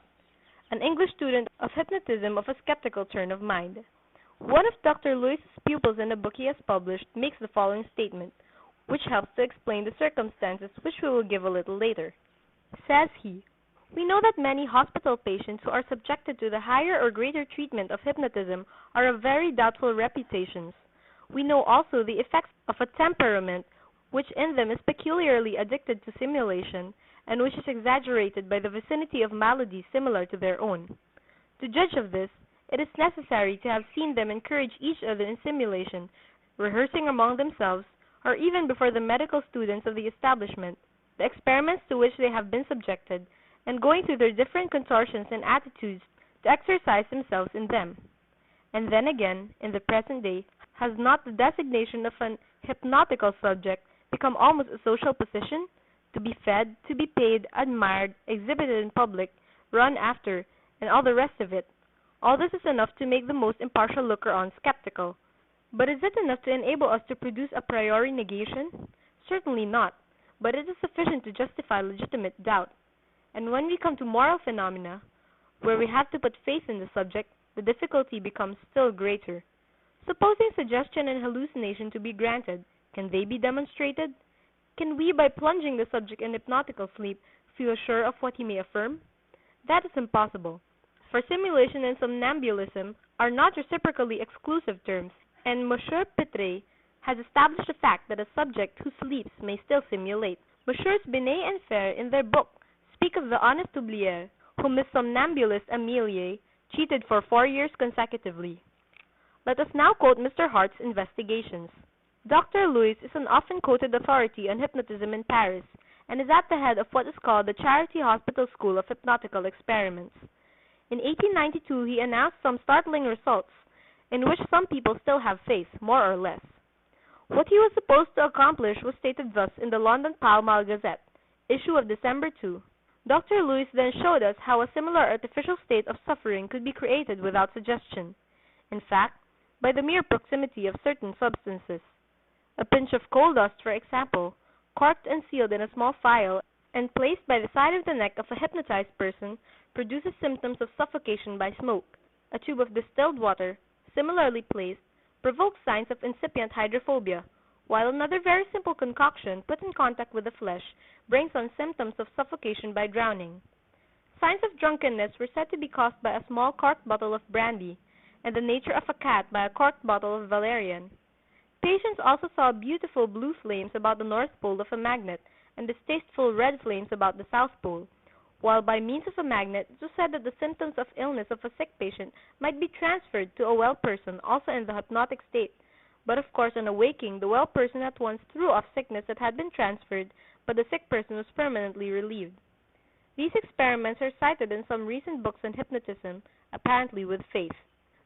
an English student of hypnotism of a skeptical turn of mind. One of Dr. Luys' pupils in a book he has published makes the following statement, which helps to explain the circumstances which we will give a little later. Says he, "We know that many hospital patients who are subjected to the higher or greater treatment of hypnotism are of very doubtful reputations. We know also the effects of a temperament which in them is peculiarly addicted to simulation, and which is exaggerated by the vicinity of maladies similar to their own. To judge of this, it is necessary to have seen them encourage each other in simulation, rehearsing among themselves, or even before the medical students of the establishment, the experiments to which they have been subjected, and going through their different contortions and attitudes to exercise themselves in them. And then again, in the present day, has not the designation of an hypnotical subject become almost a social position, to be fed, to be paid, admired, exhibited in public, run after, and all the rest of it? All this is enough to make the most impartial looker-on skeptical. But is it enough to enable us to produce a priori negation? Certainly not. but it is sufficient to justify legitimate doubt. And when we come to moral phenomena, where we have to put faith in the subject, the difficulty becomes still greater. Supposing suggestion and hallucination to be granted, can they be demonstrated? Can we, by plunging the subject in hypnotical sleep, feel sure of what he may affirm? That is impossible, for simulation and somnambulism are not reciprocally exclusive terms, and M. Pitre has established the fact that a subject who sleeps may still simulate. Messrs. Binet and Fer in their book speak of the honest oublier whom his somnambulist Amelie cheated for 4 years consecutively. Let us now quote Mr. Hart's investigations. Dr. Louis is an often quoted authority on hypnotism in Paris, and is at the head of what is called the Charity Hospital School of Hypnotical Experiments. In 1892 he announced some startling results, in which some people still have faith, more or less. What he was supposed to accomplish was stated thus in the London Pall Mall Gazette, issue of December 2. Dr. Louis then showed us how a similar artificial state of suffering could be created without suggestion, in fact, by the mere proximity of certain substances. A pinch of coal dust, for example, corked and sealed in a small phial and placed by the side of the neck of a hypnotized person, produces symptoms of suffocation by smoke. A tube of distilled water, similarly placed, provokes signs of incipient hydrophobia, while another very simple concoction put in contact with the flesh brings on symptoms of suffocation by drowning. Signs of drunkenness were said to be caused by a small corked bottle of brandy, and the nature of a cat by a corked bottle of valerian. Patients also saw beautiful blue flames about the North Pole of a magnet and distasteful red flames about the South Pole, while by means of a magnet it was said that the symptoms of illness of a sick patient might be transferred to a well person also in the hypnotic state, but of course on awaking the well person at once threw off sickness that had been transferred, but the sick person was permanently relieved. These experiments are cited in some recent books on hypnotism, apparently with faith.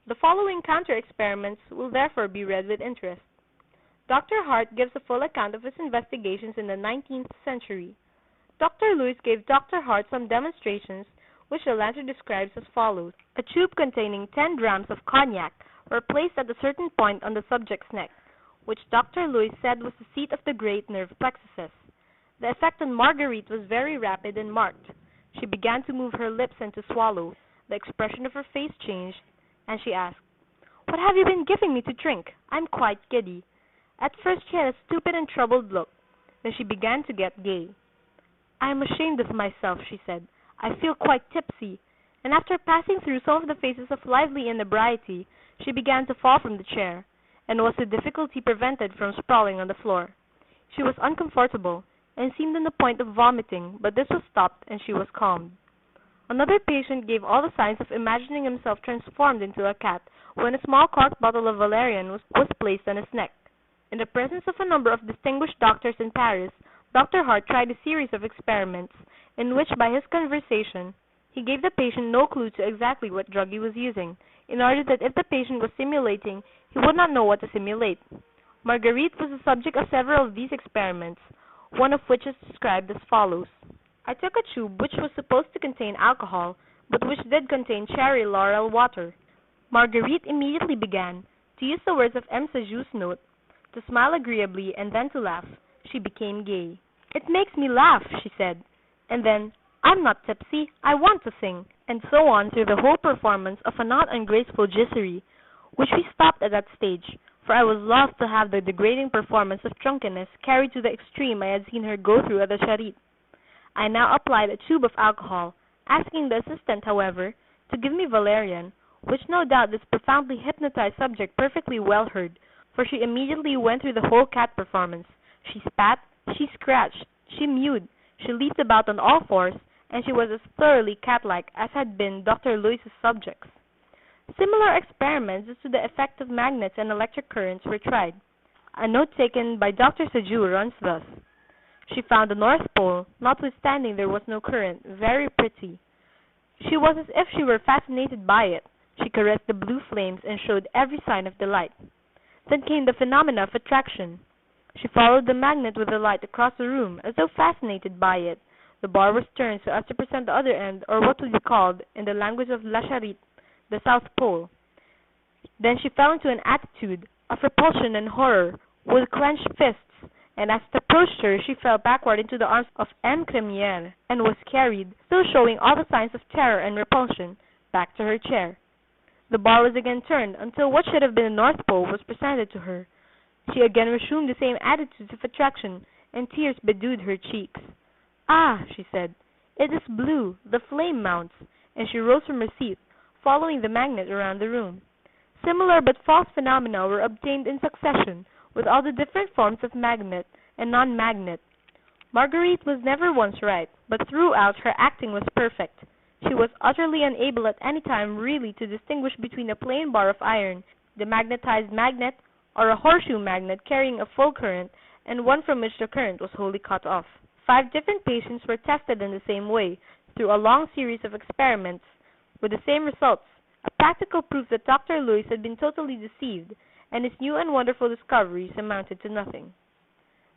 The following counter-experiments will therefore be read with interest. Dr. Hart gives a full account of his investigations in the 19th century. Dr. Lewis gave Dr. Hart some demonstrations which the latter describes as follows. A tube containing 10 drams of cognac were placed at a certain point on the subject's neck, which Dr. Lewis said was the seat of the great nerve plexuses. The effect on Marguerite was very rapid and marked. She began to move her lips and to swallow. The expression of her face changed, and she asked, "What have you been giving me to drink? I'm quite giddy." At first she had a stupid and troubled look. Then she began to get gay. "I am ashamed of myself," she said. "I feel quite tipsy." And after passing through some of the phases of lively inebriety, she began to fall from the chair, and was with difficulty prevented from sprawling on the floor. She was uncomfortable, and seemed on the point of vomiting, but this was stopped, and she was calmed. Another patient gave all the signs of imagining himself transformed into a cat when a small corked bottle of valerian was placed on his neck. In the presence of a number of distinguished doctors in Paris, Dr. Hart tried a series of experiments, in which by his conversation he gave the patient no clue to exactly what drug he was using, in order that if the patient was simulating he would not know what to simulate. Marguerite was the subject of several of these experiments, one of which is described as follows. I took a tube which was supposed to contain alcohol, but which did contain cherry laurel water. Marguerite immediately began, to use the words of M. Sajou's note, to smile agreeably and then to laugh. She became gay. "It makes me laugh," she said, and then, "I'm not tipsy, I want to sing," and so on through the whole performance of a not ungraceful gisserie, which we stopped at that stage, for I was loth to have the degrading performance of drunkenness carried to the extreme I had seen her go through at the Charite. I now applied a tube of alcohol, asking the assistant, however, to give me valerian, which no doubt this profoundly hypnotized subject perfectly well heard, for she immediately went through the whole cat performance. She spat, she scratched, she mewed, she leaped about on all fours, and she was as thoroughly cat-like as had been Dr. Lewis's subjects. Similar experiments as to the effect of magnets and electric currents were tried. A note taken by Dr. Sajou runs thus. She found the North Pole, notwithstanding there was no current, very pretty. She was as if she were fascinated by it. She caressed the blue flames and showed every sign of delight. Then came the phenomena of attraction. She followed the magnet with the light across the room, as though fascinated by it. The bar was turned so as to present the other end, or what would be called, in the language of La Charite, the South Pole. Then she fell into an attitude of repulsion and horror, with clenched fists, and as it approached her she fell backward into the arms of M. Cremiere, and was carried, still showing all the signs of terror and repulsion, back to her chair. The bar was again turned until what should have been the North Pole was presented to her. She again resumed the same attitudes of attraction, and tears bedewed her cheeks. "Ah," she said, "it is blue, the flame mounts," and she rose from her seat, following the magnet around the room. Similar but false phenomena were obtained in succession with all the different forms of magnet and non-magnet. Marguerite was never once right, but throughout her acting was perfect. She was utterly unable at any time really to distinguish between a plain bar of iron, the magnetized magnet, or a horseshoe magnet carrying a full current, and one from which the current was wholly cut off. 5 different patients were tested in the same way, through a long series of experiments, with the same results, a practical proof that Dr. Luys had been totally deceived, and his new and wonderful discoveries amounted to nothing.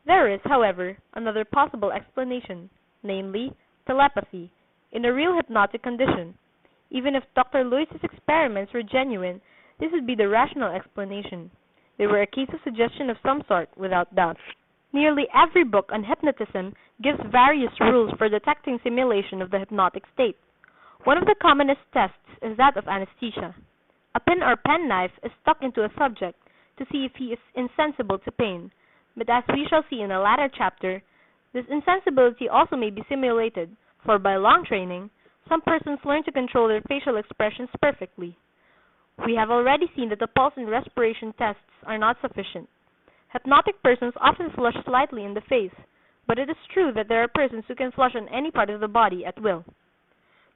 There is, however, another possible explanation, namely, telepathy, in a real hypnotic condition. Even if Dr. Luys's experiments were genuine, this would be the rational explanation. They were a case of suggestion of some sort, without doubt. Nearly every book on hypnotism gives various rules for detecting simulation of the hypnotic state. One of the commonest tests is that of anesthesia. A pin or penknife is stuck into a subject to see if he is insensible to pain, but as we shall see in a later chapter, this insensibility also may be simulated, for by long training, some persons learn to control their facial expressions perfectly. We have already seen that the pulse and respiration tests are not sufficient. Hypnotic persons often flush slightly in the face, but it is true that there are persons who can flush on any part of the body at will.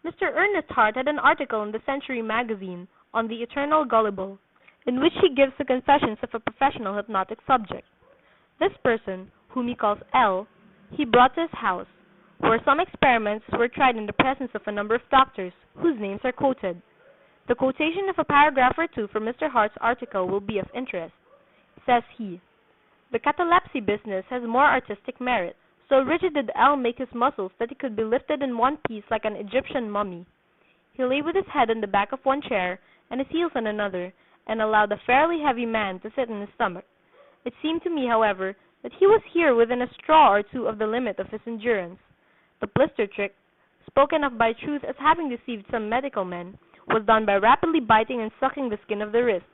Mr. Ernest Hart had an article in the Century magazine on the eternal gullible, in which he gives the confessions of a professional hypnotic subject. This person, whom he calls L, he brought to his house, where some experiments were tried in the presence of a number of doctors, whose names are quoted. The quotation of a paragraph or two from Mr. Hart's article will be of interest. Says he, "The catalepsy business has more artistic merit. So rigid did L make his muscles that he could be lifted in one piece like an Egyptian mummy. He lay with his head on the back of one chair and his heels on another, and allowed a fairly heavy man to sit on his stomach. It seemed to me, however, that he was here within a straw or two of the limit of his endurance. The blister trick, spoken of by Truth as having deceived some medical men, was done by rapidly biting and sucking the skin of the wrist.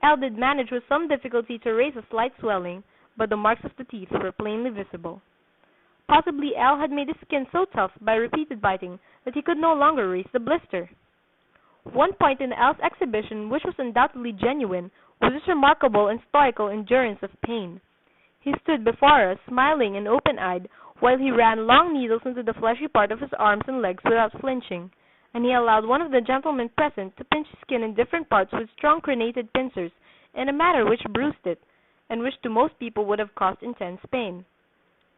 L did manage with some difficulty to raise a slight swelling, but the marks of the teeth were plainly visible. Possibly L had made his skin so tough by repeated biting that he could no longer raise the blister." One point in L's exhibition which was undoubtedly genuine was his remarkable and stoical endurance of pain. He stood before us, smiling and open-eyed, while he ran long needles into the fleshy part of his arms and legs without flinching, and he allowed one of the gentlemen present to pinch his skin in different parts with strong crenated pincers in a manner which bruised it, and which to most people would have caused intense pain.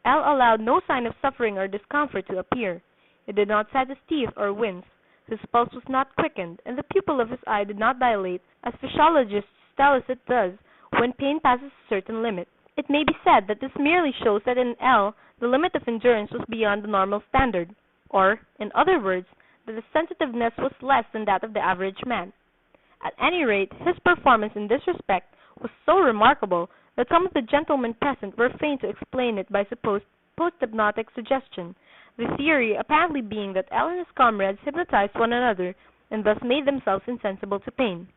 L allowed no sign of suffering or discomfort to appear. He did not set his teeth or wince, his pulse was not quickened, and the pupil of his eye did not dilate, as physiologists tell us it does when pain passes a certain limit. It may be said that this merely shows that in L the limit of endurance was beyond the normal standard, or, in other words, that the sensitiveness was less than that of the average man. At any rate, his performance in this respect was so remarkable that some of the gentlemen present were fain to explain it by supposed post-hypnotic suggestion, the theory apparently being that L and his comrades hypnotized one another and thus made themselves insensible to pain.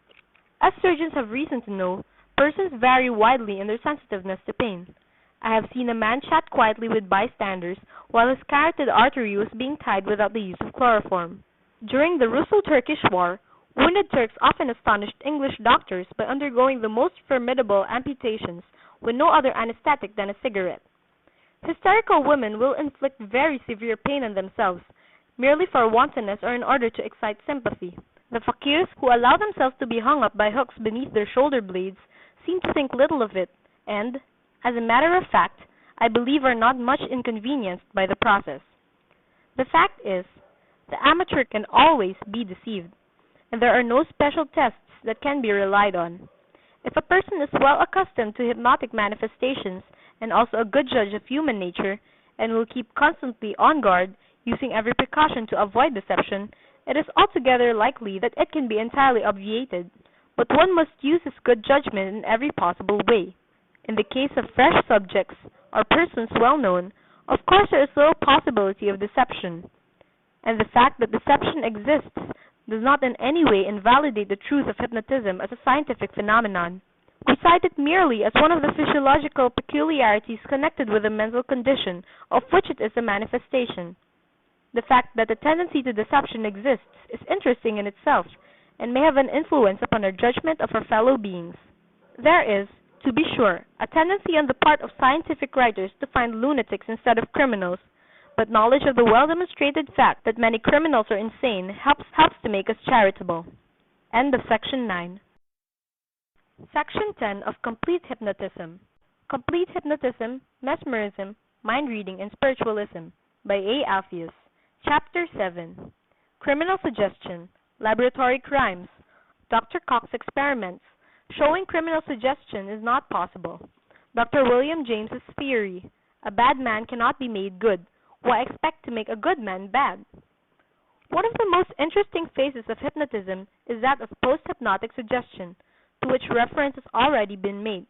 As surgeons have reason to know, persons vary widely in their sensitiveness to pain. I have seen a man chat quietly with bystanders while his carotid artery was being tied without the use of chloroform. During the Russo-Turkish War, wounded Turks often astonished English doctors by undergoing the most formidable amputations with no other anesthetic than a cigarette. Hysterical women will inflict very severe pain on themselves, merely for wantonness or in order to excite sympathy. The fakirs who allow themselves to be hung up by hooks beneath their shoulder blades seem to think little of it, and, as a matter of fact, I believe are not much inconvenienced by the process. The fact is, the amateur can always be deceived, and there are no special tests that can be relied on. If a person is well accustomed to hypnotic manifestations and also a good judge of human nature, and will keep constantly on guard, using every precaution to avoid deception, it is altogether likely that it can be entirely obviated, but one must use his good judgment in every possible way. In the case of fresh subjects, or persons well known, of course there is little possibility of deception. And the fact that deception exists does not in any way invalidate the truth of hypnotism as a scientific phenomenon. We cite it merely as one of the physiological peculiarities connected with the mental condition of which it is a manifestation. The fact that the tendency to deception exists is interesting in itself, and may have an influence upon our judgment of our fellow beings. There is, to be sure, a tendency on the part of scientific writers to find lunatics instead of criminals, but knowledge of the well-demonstrated fact that many criminals are insane helps to make us charitable. End of Section 9. Section 10 of Complete Hypnotism. Complete Hypnotism, Mesmerism, Mind Reading, and Spiritualism by A. Alpheus. Chapter 7. Criminal Suggestion, Laboratory Crimes, Dr. Cox Experiments, Showing Criminal Suggestion is Not Possible. Dr. William James's Theory, A Bad Man Cannot Be Made Good. Why expect to make a good man bad? One of the most interesting phases of hypnotism is that of post-hypnotic suggestion, to which reference has already been made.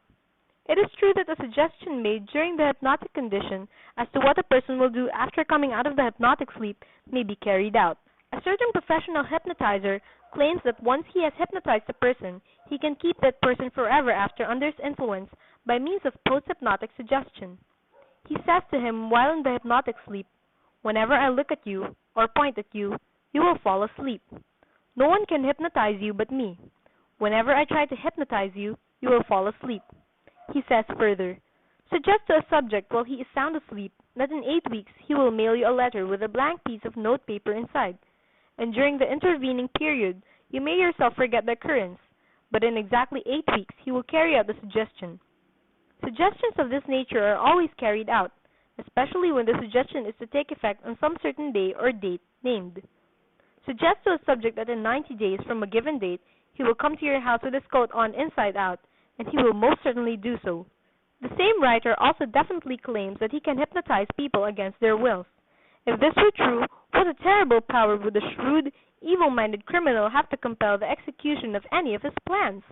It is true that a suggestion made during the hypnotic condition as to what a person will do after coming out of the hypnotic sleep may be carried out. A certain professional hypnotizer claims that once he has hypnotized a person, he can keep that person forever after under his influence by means of post-hypnotic suggestion. He says to him while in the hypnotic sleep, "Whenever I look at you or point at you, you will fall asleep. No one can hypnotize you but me. Whenever I try to hypnotize you, you will fall asleep." He says further, "Suggest to a subject while he is sound asleep that in 8 weeks he will mail you a letter with a blank piece of note paper inside, and during the intervening period you may yourself forget the occurrence, but in exactly 8 weeks he will carry out the suggestion." Suggestions of this nature are always carried out, especially when the suggestion is to take effect on some certain day or date named. Suggest to a subject that in 90 days from a given date he will come to your house with his coat on inside out, and he will most certainly do so. The same writer also definitely claims that he can hypnotize people against their wills. If this were true, what a terrible power would the shrewd, evil-minded criminal have to compel the execution of any of his plans?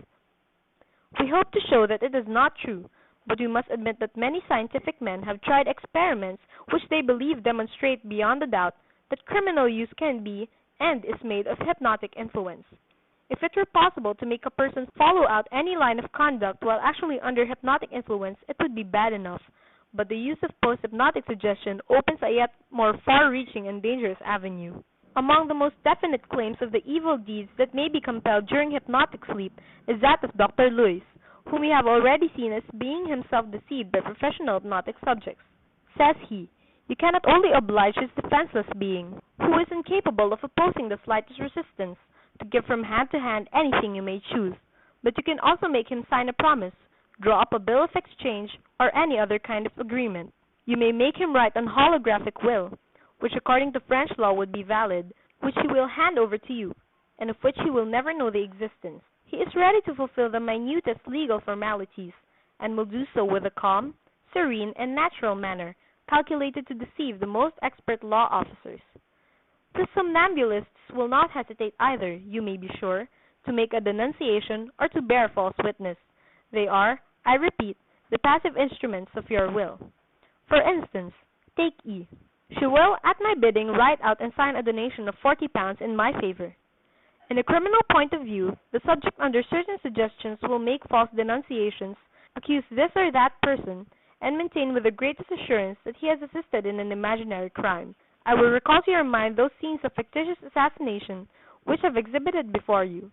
We hope to show that it is not true, but we must admit that many scientific men have tried experiments which they believe demonstrate beyond a doubt that criminal use can be and is made of hypnotic influence. If it were possible to make a person follow out any line of conduct while actually under hypnotic influence, it would be bad enough, but the use of post-hypnotic suggestion opens a yet more far-reaching and dangerous avenue. Among the most definite claims of the evil deeds that may be compelled during hypnotic sleep is that of Dr. Lewis, whom we have already seen as being himself deceived by professional hypnotic subjects. Says he, "You cannot only oblige this defenseless being, who is incapable of opposing the slightest resistance, to give from hand to hand anything you may choose, but you can also make him sign a promise, draw up a bill of exchange, or any other kind of agreement. You may make him write an holographic will, which according to French law would be valid, which he will hand over to you, and of which he will never know the existence. He is ready to fulfill the minutest legal formalities, and will do so with a calm, serene, and natural manner, calculated to deceive the most expert law officers. The somnambulists will not hesitate either, you may be sure, to make a denunciation or to bear false witness. They are, I repeat, the passive instruments of your will. For instance, take E. She will, at my bidding, write out and sign a donation of £40 in my favor. In a criminal point of view, the subject under certain suggestions will make false denunciations, accuse this or that person, and maintain with the greatest assurance that he has assisted in an imaginary crime. I will recall to your mind those scenes of fictitious assassination which I have exhibited before you.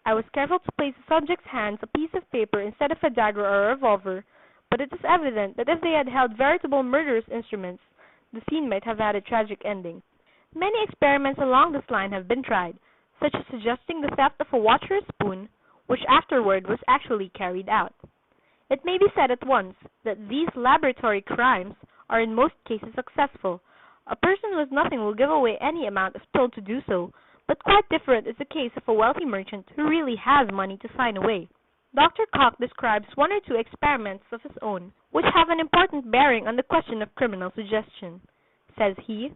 I was careful to place the subject's hands a piece of paper instead of a dagger or a revolver, but it is evident that if they had held veritable murderous instruments, the scene might have had a tragic ending. Many experiments along this line have been tried, such as suggesting the theft of a watch or a spoon, which afterward was actually carried out. It may be said at once that these laboratory crimes are in most cases successful. A person who has nothing will give away any amount if told to do so, but quite different is the case of a wealthy merchant who really has money to sign away. Dr. Koch describes one or two experiments of his own, which have an important bearing on the question of criminal suggestion. Says he,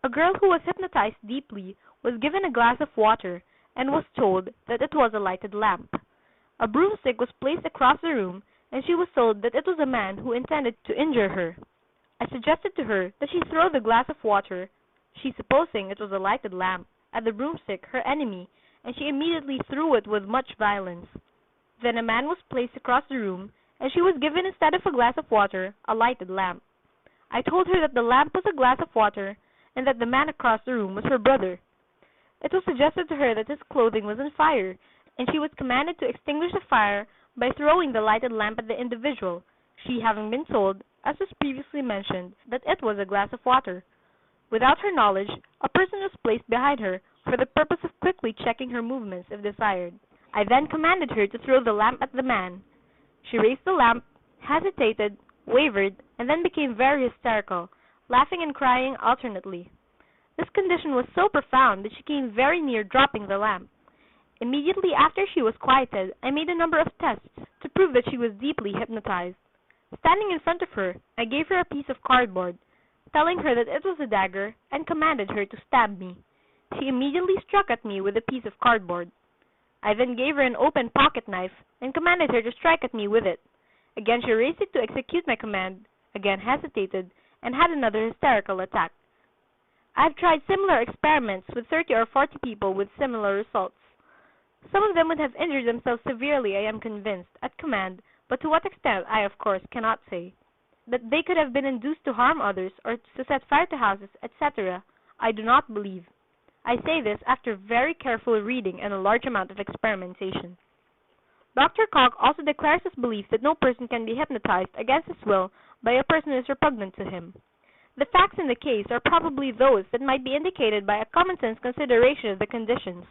"A girl who was hypnotized deeply was given a glass of water, and was told that it was a lighted lamp. A broomstick was placed across the room, and she was told that it was a man who intended to injure her. I suggested to her that she throw the glass of water, she supposing it was a lighted lamp, at the broomstick, her enemy, and she immediately threw it with much violence. Then a man was placed across the room, and she was given instead of a glass of water, a lighted lamp. I told her that the lamp was a glass of water, and that the man across the room was her brother. It was suggested to her that his clothing was on fire, and she was commanded to extinguish the fire by throwing the lighted lamp at the individual, she having been told, as was previously mentioned, that it was a glass of water. Without her knowledge, a person was placed behind her for the purpose of quickly checking her movements if desired. I then commanded her to throw the lamp at the man. She raised the lamp, hesitated, wavered, and then became very hysterical, laughing and crying alternately. This condition was so profound that she came very near dropping the lamp. Immediately after she was quieted, I made a number of tests to prove that she was deeply hypnotized. Standing in front of her, I gave her a piece of cardboard, telling her that it was a dagger, and commanded her to stab me. She immediately struck at me with a piece of cardboard. I then gave her an open pocket knife, and commanded her to strike at me with it. Again she raised it to execute my command, again hesitated, and had another hysterical attack. I have tried similar experiments with 30 or 40 people with similar results. Some of them would have injured themselves severely, I am convinced, at command, but to what extent I of course cannot say. That they could have been induced to harm others or to set fire to houses, etc., I do not believe. I say this after very careful reading and a large amount of experimentation. Dr. Koch also declares his belief that no person can be hypnotized against his will by a person who is repugnant to him. The facts in the case are probably those that might be indicated by a common-sense consideration of the conditions.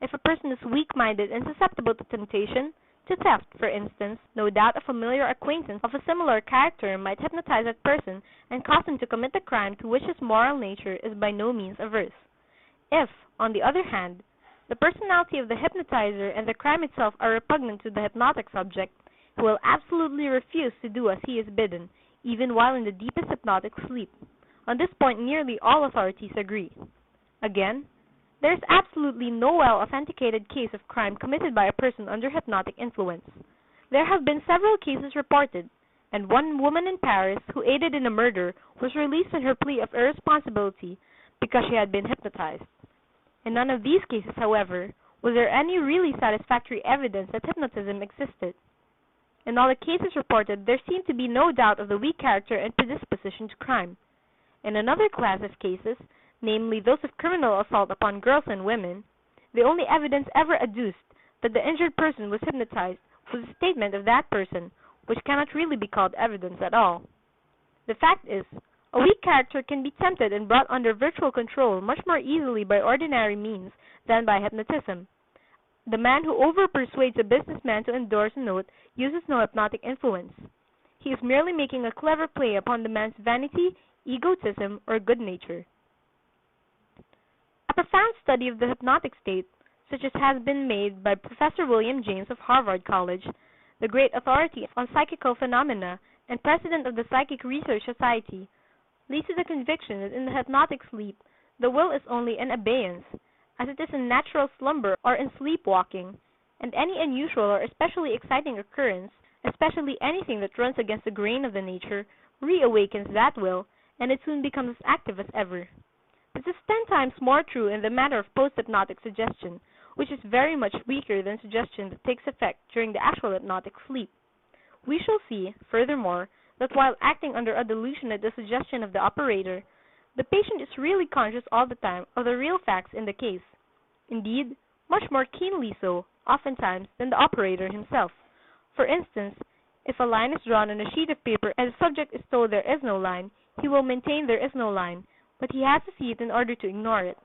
If a person is weak-minded and susceptible to temptation, to theft, for instance, no doubt a familiar acquaintance of a similar character might hypnotize that person and cause him to commit a crime to which his moral nature is by no means averse. If, on the other hand, the personality of the hypnotizer and the crime itself are repugnant to the hypnotic subject, he will absolutely refuse to do as he is bidden, even while in the deepest hypnotic sleep. On this point nearly all authorities agree. Again, there is absolutely no well-authenticated case of crime committed by a person under hypnotic influence. There have been several cases reported, and one woman in Paris who aided in a murder was released on her plea of irresponsibility because she had been hypnotized. In none of these cases, however, was there any really satisfactory evidence that hypnotism existed. In all the cases reported, there seemed to be no doubt of the weak character and predisposition to crime. In another class of cases, namely those of criminal assault upon girls and women, the only evidence ever adduced that the injured person was hypnotized was a statement of that person, which cannot really be called evidence at all. The fact is, a weak character can be tempted and brought under virtual control much more easily by ordinary means than by hypnotism. The man who over-persuades a businessman to endorse a note uses no hypnotic influence. He is merely making a clever play upon the man's vanity, egotism, or good nature. A profound study of the hypnotic state, such as has been made by Professor William James of Harvard College, the great authority on psychical phenomena and president of the Psychic Research Society, leads to the conviction that in the hypnotic sleep the will is only in abeyance, as it is in natural slumber or in sleepwalking, and any unusual or especially exciting occurrence, especially anything that runs against the grain of the nature, reawakens that will, and it soon becomes as active as ever. This is 10 times more true in the matter of post-hypnotic suggestion, which is very much weaker than suggestion that takes effect during the actual hypnotic sleep. We shall see, furthermore, that while acting under a delusion at the suggestion of the operator, the patient is really conscious all the time of the real facts in the case. Indeed, much more keenly so, oftentimes, than the operator himself. For instance, if a line is drawn on a sheet of paper and the subject is told there is no line, he will maintain there is no line, but he has to see it in order to ignore it.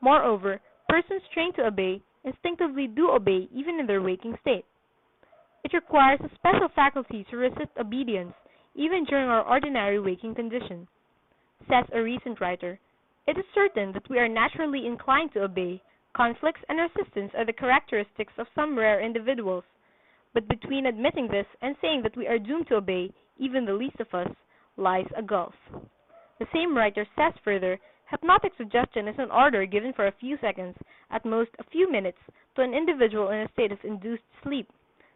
Moreover, persons trained to obey instinctively do obey even in their waking state. It requires a special faculty to resist obedience even during our ordinary waking condition. Says a recent writer, "It is certain that we are naturally inclined to obey. Conflicts and resistance are the characteristics of some rare individuals. But between admitting this and saying that we are doomed to obey, even the least of us, lies a gulf." The same writer says further, hypnotic suggestion is an order given for a few seconds, at most a few minutes, to an individual in a state of induced sleep.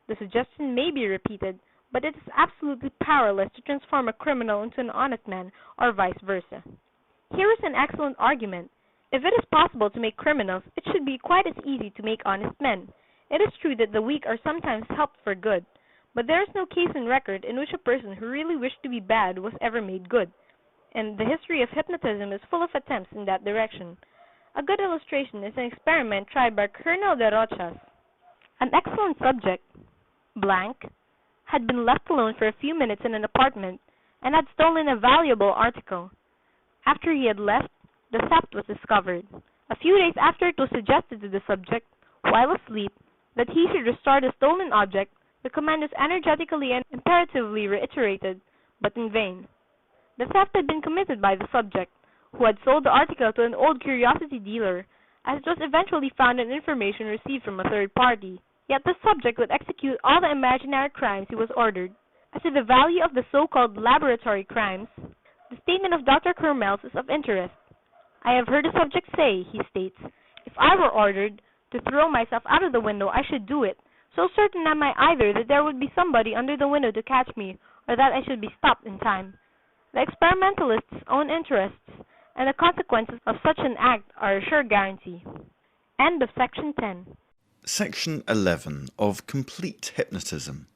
The suggestion may be repeated, but it is absolutely powerless to transform a criminal into an honest man, or vice versa. Here is an excellent argument. If it is possible to make criminals, it should be quite as easy to make honest men. It is true that the weak are sometimes helped for good, but there is no case in record in which a person who really wished to be bad was ever made good, and the history of hypnotism is full of attempts in that direction. A good illustration is an experiment tried by Colonel de Rochas. An excellent subject, blank, had been left alone for a few minutes in an apartment, and had stolen a valuable article. After he had left, the theft was discovered. A few days after, it was suggested to the subject, while asleep, that he should restore the stolen object. The command was energetically and imperatively reiterated, but in vain. The theft had been committed by the subject, who had sold the article to an old curiosity dealer, as it was eventually found on information received from a third party. Yet the subject would execute all the imaginary crimes he was ordered. As to the value of the so-called laboratory crimes, the statement of Dr. Kermels is of interest. "I have heard the subject say," he states, "if I were ordered to throw myself out of the window, I should do it. So certain am I either that there would be somebody under the window to catch me, or that I should be stopped in time." The experimentalist's own interests and the consequences of such an act are a sure guarantee. End of section 10. Section 11 of Complete Hypnotism.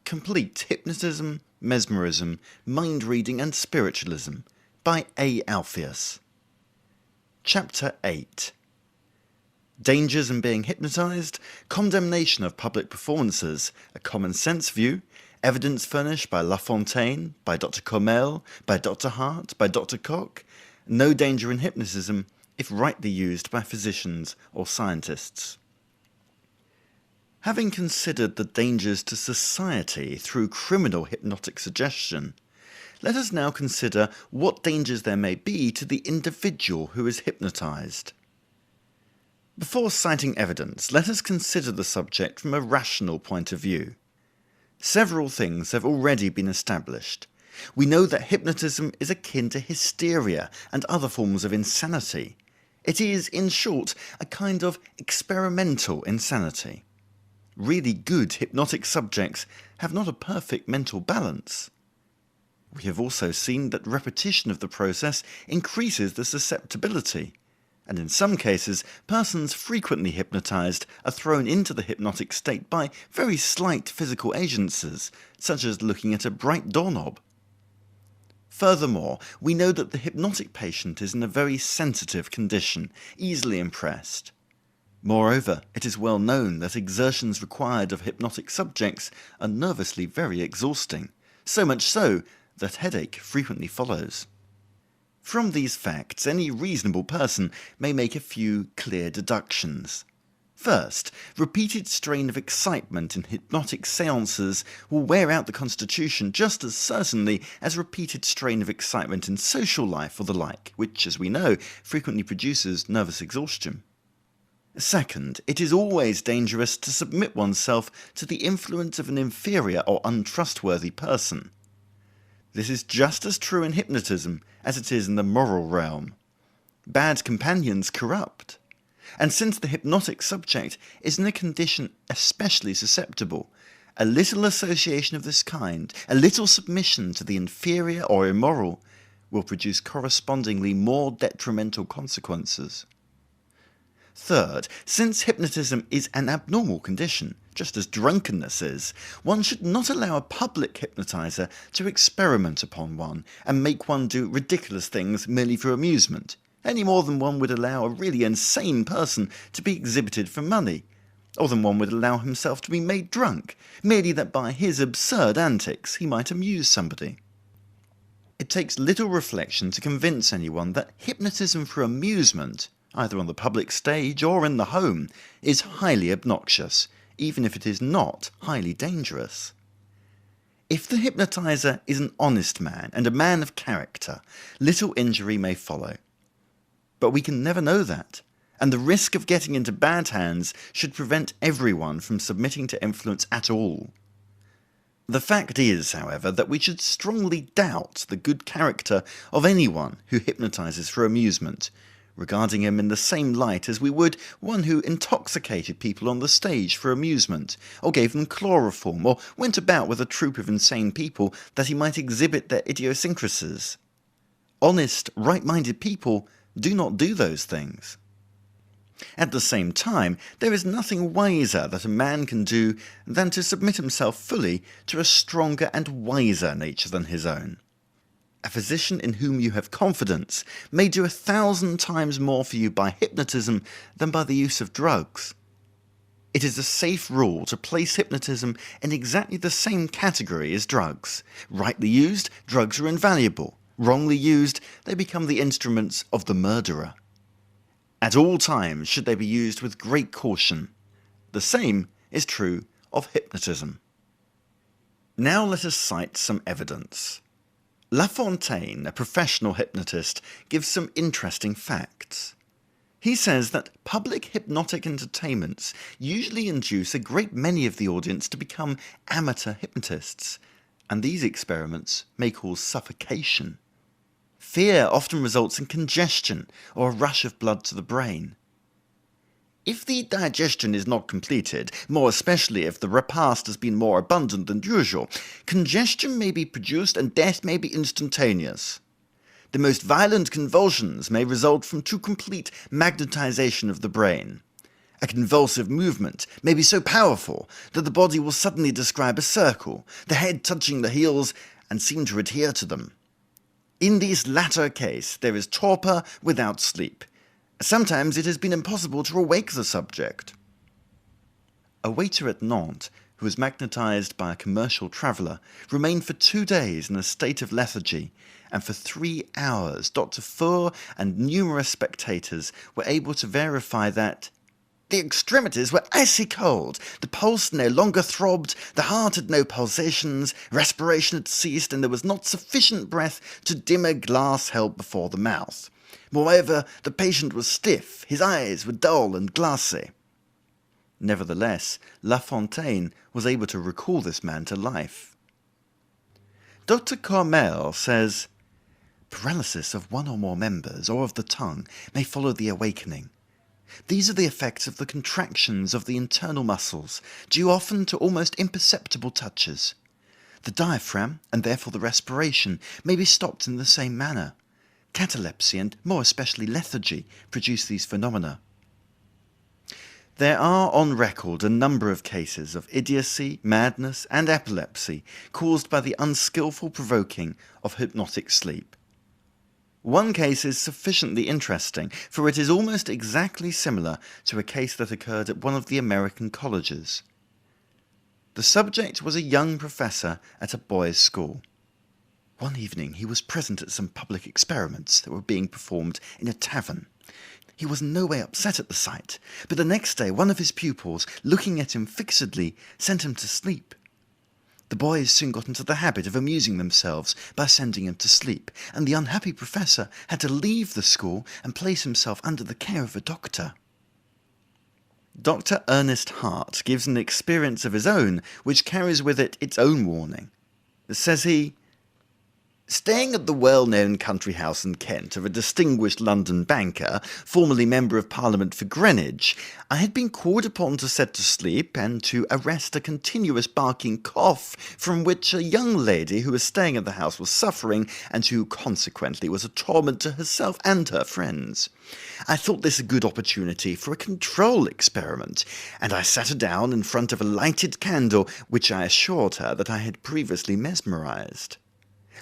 Complete Hypnotism, Mesmerism, Mind Reading and Spiritualism by A. Alpheus. Chapter 8. Dangers in being hypnotized, condemnation of public performances, a common sense view, evidence furnished by La Fontaine, by Dr. Comel, by Dr. Hart, by Dr. Koch, no danger in hypnotism if rightly used by physicians or scientists. Having considered the dangers to society through criminal hypnotic suggestion, let us now consider what dangers there may be to the individual who is hypnotized. Before citing evidence, let us consider the subject from a rational point of view. Several things have already been established. We know that hypnotism is akin to hysteria and other forms of insanity. It is, in short, a kind of experimental insanity. Really good hypnotic subjects have not a perfect mental balance. We have also seen that repetition of the process increases the susceptibility, and in some cases, persons frequently hypnotized are thrown into the hypnotic state by very slight physical agencies, such as looking at a bright doorknob. Furthermore, we know that the hypnotic patient is in a very sensitive condition, easily impressed. Moreover, it is well known that exertions required of hypnotic subjects are nervously very exhausting, so much so that headache frequently follows. From these facts, any reasonable person may make a few clear deductions. First, repeated strain of excitement in hypnotic seances will wear out the constitution just as certainly as repeated strain of excitement in social life or the like, which, as we know, frequently produces nervous exhaustion. Second, it is always dangerous to submit oneself to the influence of an inferior or untrustworthy person. This is just as true in hypnotism as it is in the moral realm. Bad companions corrupt. And since the hypnotic subject is in a condition especially susceptible, a little association of this kind, a little submission to the inferior or immoral, will produce correspondingly more detrimental consequences. Third, since hypnotism is an abnormal condition, just as drunkenness is, one should not allow a public hypnotizer to experiment upon one and make one do ridiculous things merely for amusement, any more than one would allow a really insane person to be exhibited for money, or than one would allow himself to be made drunk, merely that by his absurd antics he might amuse somebody. It takes little reflection to convince anyone that hypnotism for amusement, either on the public stage or in the home, is highly obnoxious, even if it is not highly dangerous. If the hypnotizer is an honest man and a man of character, little injury may follow. But we can never know that, and the risk of getting into bad hands should prevent everyone from submitting to influence at all. The fact is, however, that we should strongly doubt the good character of anyone who hypnotizes for amusement, regarding him in the same light as we would one who intoxicated people on the stage for amusement, or gave them chloroform, or went about with a troop of insane people that he might exhibit their idiosyncrasies. Honest, right-minded people do not do those things. At the same time, there is nothing wiser that a man can do than to submit himself fully to a stronger and wiser nature than his own. A physician in whom you have confidence may do 1,000 times more for you by hypnotism than by the use of drugs. It is a safe rule to place hypnotism in exactly the same category as drugs. Rightly used, drugs are invaluable. Wrongly used, they become the instruments of the murderer. At all times should they be used with great caution. The same is true of hypnotism. Now let us cite some evidence. La Fontaine, a professional hypnotist, gives some interesting facts. He says that public hypnotic entertainments usually induce a great many of the audience to become amateur hypnotists, and these experiments may cause suffocation. Fear often results in congestion or a rush of blood to the brain. If the digestion is not completed, more especially if the repast has been more abundant than usual, congestion may be produced and death may be instantaneous. The most violent convulsions may result from too complete magnetization of the brain. A convulsive movement may be so powerful that the body will suddenly describe a circle, the head touching the heels, and seem to adhere to them. In this latter case, there is torpor without sleep. Sometimes it has been impossible to awake the subject. A waiter at Nantes, who was magnetized by a commercial traveller, remained for 2 days in a state of lethargy, and for 3 hours Dr. Four and numerous spectators were able to verify that the extremities were icy cold, the pulse no longer throbbed, the heart had no pulsations, respiration had ceased, and there was not sufficient breath to dim a glass held before the mouth. Moreover, the patient was stiff, his eyes were dull and glassy. Nevertheless, La Fontaine was able to recall this man to life. Dr. Cormel says, paralysis of one or more members, or of the tongue, may follow the awakening. These are the effects of the contractions of the internal muscles, due often to almost imperceptible touches. The diaphragm, and therefore the respiration, may be stopped in the same manner. Catalepsy, and more especially lethargy, produce these phenomena. There are on record a number of cases of idiocy, madness, and epilepsy caused by the unskillful provoking of hypnotic sleep. One case is sufficiently interesting, for it is almost exactly similar to a case that occurred at one of the American colleges. The subject was a young professor at a boys' school. One evening he was present at some public experiments that were being performed in a tavern. He was in no way upset at the sight, but the next day one of his pupils, looking at him fixedly, sent him to sleep. The boys soon got into the habit of amusing themselves by sending him to sleep, and the unhappy professor had to leave the school and place himself under the care of a doctor. Dr. Ernest Hart gives an experience of his own which carries with it its own warning. Says he, staying at the well-known country house in Kent of a distinguished London banker, formerly Member of Parliament for Greenwich, I had been called upon to set to sleep and to arrest a continuous barking cough from which a young lady who was staying at the house was suffering, and who consequently was a torment to herself and her friends. I thought this a good opportunity for a control experiment, and I sat her down in front of a lighted candle, which I assured her that I had previously mesmerized.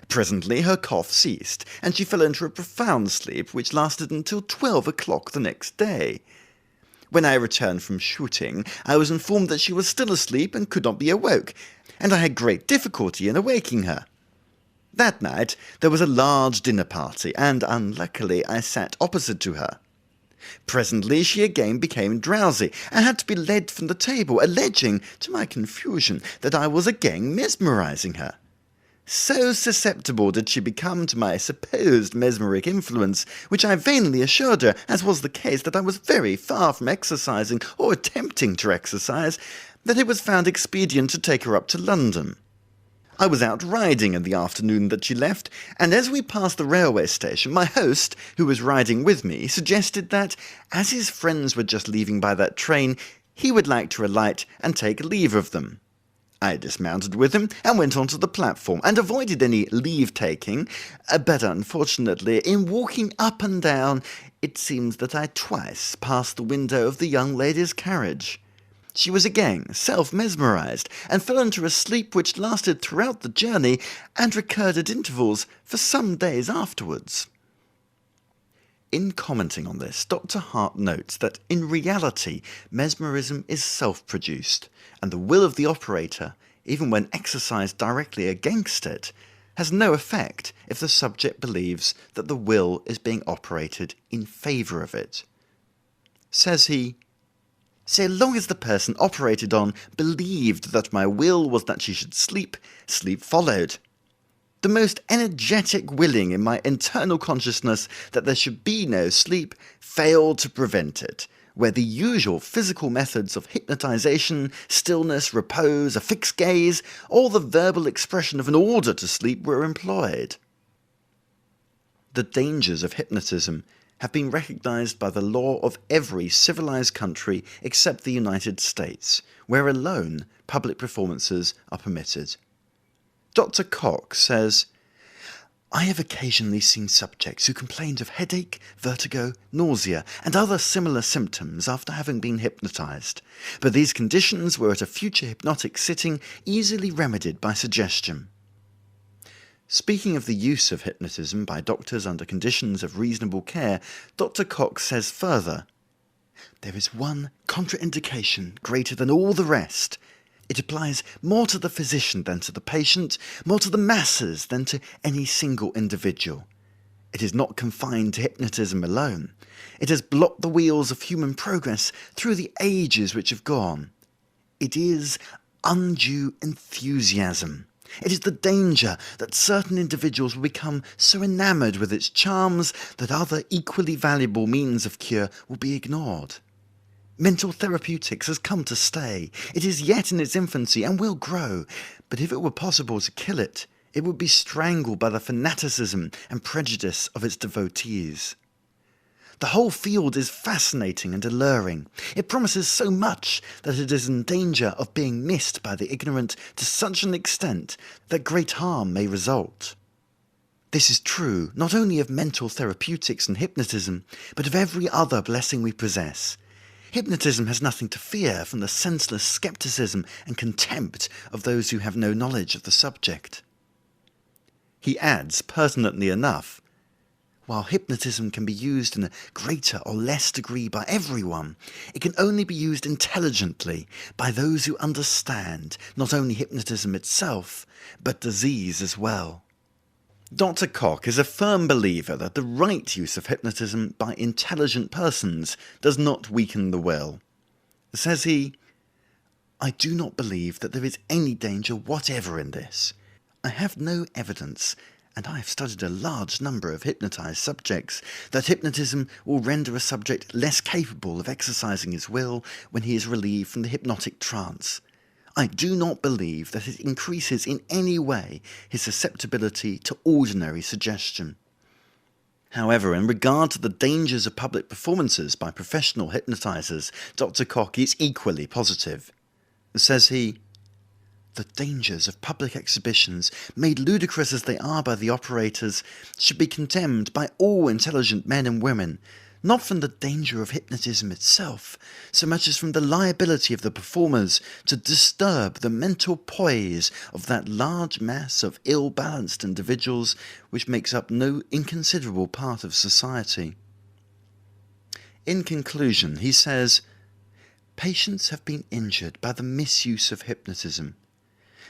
Presently her cough ceased, and she fell into a profound sleep which lasted until 12 o'clock the next day. When I returned from shooting, I was informed that she was still asleep and could not be awoke, and I had great difficulty in awaking her. That night there was a large dinner party, and unluckily I sat opposite to her. Presently she again became drowsy, and had to be led from the table, alleging, to my confusion, that I was again mesmerizing her. So susceptible did she become to my supposed mesmeric influence, which I vainly assured her, as was the case, that I was very far from exercising, or attempting to exercise, that it was found expedient to take her up to London. I was out riding in the afternoon that she left, and as we passed the railway station, my host, who was riding with me, suggested that, as his friends were just leaving by that train, he would like to alight and take leave of them. I dismounted with him and went onto the platform, and avoided any leave-taking, but unfortunately, in walking up and down, it seems that I twice passed the window of the young lady's carriage. She was again self-mesmerized, and fell into a sleep which lasted throughout the journey, and recurred at intervals for some days afterwards. In commenting on this, Dr. Hart notes that in reality mesmerism is self-produced, and the will of the operator, even when exercised directly against it, has no effect if the subject believes that the will is being operated in favour of it. Says he, "So long as the person operated on believed that my will was that she should sleep, sleep followed. The most energetic willing in my internal consciousness that there should be no sleep failed to prevent it, where the usual physical methods of hypnotization, stillness, repose, a fixed gaze, or the verbal expression of an order to sleep were employed." The dangers of hypnotism have been recognized by the law of every civilized country except the United States, where alone public performances are permitted. Dr. Cox says, "I have occasionally seen subjects who complained of headache, vertigo, nausea, and other similar symptoms after having been hypnotized, but these conditions were at a future hypnotic sitting easily remedied by suggestion." Speaking of the use of hypnotism by doctors under conditions of reasonable care, Dr. Cox says further, "There is one contraindication greater than all the rest. It applies more to the physician than to the patient, more to the masses than to any single individual. It is not confined to hypnotism alone. It has blocked the wheels of human progress through the ages which have gone. It is undue enthusiasm. It is the danger that certain individuals will become so enamored with its charms that other equally valuable means of cure will be ignored. Mental therapeutics has come to stay. It is yet in its infancy and will grow, but if it were possible to kill it, it would be strangled by the fanaticism and prejudice of its devotees. The whole field is fascinating and alluring. It promises so much that it is in danger of being missed by the ignorant to such an extent that great harm may result. This is true not only of mental therapeutics and hypnotism, but of every other blessing we possess. Hypnotism has nothing to fear from the senseless skepticism and contempt of those who have no knowledge of the subject." He adds, pertinently enough, "While hypnotism can be used in a greater or less degree by everyone, it can only be used intelligently by those who understand not only hypnotism itself, but disease as well." Dr. Koch is a firm believer that the right use of hypnotism by intelligent persons does not weaken the will. Says he, "I do not believe that there is any danger whatever in this. I have no evidence, and I have studied a large number of hypnotized subjects, that hypnotism will render a subject less capable of exercising his will when he is relieved from the hypnotic trance. I do not believe that it increases in any way his susceptibility to ordinary suggestion." However, in regard to the dangers of public performances by professional hypnotizers, Dr. Koch is equally positive. Says he, "The dangers of public exhibitions, made ludicrous as they are by the operators, should be condemned by all intelligent men and women, not from the danger of hypnotism itself, so much as from the liability of the performers to disturb the mental poise of that large mass of ill-balanced individuals which makes up no inconsiderable part of society." In conclusion, he says, "Patients have been injured by the misuse of hypnotism.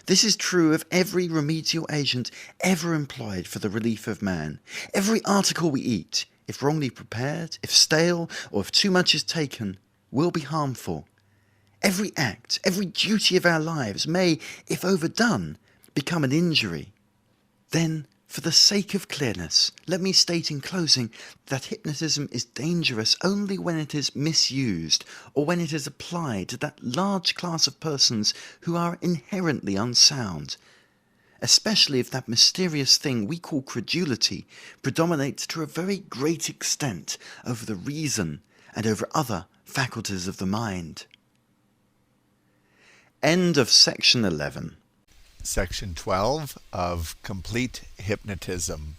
This is true of every remedial agent ever employed for the relief of man. Every article we eat, if wrongly prepared, if stale, or if too much is taken, will be harmful. Every act, every duty of our lives may, if overdone, become an injury. Then, for the sake of clearness, let me state in closing that hypnotism is dangerous only when it is misused, or when it is applied to that large class of persons who are inherently unsound. especially if that mysterious thing we call credulity predominates to a very great extent over the reason and over other faculties of the mind. End of section 11. Section 12 of Complete Hypnotism.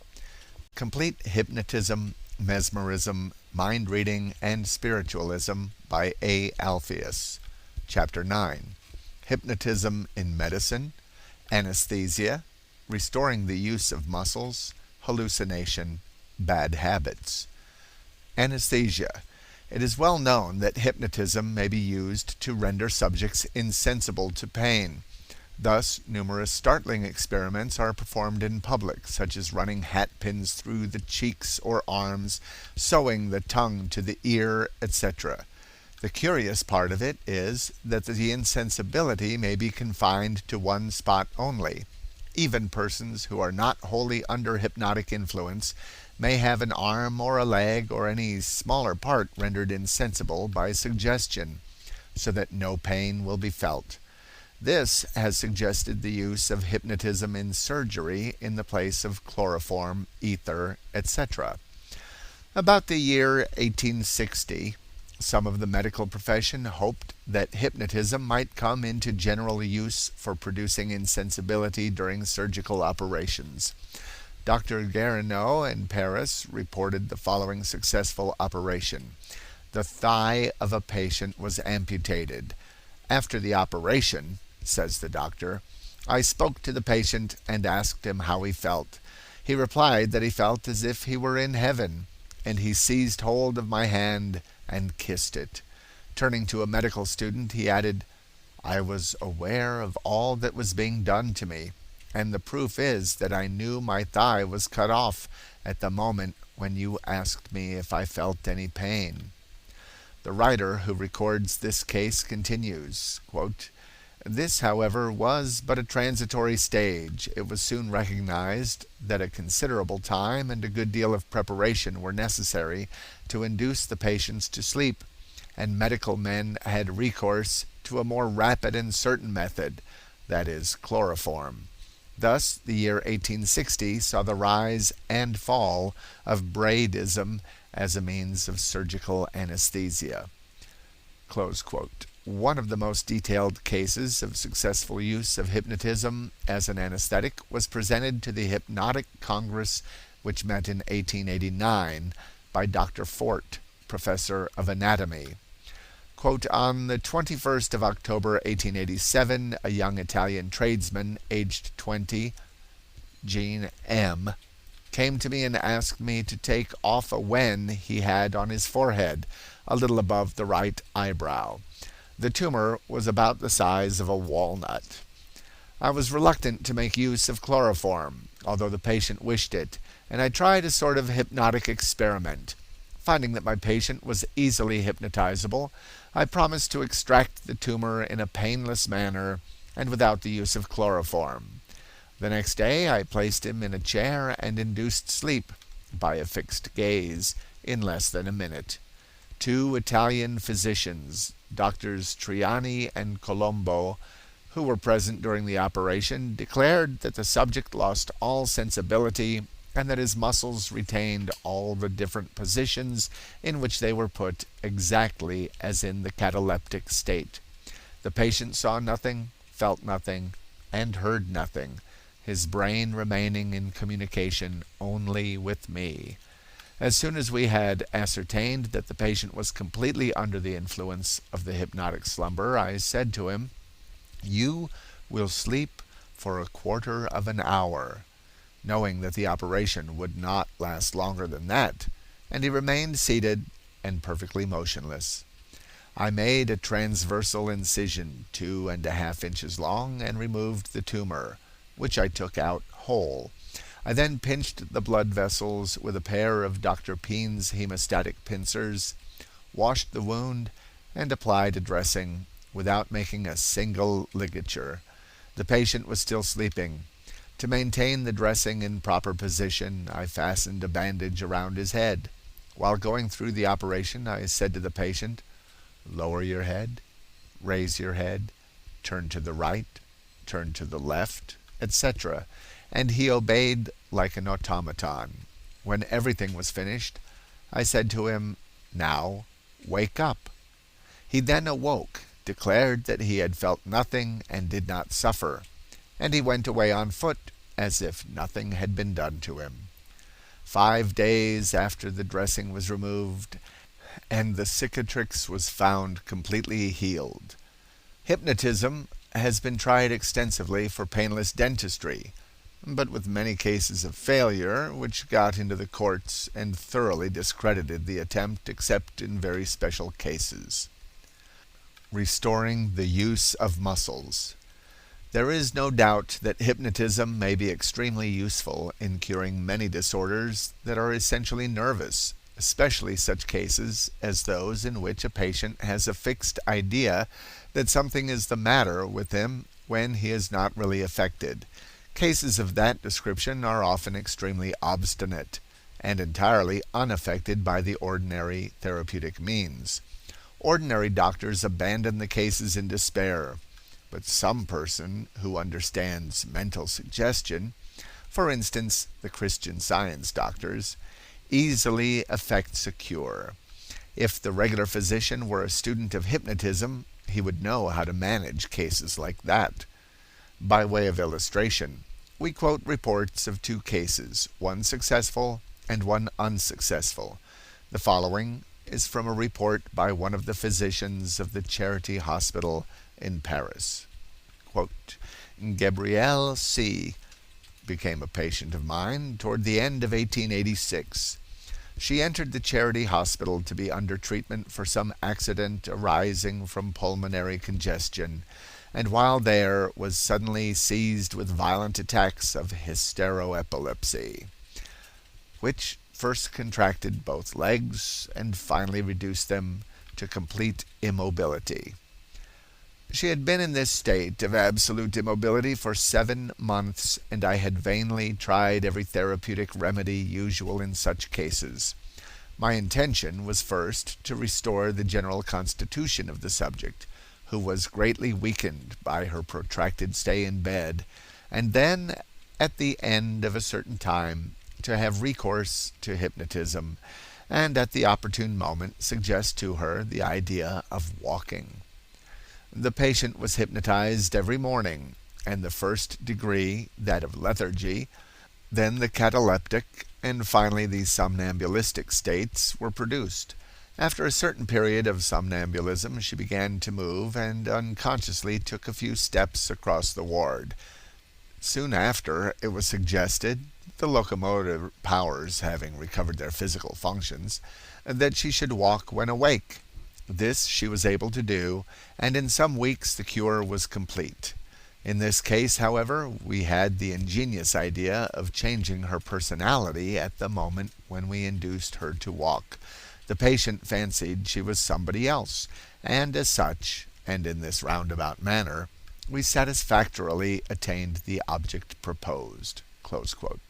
Complete Hypnotism, Mesmerism, Mind Reading, and Spiritualism by A. Alpheus. Chapter 9. Hypnotism in Medicine, Anesthesia, Restoring the Use of Muscles, Hallucination, Bad Habits. Anesthesia. It is well known that hypnotism may be used to render subjects insensible to pain. Thus, numerous startling experiments are performed in public, such as running hat pins through the cheeks or arms, sewing the tongue to the ear, etc. The curious part of it is that the insensibility may be confined to one spot only. Even persons who are not wholly under hypnotic influence may have an arm or a leg or any smaller part rendered insensible by suggestion, so that no pain will be felt. This has suggested the use of hypnotism in surgery in the place of chloroform, ether, etc. About the year 1860, some of the medical profession hoped that hypnotism might come into general use for producing insensibility during surgical operations. Dr. Guérinot in Paris reported the following successful operation. The thigh of a patient was amputated. After the operation, says the doctor, I spoke to the patient and asked him how he felt. He replied that he felt as if he were in heaven, and he seized hold of my hand and kissed it. Turning to a medical student, he added, I was aware of all that was being done to me, and the proof is that I knew my thigh was cut off at the moment when you asked me if I felt any pain. The writer who records this case continues, quote, This, however, was but a transitory stage. It was soon recognized that a considerable time and a good deal of preparation were necessary to induce the patients to sleep, and medical men had recourse to a more rapid and certain method, that is, chloroform. Thus, the year 1860 saw the rise and fall of Braidism as a means of surgical anesthesia. Close quote. One of the most detailed cases of successful use of hypnotism as an anesthetic was presented to the Hypnotic Congress, which met in 1889, by Dr. Fort, professor of anatomy. Quote, on the 21st of October 1887, a young Italian tradesman, aged 20, Jean M., came to me and asked me to take off a wen he had on his forehead, a little above the right eyebrow. The tumor was about the size of a walnut. I was reluctant to make use of chloroform, although the patient wished it, and I tried a sort of hypnotic experiment. Finding that my patient was easily hypnotizable, I promised to extract the tumor in a painless manner and without the use of chloroform. The next day I placed him in a chair and induced sleep by a fixed gaze in less than a minute. 2 Italian physicians, Doctors Triani and Colombo, who were present during the operation, declared that the subject lost all sensibility and that his muscles retained all the different positions in which they were put exactly as in the cataleptic state. The patient saw nothing, felt nothing, and heard nothing, his brain remaining in communication only with me. As soon as we had ascertained that the patient was completely under the influence of the hypnotic slumber, I said to him, You will sleep for a quarter of an hour, knowing that the operation would not last longer than that, and he remained seated and perfectly motionless. I made a transversal incision 2½ inches long and removed the tumor, which I took out whole. I then pinched the blood vessels with a pair of Dr. Peen's hemostatic pincers, washed the wound, and applied a dressing without making a single ligature. The patient was still sleeping. To maintain the dressing in proper position, I fastened a bandage around his head. While going through the operation, I said to the patient, Lower your head, raise your head, turn to the right, turn to the left, etc., and he obeyed like an automaton. When everything was finished, I said to him, "Now, wake up." He then awoke, declared that he had felt nothing and did not suffer, and he went away on foot as if nothing had been done to him. 5 days after the dressing was removed, and the cicatrix was found completely healed. Hypnotism has been tried extensively for painless dentistry, but with many cases of failure, which got into the courts and thoroughly discredited the attempt except in very special cases. Restoring the use of muscles. There is no doubt that hypnotism may be extremely useful in curing many disorders that are essentially nervous, especially such cases as those in which a patient has a fixed idea that something is the matter with him when he is not really affected. Cases of that description are often extremely obstinate and entirely unaffected by the ordinary therapeutic means. Ordinary doctors abandon the cases in despair, but some person who understands mental suggestion, for instance the Christian Science doctors, easily effects a cure. If the regular physician were a student of hypnotism, he would know how to manage cases like that. By way of illustration, we quote reports of 2 cases, one successful and one unsuccessful. The following is from a report by one of the physicians of the Charity Hospital in Paris. Quote, Gabrielle C. became a patient of mine toward the end of 1886. She entered the Charity Hospital to be under treatment for some accident arising from pulmonary congestion, and while there was suddenly seized with violent attacks of hysteroepilepsy, which first contracted both legs and finally reduced them to complete immobility. She had been in this state of absolute immobility for 7 months, and I had vainly tried every therapeutic remedy usual in such cases. My intention was first to restore the general constitution of the subject, who was greatly weakened by her protracted stay in bed, and then, at the end of a certain time, to have recourse to hypnotism, and at the opportune moment suggest to her the idea of walking. The patient was hypnotized every morning, and the first degree, that of lethargy, then the cataleptic, and finally the somnambulistic states were produced. After a certain period of somnambulism, she began to move and unconsciously took a few steps across the ward. Soon after, it was suggested, the locomotive powers having recovered their physical functions, that she should walk when awake. This she was able to do, and in some weeks the cure was complete. In this case, however, we had the ingenious idea of changing her personality at the moment when we induced her to walk. The patient fancied she was somebody else, and as such, and in this roundabout manner, we satisfactorily attained the object proposed. Close quote.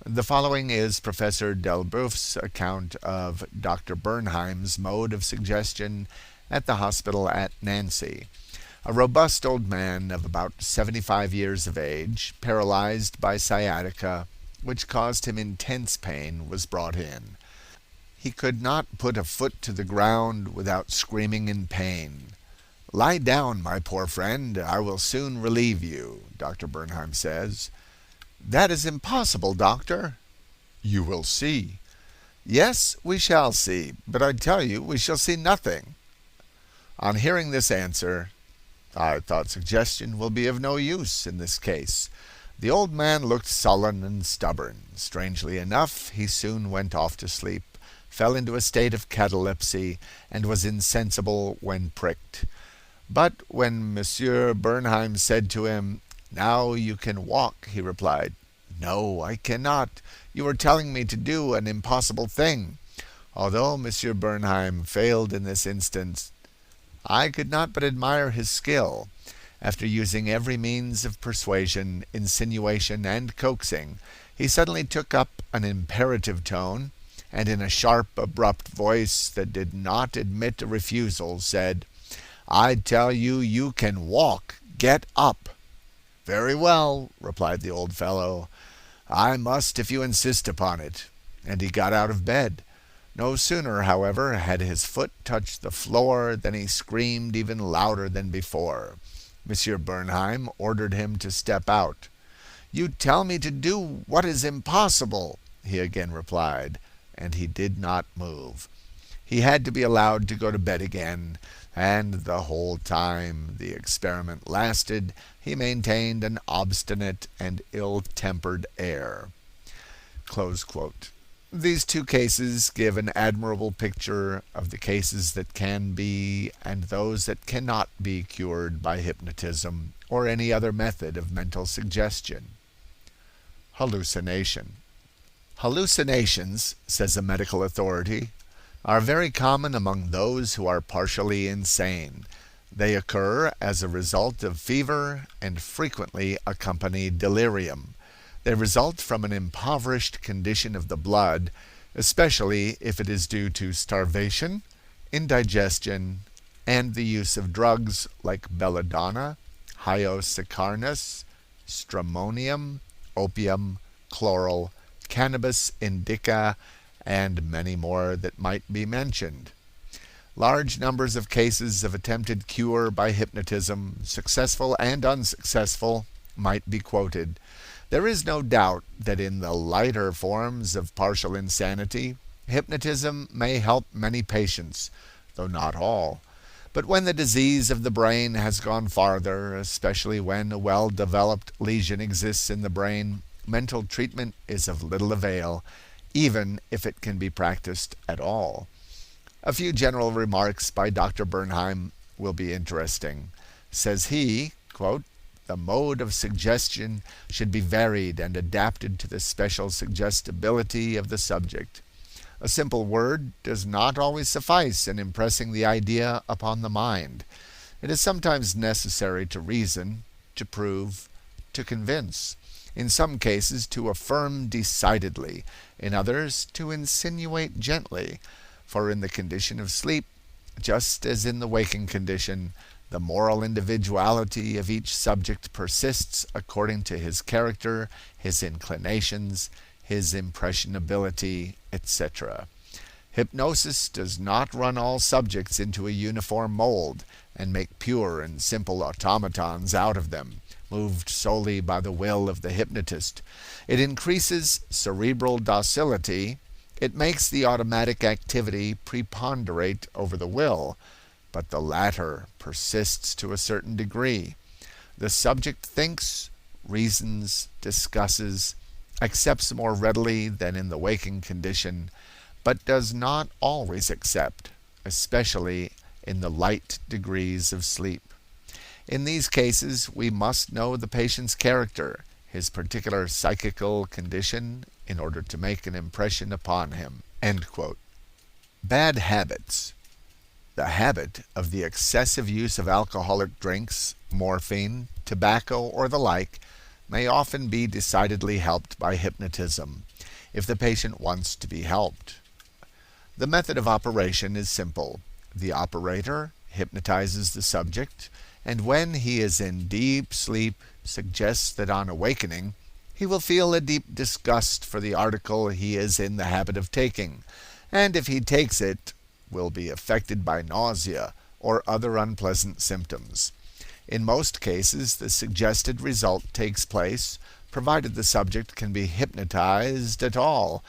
The following is Professor Delboeuf's account of Dr. Bernheim's mode of suggestion at the hospital at Nancy. A robust old man of about 75 years of age, paralyzed by sciatica, which caused him intense pain, was brought in. He could not put a foot to the ground without screaming in pain. "Lie down, my poor friend, I will soon relieve you," Dr. Bernheim says. "That is impossible, doctor." "You will see." "Yes, we shall see, but I tell you we shall see nothing." On hearing this answer, I thought suggestion will be of no use in this case. The old man looked sullen and stubborn. Strangely enough, he soon went off to sleep, fell into a state of catalepsy, and was insensible when pricked. But when Monsieur Bernheim said to him, "Now you can walk," he replied, "No, I cannot. You are telling me to do an impossible thing." Although Monsieur Bernheim failed in this instance, I could not but admire his skill. After using every means of persuasion, insinuation, and coaxing, he suddenly took up an imperative tone, and in a sharp, abrupt voice that did not admit a refusal, said, "I tell you, you can walk. Get up." "Very well," replied the old fellow. "I must if you insist upon it." And he got out of bed. No sooner, however, had his foot touched the floor than he screamed even louder than before. Monsieur Bernheim ordered him to step out. "You tell me to do what is impossible," he again replied, and he did not move. He had to be allowed to go to bed again, and the whole time the experiment lasted he maintained an obstinate and ill-tempered air. Close quote. These two cases give an admirable picture of the cases that can be and those that cannot be cured by hypnotism or any other method of mental suggestion. Hallucination. Hallucinations, says a medical authority, are very common among those who are partially insane. They occur as a result of fever and frequently accompany delirium. They result from an impoverished condition of the blood, especially if it is due to starvation, indigestion, and the use of drugs like belladonna, hyoscyamus, stramonium, opium, chloral, cannabis indica, and many more that might be mentioned. Large numbers of cases of attempted cure by hypnotism, successful and unsuccessful, might be quoted. There is no doubt that in the lighter forms of partial insanity, hypnotism may help many patients, though not all. But when the disease of the brain has gone farther, especially when a well-developed lesion exists in the brain, mental treatment is of little avail, even if it can be practiced at all. A few general remarks by Dr. Bernheim will be interesting. Says he, quote, "The mode of suggestion should be varied and adapted to the special suggestibility of the subject. A simple word does not always suffice in impressing the idea upon the mind. It is sometimes necessary to reason, to prove, to convince. In some cases to affirm decidedly, in others to insinuate gently. For in the condition of sleep, just as in the waking condition, the moral individuality of each subject persists according to his character, his inclinations, his impressionability, etc. Hypnosis does not run all subjects into a uniform mold and make pure and simple automatons out of them, moved solely by the will of the hypnotist. It increases cerebral docility. It makes the automatic activity preponderate over the will, but the latter persists to a certain degree. The subject thinks, reasons, discusses, accepts more readily than in the waking condition, but does not always accept, especially in the light degrees of sleep. In these cases, we must know the patient's character, his particular psychical condition, in order to make an impression upon him." End quote. Bad habits. The habit of the excessive use of alcoholic drinks, morphine, tobacco, or the like may often be decidedly helped by hypnotism, if the patient wants to be helped. The method of operation is simple. The operator hypnotizes the subject, and when he is in deep sleep, suggests that on awakening, he will feel a deep disgust for the article he is in the habit of taking, and if he takes it, will be affected by nausea or other unpleasant symptoms. In most cases, the suggested result takes place, provided the subject can be hypnotized at all,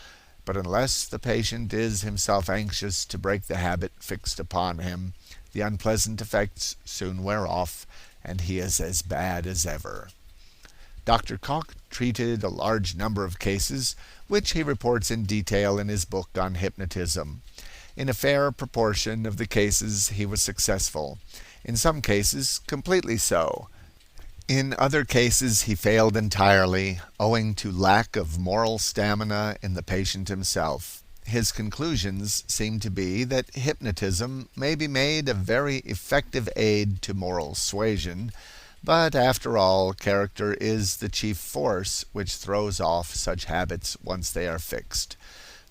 but unless the patient is himself anxious to break the habit fixed upon him, the unpleasant effects soon wear off, and he is as bad as ever. Dr. Koch treated a large number of cases, which he reports in detail in his book on hypnotism. In a fair proportion of the cases he was successful, in some cases completely so. In other cases he failed entirely, owing to lack of moral stamina in the patient himself. His conclusions seem to be that hypnotism may be made a very effective aid to moral suasion, but after all, character is the chief force which throws off such habits once they are fixed.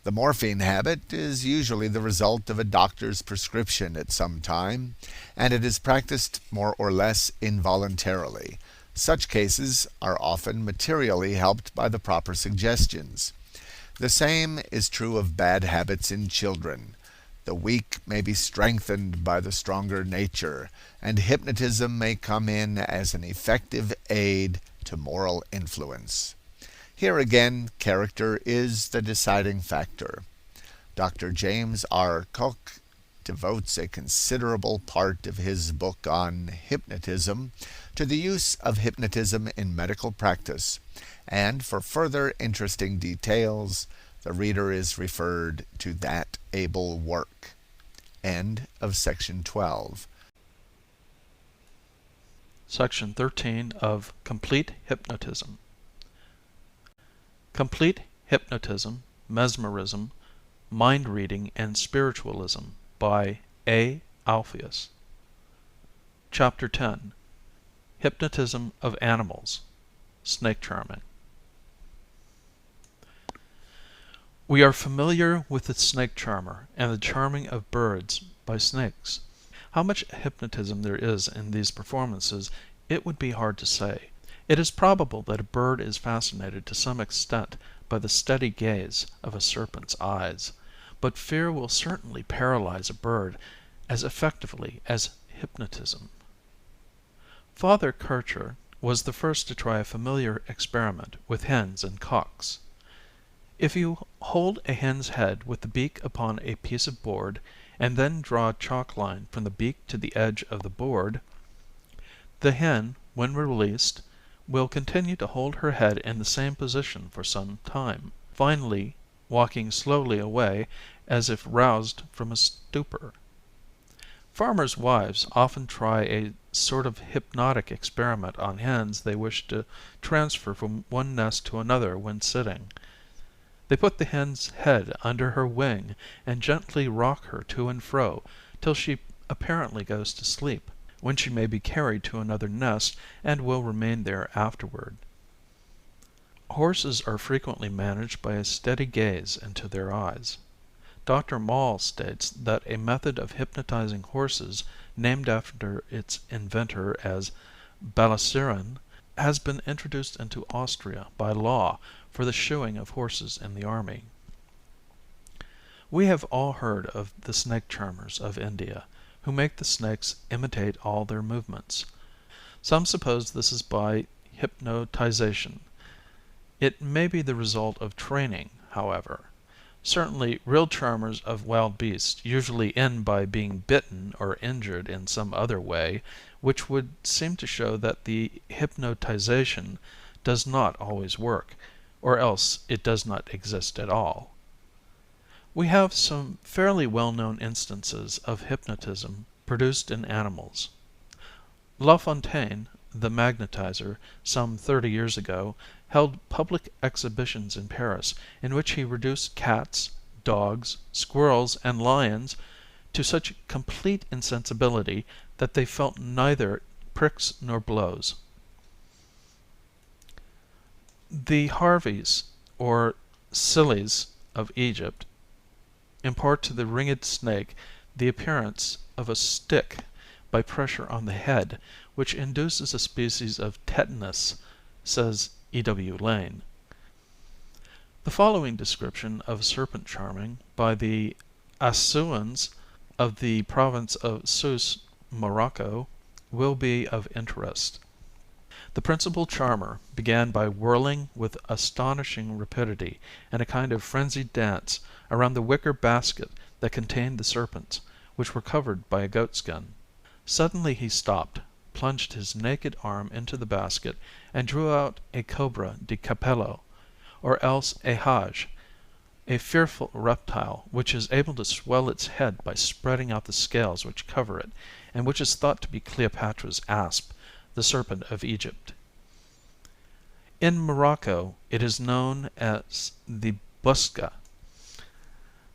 The morphine habit is usually the result of a doctor's prescription at some time, and it is practiced more or less involuntarily. Such cases are often materially helped by the proper suggestions. The same is true of bad habits in children. The weak may be strengthened by the stronger nature, and hypnotism may come in as an effective aid to moral influence. Here again, character is the deciding factor. Dr. James R. Koch devotes a considerable part of his book on hypnotism to the use of hypnotism in medical practice, and for further interesting details, the reader is referred to that able work. End of section 12. Section 13 of Complete Hypnotism. Complete Hypnotism, Mesmerism, Mind Reading, and Spiritualism by A. Alpheus. Chapter 10. Hypnotism of Animals, Snake Charming. We are familiar with the snake charmer and the charming of birds by snakes. How much hypnotism there is in these performances it would be hard to say. It is probable that a bird is fascinated to some extent by the steady gaze of a serpent's eyes, but fear will certainly paralyze a bird as effectively as hypnotism. Father Kircher was the first to try a familiar experiment with hens and cocks. If you hold a hen's head with the beak upon a piece of board, and then draw a chalk line from the beak to the edge of the board, the hen, when released, will continue to hold her head in the same position for some time, finally walking slowly away as if roused from a stupor. Farmers' wives often try a sort of hypnotic experiment on hens they wish to transfer from one nest to another when sitting. They put the hen's head under her wing and gently rock her to and fro till she apparently goes to sleep, when she may be carried to another nest and will remain there afterward. Horses are frequently managed by a steady gaze into their eyes. Dr. Moll states that a method of hypnotizing horses, named after its inventor as Balasiren, has been introduced into Austria by law for the shoeing of horses in the army. We have all heard of the snake charmers of India, who make the snakes imitate all their movements. Some suppose this is by hypnotization. It may be the result of training, however. Certainly real charmers of wild beasts usually end by being bitten or injured in some other way, which would seem to show that the hypnotization does not always work, or else it does not exist at all. We have some fairly well-known instances of hypnotism produced in animals. La Fontaine, the magnetizer, some 30 years ago, held public exhibitions in Paris in which he reduced cats, dogs, squirrels, and lions to such complete insensibility that they felt neither pricks nor blows. The Harveys, or Sillies of Egypt, impart to the ringed snake the appearance of a stick by pressure on the head, which induces a species of tetanus, says E.W. Lane. The following description of serpent charming by the Assouans of the province of Sousse, Morocco, will be of interest. The principal charmer began by whirling with astonishing rapidity in a kind of frenzied dance around the wicker basket that contained the serpents, which were covered by a goatskin. Suddenly he stopped, plunged his naked arm into the basket, and drew out a cobra di capello, or else a hage, a fearful reptile which is able to swell its head by spreading out the scales which cover it, and which is thought to be Cleopatra's asp, the serpent of Egypt. In Morocco it is known as the busca.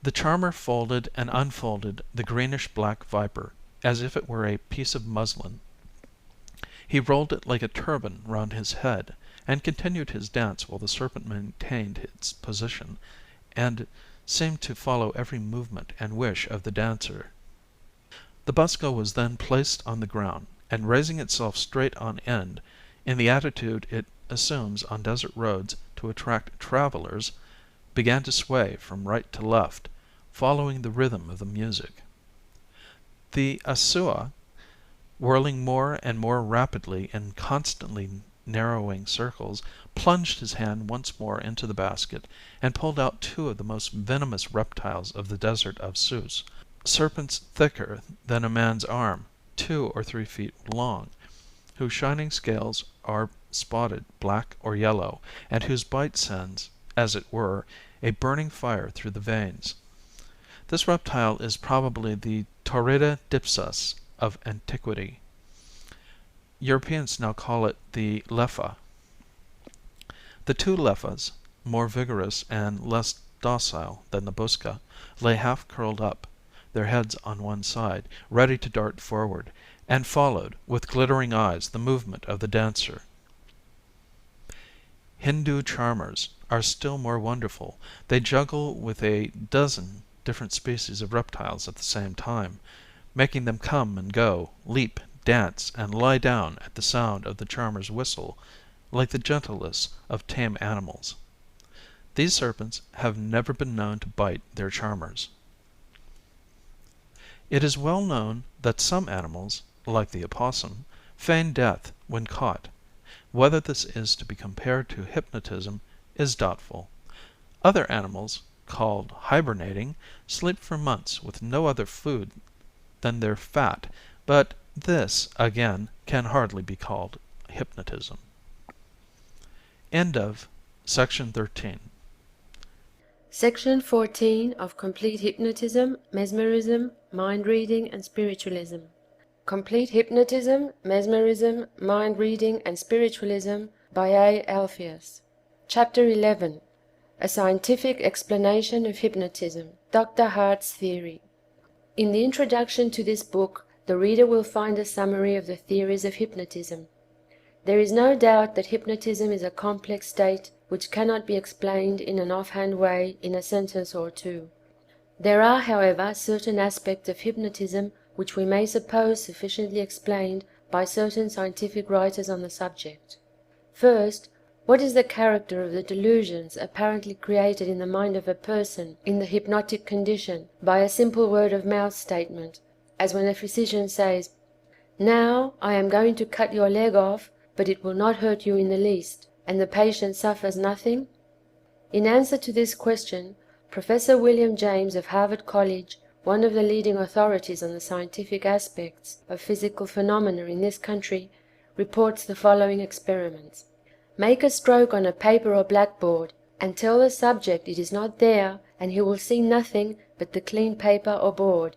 The charmer folded and unfolded the greenish-black viper as if it were a piece of muslin. He rolled it like a turban round his head, and continued his dance while the serpent maintained its position, and seemed to follow every movement and wish of the dancer. The busca was then placed on the ground, and raising itself straight on end, in the attitude it assumes on desert roads to attract travelers, began to sway from right to left, following the rhythm of the music. The Asua, whirling more and more rapidly in constantly narrowing circles, plunged his hand once more into the basket and pulled out two of the most venomous reptiles of the desert of Sus, serpents thicker than a man's arm, 2 or 3 feet long, whose shining scales are spotted black or yellow, and whose bite sends, as it were, a burning fire through the veins. This reptile is probably the Taurida dipsas of antiquity. Europeans now call it the lepha. The two lephas, more vigorous and less docile than the busca, lay half curled up, their heads on one side, ready to dart forward, and followed with glittering eyes the movement of the dancer. Hindu charmers are still more wonderful. They juggle with a dozen different species of reptiles at the same time, making them come and go, leap, dance, and lie down at the sound of the charmer's whistle, like the gentlest of tame animals. These serpents have never been known to bite their charmers. It is well known that some animals, like the opossum, feign death when caught. Whether this is to be compared to hypnotism is doubtful. Other animals, called hibernating, sleep for months with no other food than their fat, but this, again, can hardly be called hypnotism. End of Section 13. Section 14 of Complete Hypnotism, Mesmerism, Mind Reading and Spiritualism. Complete Hypnotism, Mesmerism, Mind Reading and Spiritualism by A. Alpheus. Chapter 11. A Scientific Explanation of Hypnotism. Dr. Hart's Theory. In the introduction to this book, the reader will find a summary of the theories of hypnotism. There is no doubt that hypnotism is a complex state which cannot be explained in an offhand way in a sentence or two. There are, however, certain aspects of hypnotism which we may suppose sufficiently explained by certain scientific writers on the subject. First, what is the character of the delusions apparently created in the mind of a person in the hypnotic condition by a simple word-of-mouth statement, as when a physician says, "Now I am going to cut your leg off, but it will not hurt you in the least," and the patient suffers nothing? In answer to this question, Professor William James of Harvard College, one of the leading authorities on the scientific aspects of physical phenomena in this country, reports the following experiments. Make a stroke on a paper or blackboard, and tell the subject it is not there, and he will see nothing but the clean paper or board.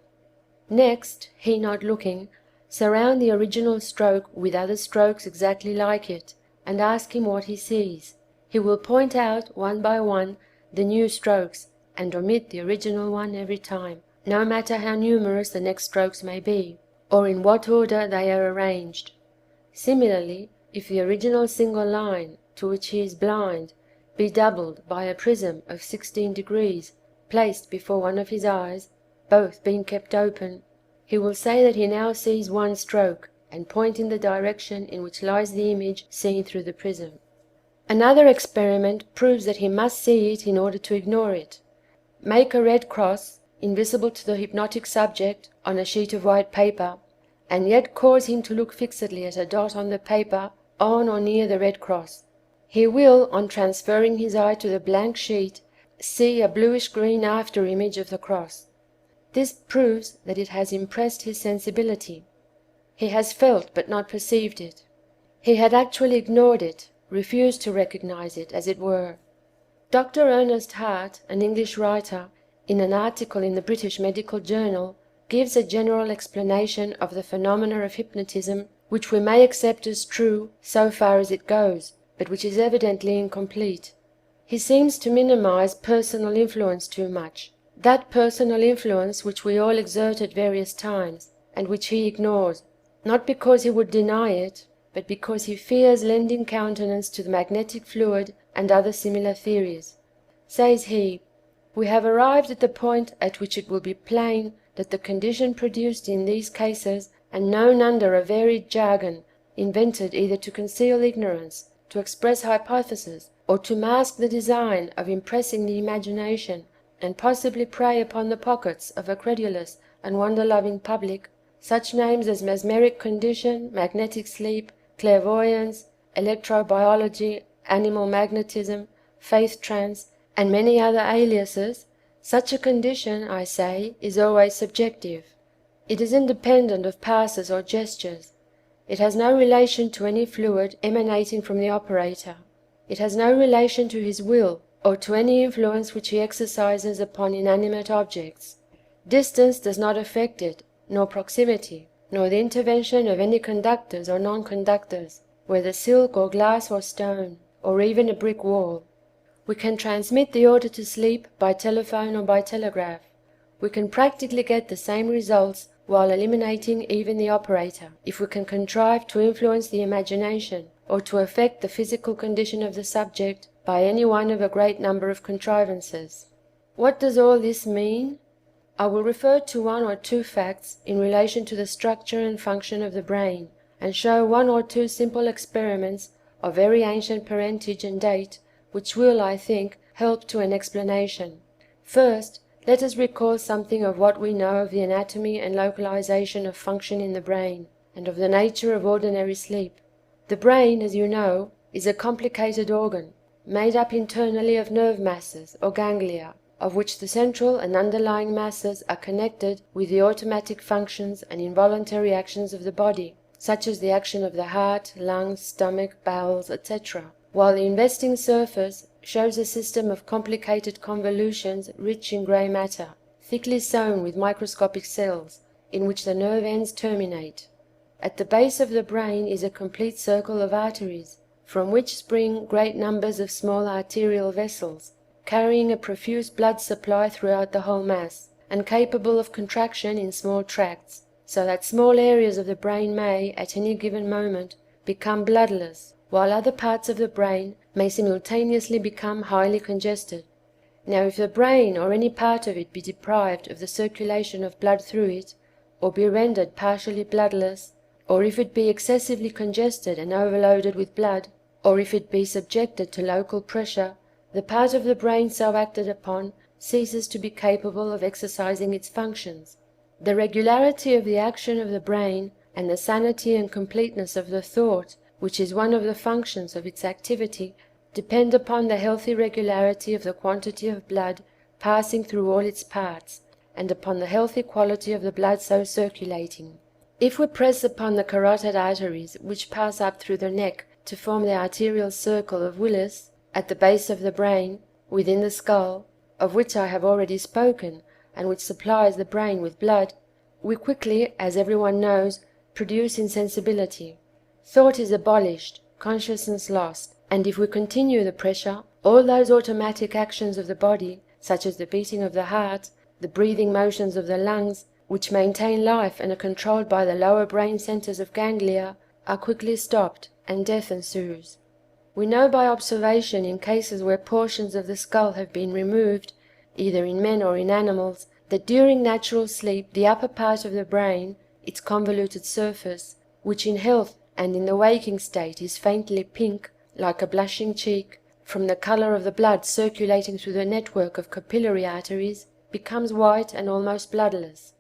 Next, he not looking, surround the original stroke with other strokes exactly like it, and ask him what he sees. He will point out, one by one, the new strokes, and omit the original one every time, no matter how numerous the next strokes may be, or in what order they are arranged. Similarly, if the original single line, to which he is blind, be doubled by a prism of 16 degrees placed before one of his eyes, both being kept open, he will say that he now sees one stroke, and point in the direction in which lies the image seen through the prism. Another experiment proves that he must see it in order to ignore it. Make a red cross, invisible to the hypnotic subject, on a sheet of white paper, and yet cause him to look fixedly at a dot on the paper on or near the red cross. He will, on transferring his eye to the blank sheet, see a bluish-green after-image of the cross. This proves that it has impressed his sensibility. He has felt but not perceived it. He had actually ignored it, refused to recognize it, as it were. Dr. Ernest Hart, an English writer, in an article in the British Medical Journal, gives a general explanation of the phenomena of hypnotism which we may accept as true so far as it goes, but which is evidently incomplete. He seems to minimize personal influence too much, that personal influence which we all exert at various times, and which he ignores, not because he would deny it, but because he fears lending countenance to the magnetic fluid and other similar theories. Says he, "We have arrived at the point at which it will be plain that the condition produced in these cases, and known under a varied jargon, invented either to conceal ignorance, to express hypotheses, or to mask the design of impressing the imagination and possibly prey upon the pockets of a credulous and wonder-loving public, such names as mesmeric condition, magnetic sleep, clairvoyance, electrobiology, animal magnetism, faith trance, and many other aliases, such a condition, I say, is always subjective. It is independent of passes or gestures. It has no relation to any fluid emanating from the operator. It has no relation to his will, or to any influence which he exercises upon inanimate objects. Distance does not affect it, nor proximity, nor the intervention of any conductors or non-conductors, whether silk or glass or stone, or even a brick wall. We can transmit the order to sleep by telephone or by telegraph. We can practically get the same results while eliminating even the operator, if we can contrive to influence the imagination, or to affect the physical condition of the subject by any one of a great number of contrivances. What does all this mean? I will refer to one or two facts in relation to the structure and function of the brain, and show one or two simple experiments of very ancient parentage and date, which will, I think, help to an explanation. First, let us recall something of what we know of the anatomy and localization of function in the brain, and of the nature of ordinary sleep. The brain, as you know, is a complicated organ, made up internally of nerve masses, or ganglia, of which the central and underlying masses are connected with the automatic functions and involuntary actions of the body, such as the action of the heart, lungs, stomach, bowels, etc., while the investing surface shows a system of complicated convolutions rich in grey matter, thickly sown with microscopic cells, in which the nerve ends terminate. At the base of the brain is a complete circle of arteries, from which spring great numbers of small arterial vessels, carrying a profuse blood supply throughout the whole mass, and capable of contraction in small tracts, so that small areas of the brain may, at any given moment, become bloodless, while other parts of the brain may simultaneously become highly congested. Now if the brain or any part of it be deprived of the circulation of blood through it, or be rendered partially bloodless, or if it be excessively congested and overloaded with blood, or if it be subjected to local pressure, the part of the brain so acted upon ceases to be capable of exercising its functions. The regularity of the action of the brain, and the sanity and completeness of the thought, which is one of the functions of its activity, depend upon the healthy regularity of the quantity of blood passing through all its parts, and upon the healthy quality of the blood so circulating. If we press upon the carotid arteries which pass up through the neck to form the arterial circle of Willis, at the base of the brain, within the skull, of which I have already spoken, and which supplies the brain with blood, we quickly, as everyone knows, produce insensibility. Thought is abolished, consciousness lost, and if we continue the pressure, all those automatic actions of the body, such as the beating of the heart, the breathing motions of the lungs, which maintain life and are controlled by the lower brain centers of ganglia, are quickly stopped, and death ensues. We know by observation in cases where portions of the skull have been removed, either in men or in animals, that during natural sleep the upper part of the brain, its convoluted surface, which in health and in the waking state is faintly pink, like a blushing cheek, from the color of the blood circulating through the network of capillary arteries, becomes white and almost bloodless.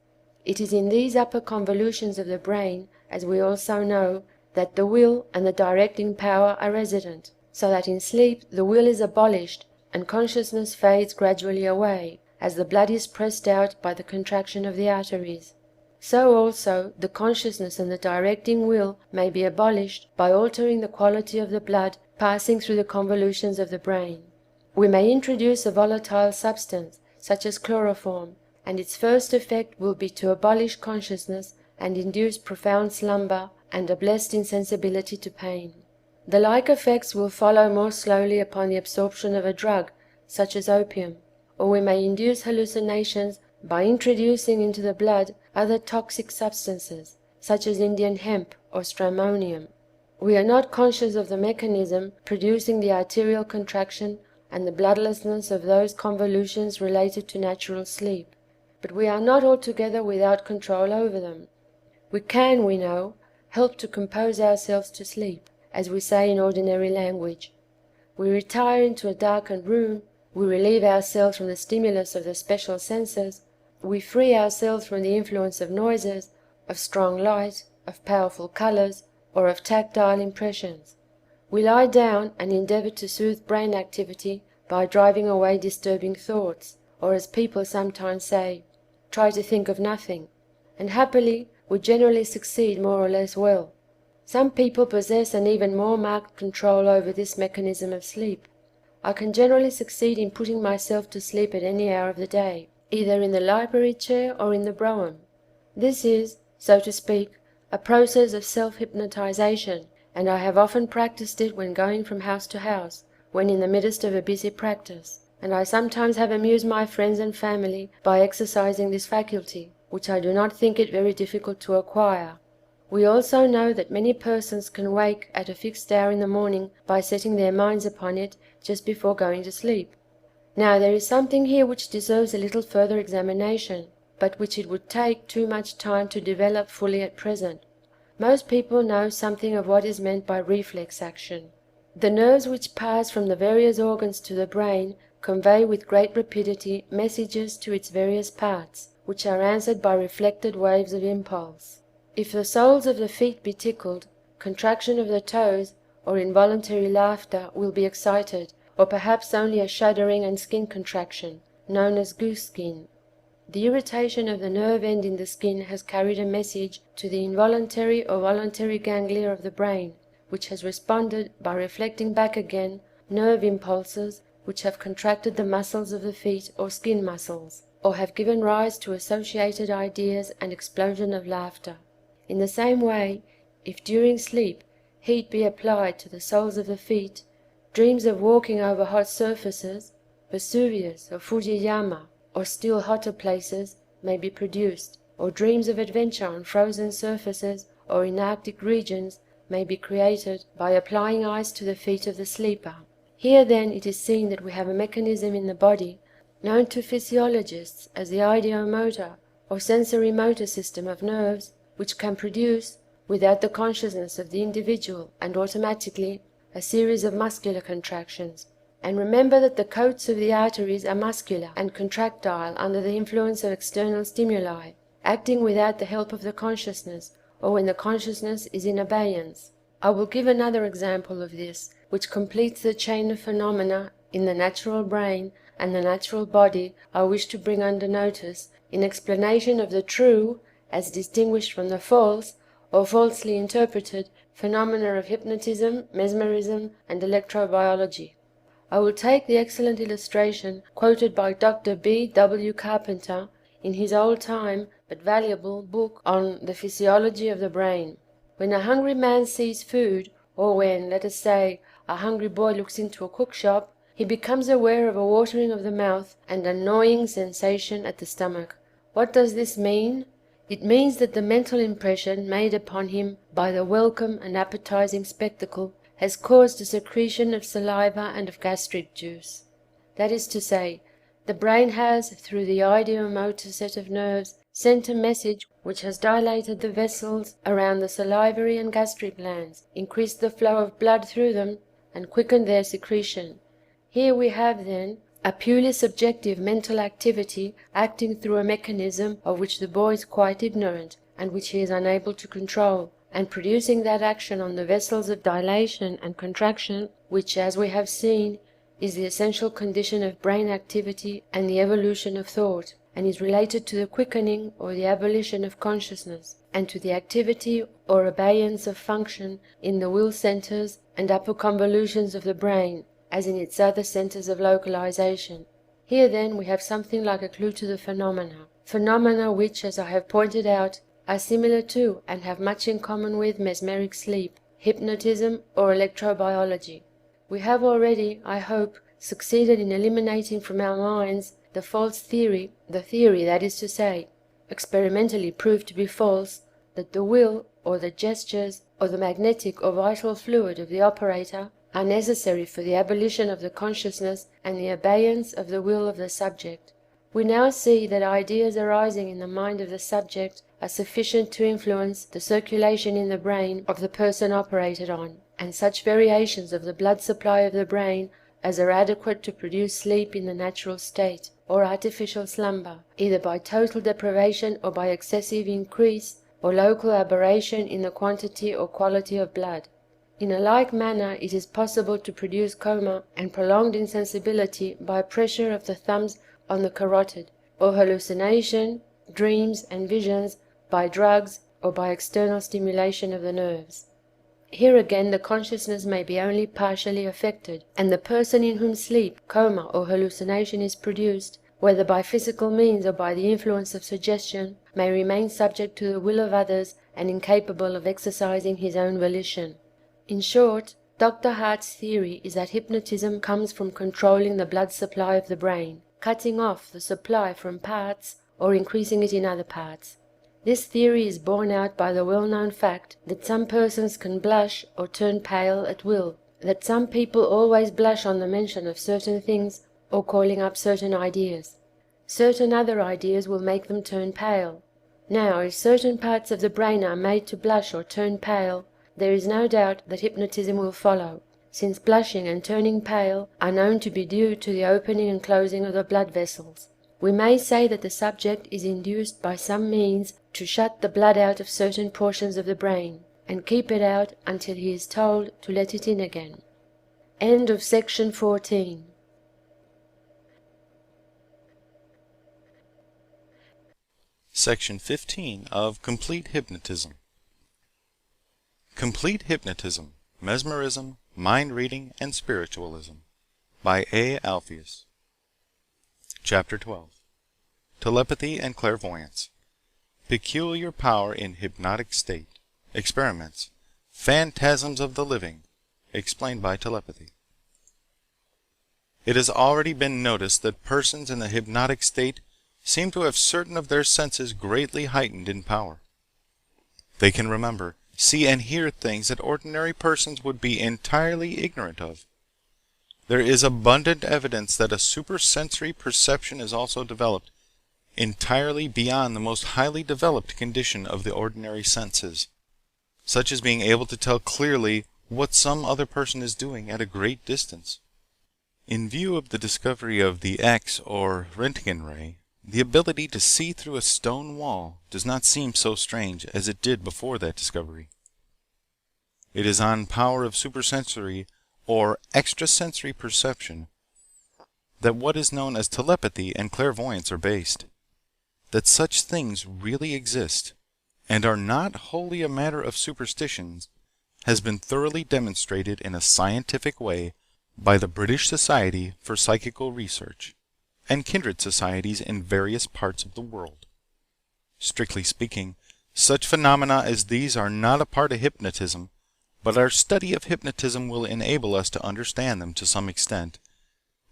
It is in these upper convolutions of the brain, as we also know, that the will and the directing power are resident, so that in sleep the will is abolished and consciousness fades gradually away, as the blood is pressed out by the contraction of the arteries. So also the consciousness and the directing will may be abolished by altering the quality of the blood passing through the convolutions of the brain. We may introduce a volatile substance, such as chloroform, and its first effect will be to abolish consciousness and induce profound slumber and a blessed insensibility to pain. The like effects will follow more slowly upon the absorption of a drug, such as opium, or we may induce hallucinations by introducing into the blood other toxic substances, such as Indian hemp or stramonium. We are not conscious of the mechanism producing the arterial contraction and the bloodlessness of those convolutions related to natural sleep, but we are not altogether without control over them. We can, we know, help to compose ourselves to sleep, as we say in ordinary language. We retire into a darkened room, we relieve ourselves from the stimulus of the special senses, we free ourselves from the influence of noises, of strong light, of powerful colors, or of tactile impressions. We lie down and endeavor to soothe brain activity by driving away disturbing thoughts, or as people sometimes say, try to think of nothing, and happily we generally succeed more or less well. Some people possess an even more marked control over this mechanism of sleep. I can generally succeed in putting myself to sleep at any hour of the day, either in the library chair or in the brougham. This is, so to speak, a process of self-hypnotization, and I have often practiced it when going from house to house, when in the midst of a busy practice, and I sometimes have amused my friends and family by exercising this faculty, which I do not think it very difficult to acquire. We also know that many persons can wake at a fixed hour in the morning by setting their minds upon it just before going to sleep. Now there is something here which deserves a little further examination, but which it would take too much time to develop fully at present. Most people know something of what is meant by reflex action. The nerves which pass from the various organs to the brain convey with great rapidity messages to its various parts, which are answered by reflected waves of impulse. If the soles of the feet be tickled, contraction of the toes, or involuntary laughter will be excited, or perhaps only a shuddering and skin contraction, known as goose skin. The irritation of the nerve end in the skin has carried a message to the involuntary or voluntary ganglia of the brain, which has responded by reflecting back again nerve impulses which have contracted the muscles of the feet or skin muscles, or have given rise to associated ideas and explosion of laughter. In the same way, if during sleep heat be applied to the soles of the feet, dreams of walking over hot surfaces, Vesuvius or Fujiyama, or still hotter places, may be produced, or dreams of adventure on frozen surfaces or in Arctic regions may be created by applying ice to the feet of the sleeper. Here then it is seen that we have a mechanism in the body, known to physiologists as the ideomotor or sensory motor system of nerves, which can produce, without the consciousness of the individual and automatically, a series of muscular contractions. And remember that the coats of the arteries are muscular and contractile under the influence of external stimuli, acting without the help of the consciousness, or when the consciousness is in abeyance. I will give another example of this, which completes the chain of phenomena in the natural brain and the natural body I wish to bring under notice, in explanation of the true, as distinguished from the false, or falsely interpreted, phenomena of hypnotism, mesmerism, and electrobiology. I will take the excellent illustration quoted by Dr. B. W. Carpenter in his old-time but valuable book on the physiology of the brain. When a hungry man sees food, or when, let us say, a hungry boy looks into a cook-shop, he becomes aware of a watering of the mouth and a gnawing sensation at the stomach. What does this mean? It means that the mental impression made upon him by the welcome and appetizing spectacle has caused a secretion of saliva and of gastric juice. That is to say, the brain has, through the ideomotor set of nerves, sent a message which has dilated the vessels around the salivary and gastric glands, increased the flow of blood through them, and quickened their secretion. Here we have, then, a purely subjective mental activity acting through a mechanism of which the boy is quite ignorant, and which he is unable to control, and producing that action on the vessels of dilation and contraction which, as we have seen, is the essential condition of brain activity and the evolution of thought, and is related to the quickening or the abolition of consciousness, and to the activity or abeyance of function in the will centers and upper convolutions of the brain, as in its other centers of localization. Here then we have something like a clue to the phenomena which, as I have pointed out, are similar to and have much in common with mesmeric sleep, hypnotism, or electrobiology. We have already, I hope, succeeded in eliminating from our minds the false theory, that is to say, experimentally proved to be false, that the will, or the gestures, or the magnetic or vital fluid of the operator are necessary for the abolition of the consciousness and the abeyance of the will of the subject. We now see that ideas arising in the mind of the subject are sufficient to influence the circulation in the brain of the person operated on, and such variations of the blood supply of the brain as are adequate to produce sleep in the natural state, or artificial slumber, either by total deprivation or by excessive increase or local aberration in the quantity or quality of blood. In a like manner it is possible to produce coma and prolonged insensibility by pressure of the thumbs on the carotid, or hallucination, dreams, and visions by drugs or by external stimulation of the nerves. Here again the consciousness may be only partially affected, and the person in whom sleep, coma, or hallucination is produced, whether by physical means or by the influence of suggestion, may remain subject to the will of others and incapable of exercising his own volition. In short, Dr. Hart's theory is that hypnotism comes from controlling the blood supply of the brain, cutting off the supply from parts or increasing it in other parts. This theory is borne out by the well-known fact that some persons can blush or turn pale at will, that some people always blush on the mention of certain things or calling up certain ideas. Certain other ideas will make them turn pale. Now, if certain parts of the brain are made to blush or turn pale, there is no doubt that hypnotism will follow, since blushing and turning pale are known to be due to the opening and closing of the blood vessels. We may say that the subject is induced by some means to shut the blood out of certain portions of the brain, and keep it out until he is told to let it in again. End of section 14. Section 15 of Complete Hypnotism. Complete Hypnotism, Mesmerism, Mind Reading, and Spiritualism by A. Alpheus. Chapter 12. Telepathy and Clairvoyance. Peculiar Power in Hypnotic State. Experiments. Phantasms of the Living. Explained by Telepathy. It has already been noticed that persons in the hypnotic state seem to have certain of their senses greatly heightened in power. They can remember, see, and hear things that ordinary persons would be entirely ignorant of. There is abundant evidence that a supersensory perception is also developed, entirely beyond the most highly developed condition of the ordinary senses, such as being able to tell clearly what some other person is doing at a great distance. In view of the discovery of the X or Röntgen ray, the ability to see through a stone wall does not seem so strange as it did before that discovery. It is on power of supersensory or extrasensory perception that what is known as telepathy and clairvoyance are based. That such things really exist, and are not wholly a matter of superstitions, has been thoroughly demonstrated in a scientific way by the British Society for Psychical Research, and kindred societies in various parts of the world. Strictly speaking, such phenomena as these are not a part of hypnotism, but our study of hypnotism will enable us to understand them to some extent,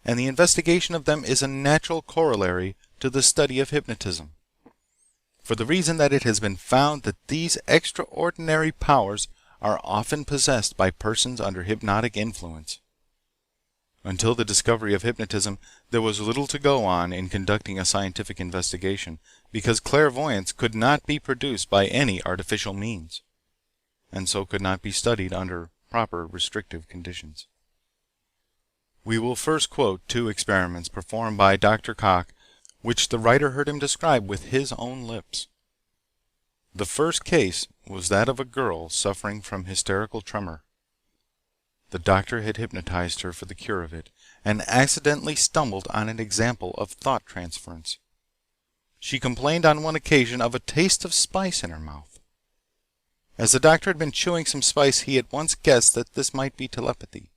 and the investigation of them is a natural corollary to the study of hypnotism, for the reason that it has been found that these extraordinary powers are often possessed by persons under hypnotic influence. Until the discovery of hypnotism, there was little to go on in conducting a scientific investigation, because clairvoyance could not be produced by any artificial means, and so could not be studied under proper restrictive conditions. We will first quote two experiments performed by Dr. Cocke, which the writer heard him describe with his own lips. The first case was that of a girl suffering from hysterical tremor. The doctor had hypnotized her for the cure of it, and accidentally stumbled on an example of thought transference. She complained on one occasion of a taste of spice in her mouth. As the doctor had been chewing some spice, he at once guessed that this might be telepathy.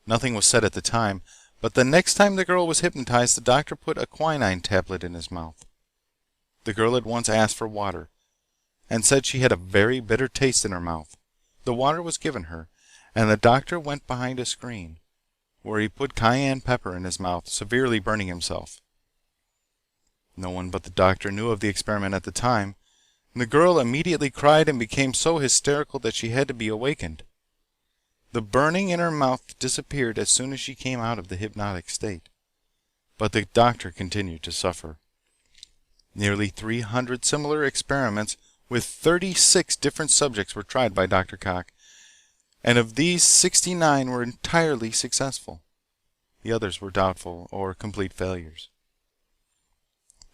Nothing was said at the time, but the next time the girl was hypnotized, the doctor put a quinine tablet in his mouth. The girl at once asked for water, and said she had a very bitter taste in her mouth. The water was given her, and the doctor went behind a screen, where he put cayenne pepper in his mouth, severely burning himself. No one but the doctor knew of the experiment at the time, and the girl immediately cried and became so hysterical that she had to be awakened. The burning in her mouth disappeared as soon as she came out of the hypnotic state. but the doctor continued to suffer. Nearly 300 similar experiments with 36 different subjects were tried by Dr. Cocke, and of these 69 were entirely successful. The others were doubtful or complete failures.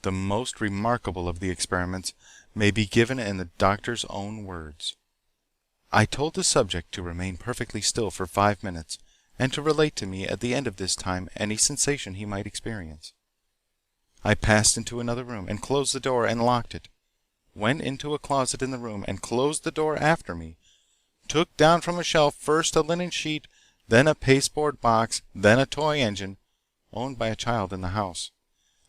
The most remarkable of the experiments may be given in the doctor's own words. "I told the subject to remain perfectly still for 5 minutes, and to relate to me at the end of this time any sensation he might experience. I passed into another room, and closed the door and locked it, went into a closet in the room and closed the door after me, took down from a shelf first a linen sheet, then a pasteboard box, then a toy engine, owned by a child in the house.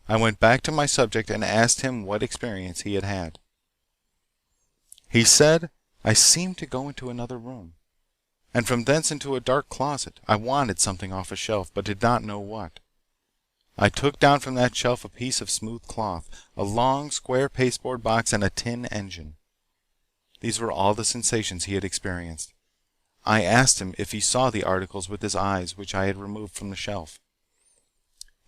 I went back to my subject and asked him what experience he had had. He said, I seemed to go into another room, and from thence into a dark closet. I wanted something off a shelf, but did not know what. I took down from that shelf a piece of smooth cloth, a long square pasteboard box, and a tin engine. These were all the sensations he had experienced. I asked him if he saw the articles with his eyes which I had removed from the shelf.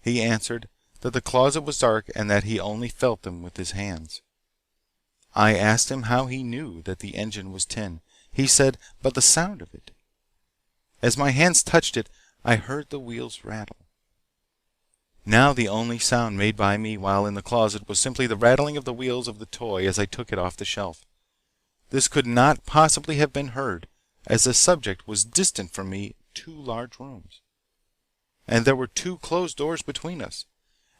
He answered that the closet was dark and that he only felt them with his hands. I asked him how he knew that the engine was tin. He said, but the sound of it. As my hands touched it, I heard the wheels rattle. Now the only sound made by me while in the closet was simply the rattling of the wheels of the toy as I took it off the shelf. This could not possibly have been heard, as the subject was distant from me 2 large rooms, and there were 2 closed doors between us,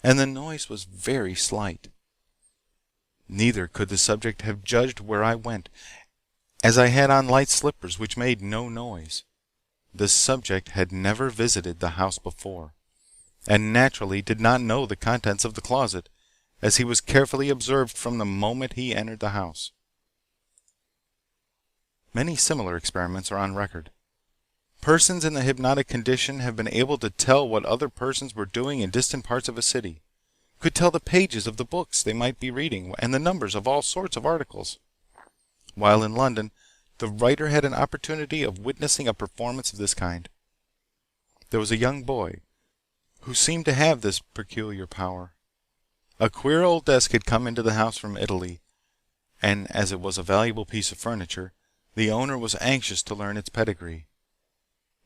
and the noise was very slight. Neither could the subject have judged where I went, as I had on light slippers which made no noise. The subject had never visited the house before, and naturally did not know the contents of the closet, as he was carefully observed from the moment he entered the house. Many similar experiments are on record. Persons in the hypnotic condition have been able to tell what other persons were doing in distant parts of a city, could tell the pages of the books they might be reading and the numbers of all sorts of articles. While in London, the writer had an opportunity of witnessing a performance of this kind. There was a young boy who seemed to have this peculiar power. A queer old desk had come into the house from Italy, and as it was a valuable piece of furniture, the owner was anxious to learn its pedigree.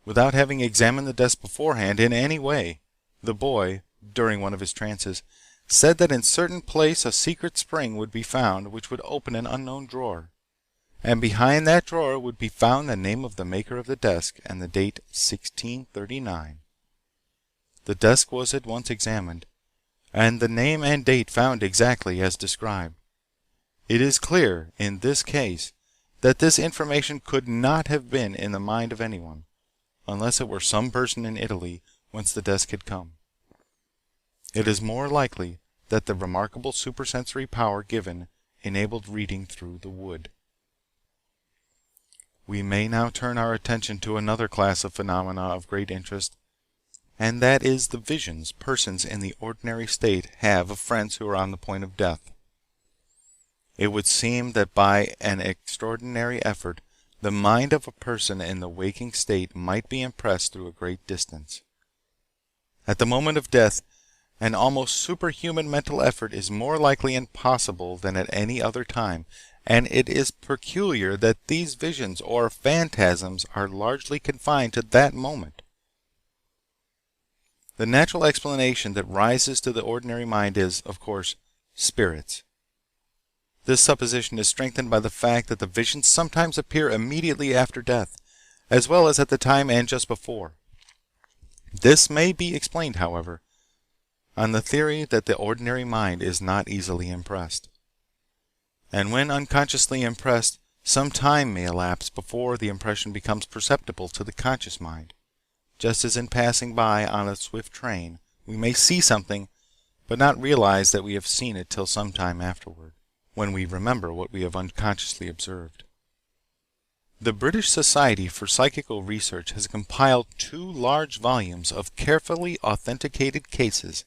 Without having examined the desk beforehand in any way, the boy, during one of his trances, said that in certain place a secret spring would be found which would open an unknown drawer, and behind that drawer would be found the name of the maker of the desk and the date 1639. The desk was at once examined, and the name and date found exactly as described. It is clear, in this case, that this information could not have been in the mind of anyone, unless it were some person in Italy whence the desk had come. It is more likely that the remarkable supersensory power given enabled reading through the wood. We may now turn our attention to another class of phenomena of great interest, and that is the visions persons in the ordinary state have of friends who are on the point of death. It would seem that by an extraordinary effort, the mind of a person in the waking state might be impressed through a great distance. At the moment of death, an almost superhuman mental effort is more likely and possible than at any other time, and it is peculiar that these visions or phantasms are largely confined to that moment. The natural explanation that rises to the ordinary mind is, of course, spirits. This supposition is strengthened by the fact that the visions sometimes appear immediately after death, as well as at the time and just before. This may be explained, however, on the theory that the ordinary mind is not easily impressed, and when unconsciously impressed, some time may elapse before the impression becomes perceptible to the conscious mind, just as in passing by on a swift train we may see something, but not realize that we have seen it till some time afterward, when we remember what we have unconsciously observed. The British Society for Psychical Research has compiled 2 large volumes of carefully authenticated cases,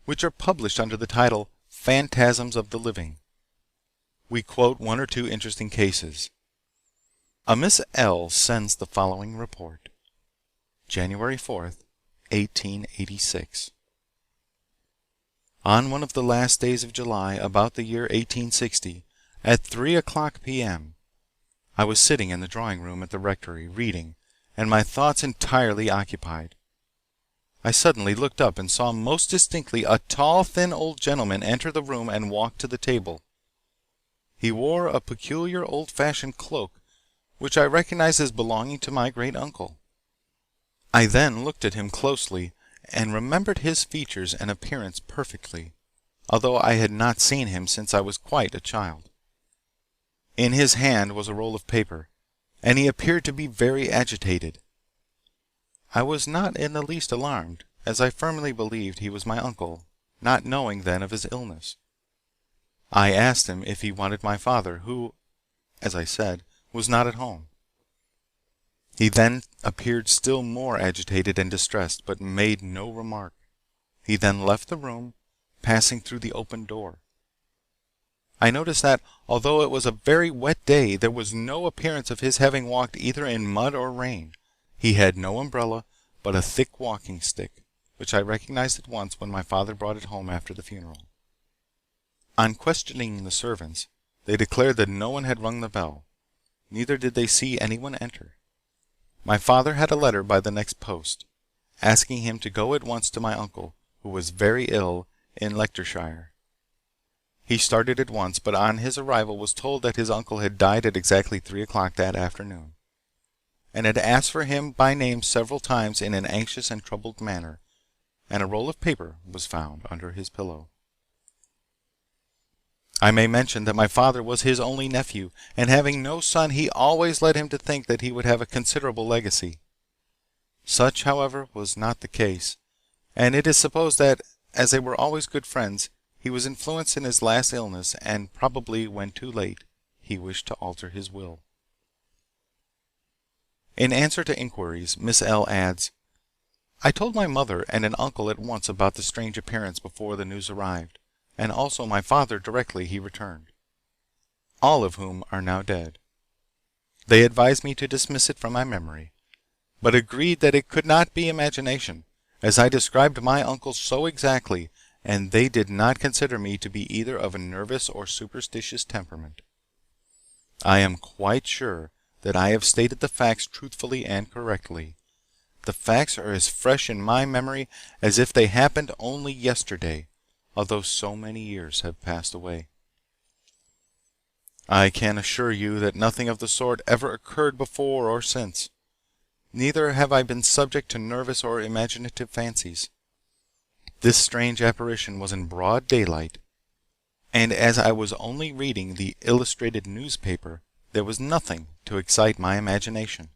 which are published under the title Phantasms of the Living. We quote 1 or 2 interesting cases. A Miss L. sends the following report. January 4th, 1886. On one of the last days of July, about the year 1860, at 3 o'clock p.m., I was sitting in the drawing room at the rectory, reading, and my thoughts entirely occupied. I suddenly looked up and saw most distinctly a tall, thin old gentleman enter the room and walk to the table. He wore a peculiar old-fashioned cloak, which I recognized as belonging to my great uncle. I then looked at him closely, and remembered his features and appearance perfectly, although I had not seen him since I was quite a child. In his hand was a roll of paper, and he appeared to be very agitated. I was not in the least alarmed, as I firmly believed he was my uncle, not knowing then of his illness. I asked him if he wanted my father, who, as I said, was not at home. He then appeared still more agitated and distressed, but made no remark. He then left the room, passing through the open door. I noticed that, although it was a very wet day, there was no appearance of his having walked either in mud or rain. He had no umbrella, but a thick walking stick, which I recognized at once when my father brought it home after the funeral. On questioning the servants, they declared that no one had rung the bell, neither did they see anyone enter. My father had a letter by the next post, asking him to go at once to my uncle, who was very ill, in Leicestershire. He started at once, but on his arrival was told that his uncle had died at exactly 3 o'clock that afternoon, and had asked for him by name several times in an anxious and troubled manner, and a roll of paper was found under his pillow. I may mention that my father was his only nephew, and having no son, he always led him to think that he would have a considerable legacy. Such, however, was not the case, and it is supposed that, as they were always good friends, he was influenced in his last illness, and probably, when too late, he wished to alter his will. In answer to inquiries, Miss L. adds, I told my mother and an uncle at once about the strange appearance before the news arrived, and also my father directly he returned, all of whom are now dead. They advised me to dismiss it from my memory, but agreed that it could not be imagination, as I described my uncle so exactly, and they did not consider me to be either of a nervous or superstitious temperament. I am quite sure that I have stated the facts truthfully and correctly. The facts are as fresh in my memory as if they happened only yesterday, although so many years have passed away. I can assure you that nothing of the sort ever occurred before or since. Neither have I been subject to nervous or imaginative fancies. This strange apparition was in broad daylight, and as I was only reading the illustrated newspaper, there was nothing to excite my imagination.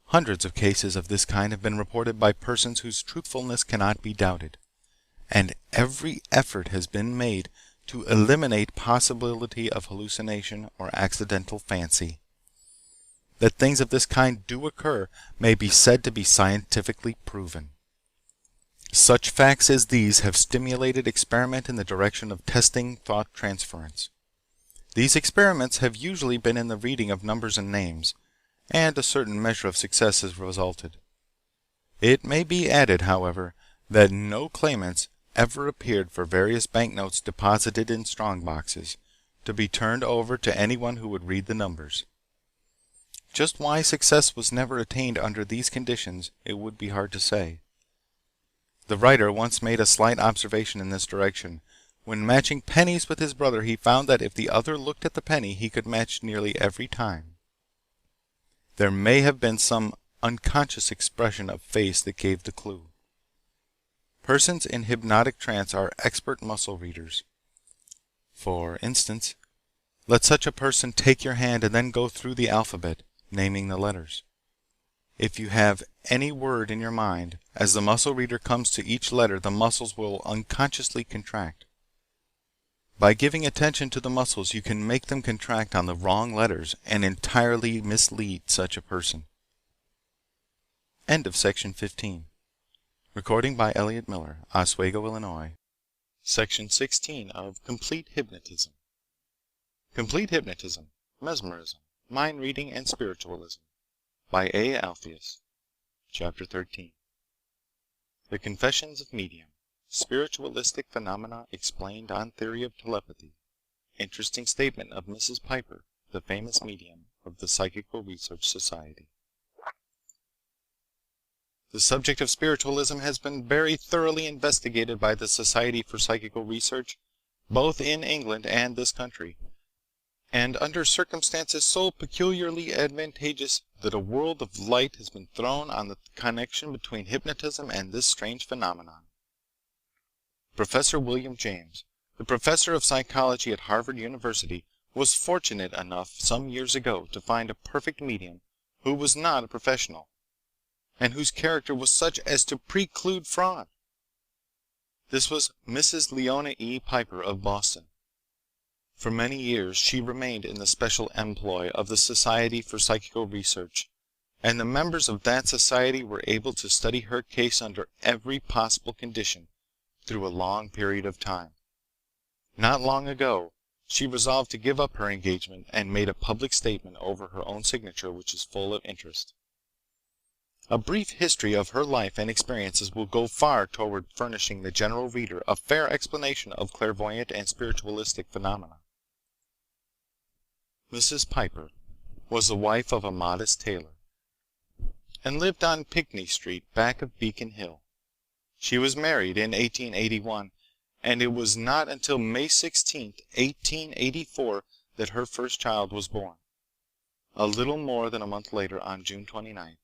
Hundreds of cases of this kind have been reported by persons whose truthfulness cannot be doubted, and every effort has been made to eliminate possibility of hallucination or accidental fancy. That things of this kind do occur may be said to be scientifically proven. Such facts as these have stimulated experiment in the direction of testing thought transference. These experiments have usually been in the reading of numbers and names, and a certain measure of success has resulted. It may be added, however, that no claimants ever appeared for various banknotes deposited in strong boxes, to be turned over to anyone who would read the numbers. Just why success was never attained under these conditions it would be hard to say. The writer once made a slight observation in this direction. When matching pennies with his brother, he found that if the other looked at the penny, he could match nearly every time. There may have been some unconscious expression of face that gave the clue. Persons in hypnotic trance are expert muscle readers. For instance, let such a person take your hand and then go through the alphabet, naming the letters. If you have any word in your mind, as the muscle reader comes to each letter, the muscles will unconsciously contract. By giving attention to the muscles, you can make them contract on the wrong letters and entirely mislead such a person. End of section 15. Recording by Elliot Miller, Oswego, Illinois. Section 16 of Complete Hypnotism. Complete Hypnotism, Mesmerism, Mind Reading, and Spiritualism. By A. Alpheus. Chapter 13. The Confessions of Medium. Spiritualistic Phenomena Explained on Theory of Telepathy. Interesting statement of Mrs. Piper, the famous medium of the Psychical Research Society. The subject of spiritualism has been very thoroughly investigated by the Society for Psychical Research, both in England and this country, and under circumstances so peculiarly advantageous that a world of light has been thrown on the connection between hypnotism and this strange phenomenon. Professor William James, the professor of psychology at Harvard University, was fortunate enough some years ago to find a perfect medium who was not a professional, and whose character was such as to preclude fraud. This was Mrs. Leona E. Piper of Boston. For many years she remained in the special employ of the Society for Psychical Research, and the members of that society were able to study her case under every possible condition through a long period of time. Not long ago, she resolved to give up her engagement and made a public statement over her own signature which is full of interest. A brief history of her life and experiences will go far toward furnishing the general reader a fair explanation of clairvoyant and spiritualistic phenomena. Mrs. Piper was the wife of a modest tailor, and lived on Pinckney Street, back of Beacon Hill. She was married in 1881, and it was not until May 16, 1884, that her first child was born. A little more than a month later, on June 29th,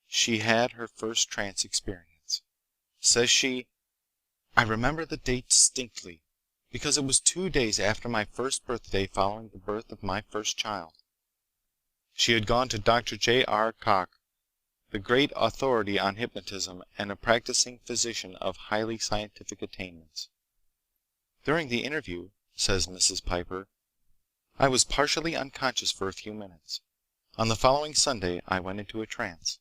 she had her first trance experience. Says she, "I remember the date distinctly, because it was 2 days after my first birthday following the birth of my first child." She had gone to Dr. J. R. Koch, the great authority on hypnotism and a practicing physician of highly scientific attainments. During the interview, says Mrs. Piper, "I was partially unconscious for a few minutes. On the following Sunday I went into a trance."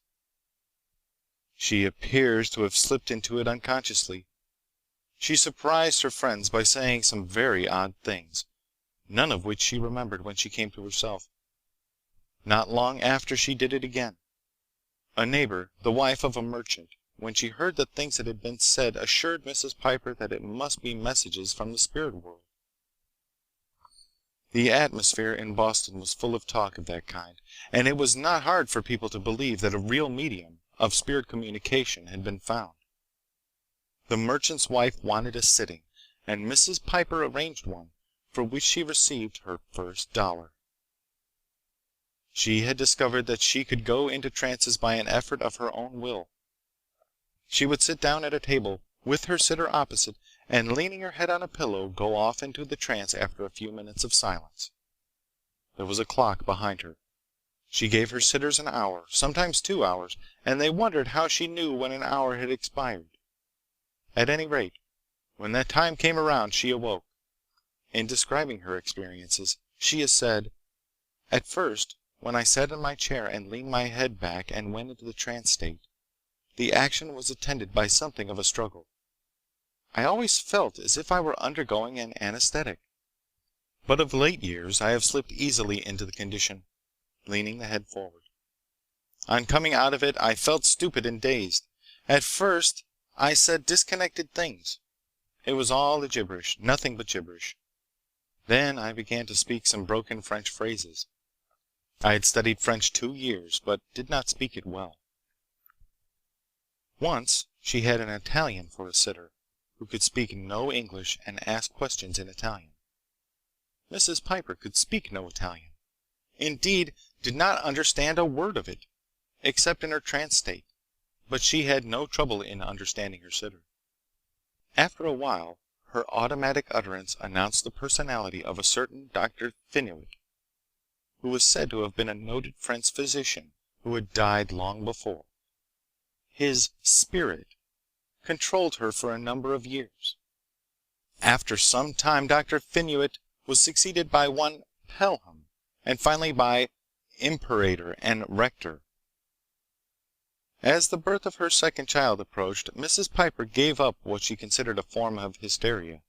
She appears to have slipped into it unconsciously. She surprised her friends by saying some very odd things, none of which she remembered when she came to herself. Not long after she did it again. A neighbor, the wife of a merchant, when she heard the things that had been said, assured Mrs. Piper that it must be messages from the spirit world. The atmosphere in Boston was full of talk of that kind, and it was not hard for people to believe that a real medium of spirit communication had been found. The merchant's wife wanted a sitting, and Mrs. Piper arranged one, for which she received her first $1. She had discovered that she could go into trances by an effort of her own will. She would sit down at a table, with her sitter opposite, and leaning her head on a pillow, go off into the trance after a few minutes of silence. There was a clock behind her. She gave her sitters an hour, sometimes 2 hours, and they wondered how she knew when an hour had expired. At any rate, when that time came around, she awoke. In describing her experiences, she has said, "At first, when I sat in my chair and leaned my head back and went into the trance state, the action was attended by something of a struggle. I always felt as if I were undergoing an anesthetic. But of late years I have slipped easily into the condition, leaning the head forward. On coming out of it I felt stupid and dazed. At first I said disconnected things. It was all a gibberish, nothing but gibberish. Then I began to speak some broken French phrases. I had studied French 2 years, but did not speak it well." Once she had an Italian for a sitter, who could speak no English and ask questions in Italian. Mrs. Piper could speak no Italian. Indeed, did not understand a word of it, except in her trance state, but she had no trouble in understanding her sitter. After a while, her automatic utterance announced the personality of a certain Dr. Finuit, who was said to have been a noted French physician who had died long before. His spirit controlled her for a number of years. After some time Dr. Finuit was succeeded by one Pelham, and finally by Imperator and Rector. As the birth of her second child approached, Mrs. Piper gave up what she considered a form of hysteria.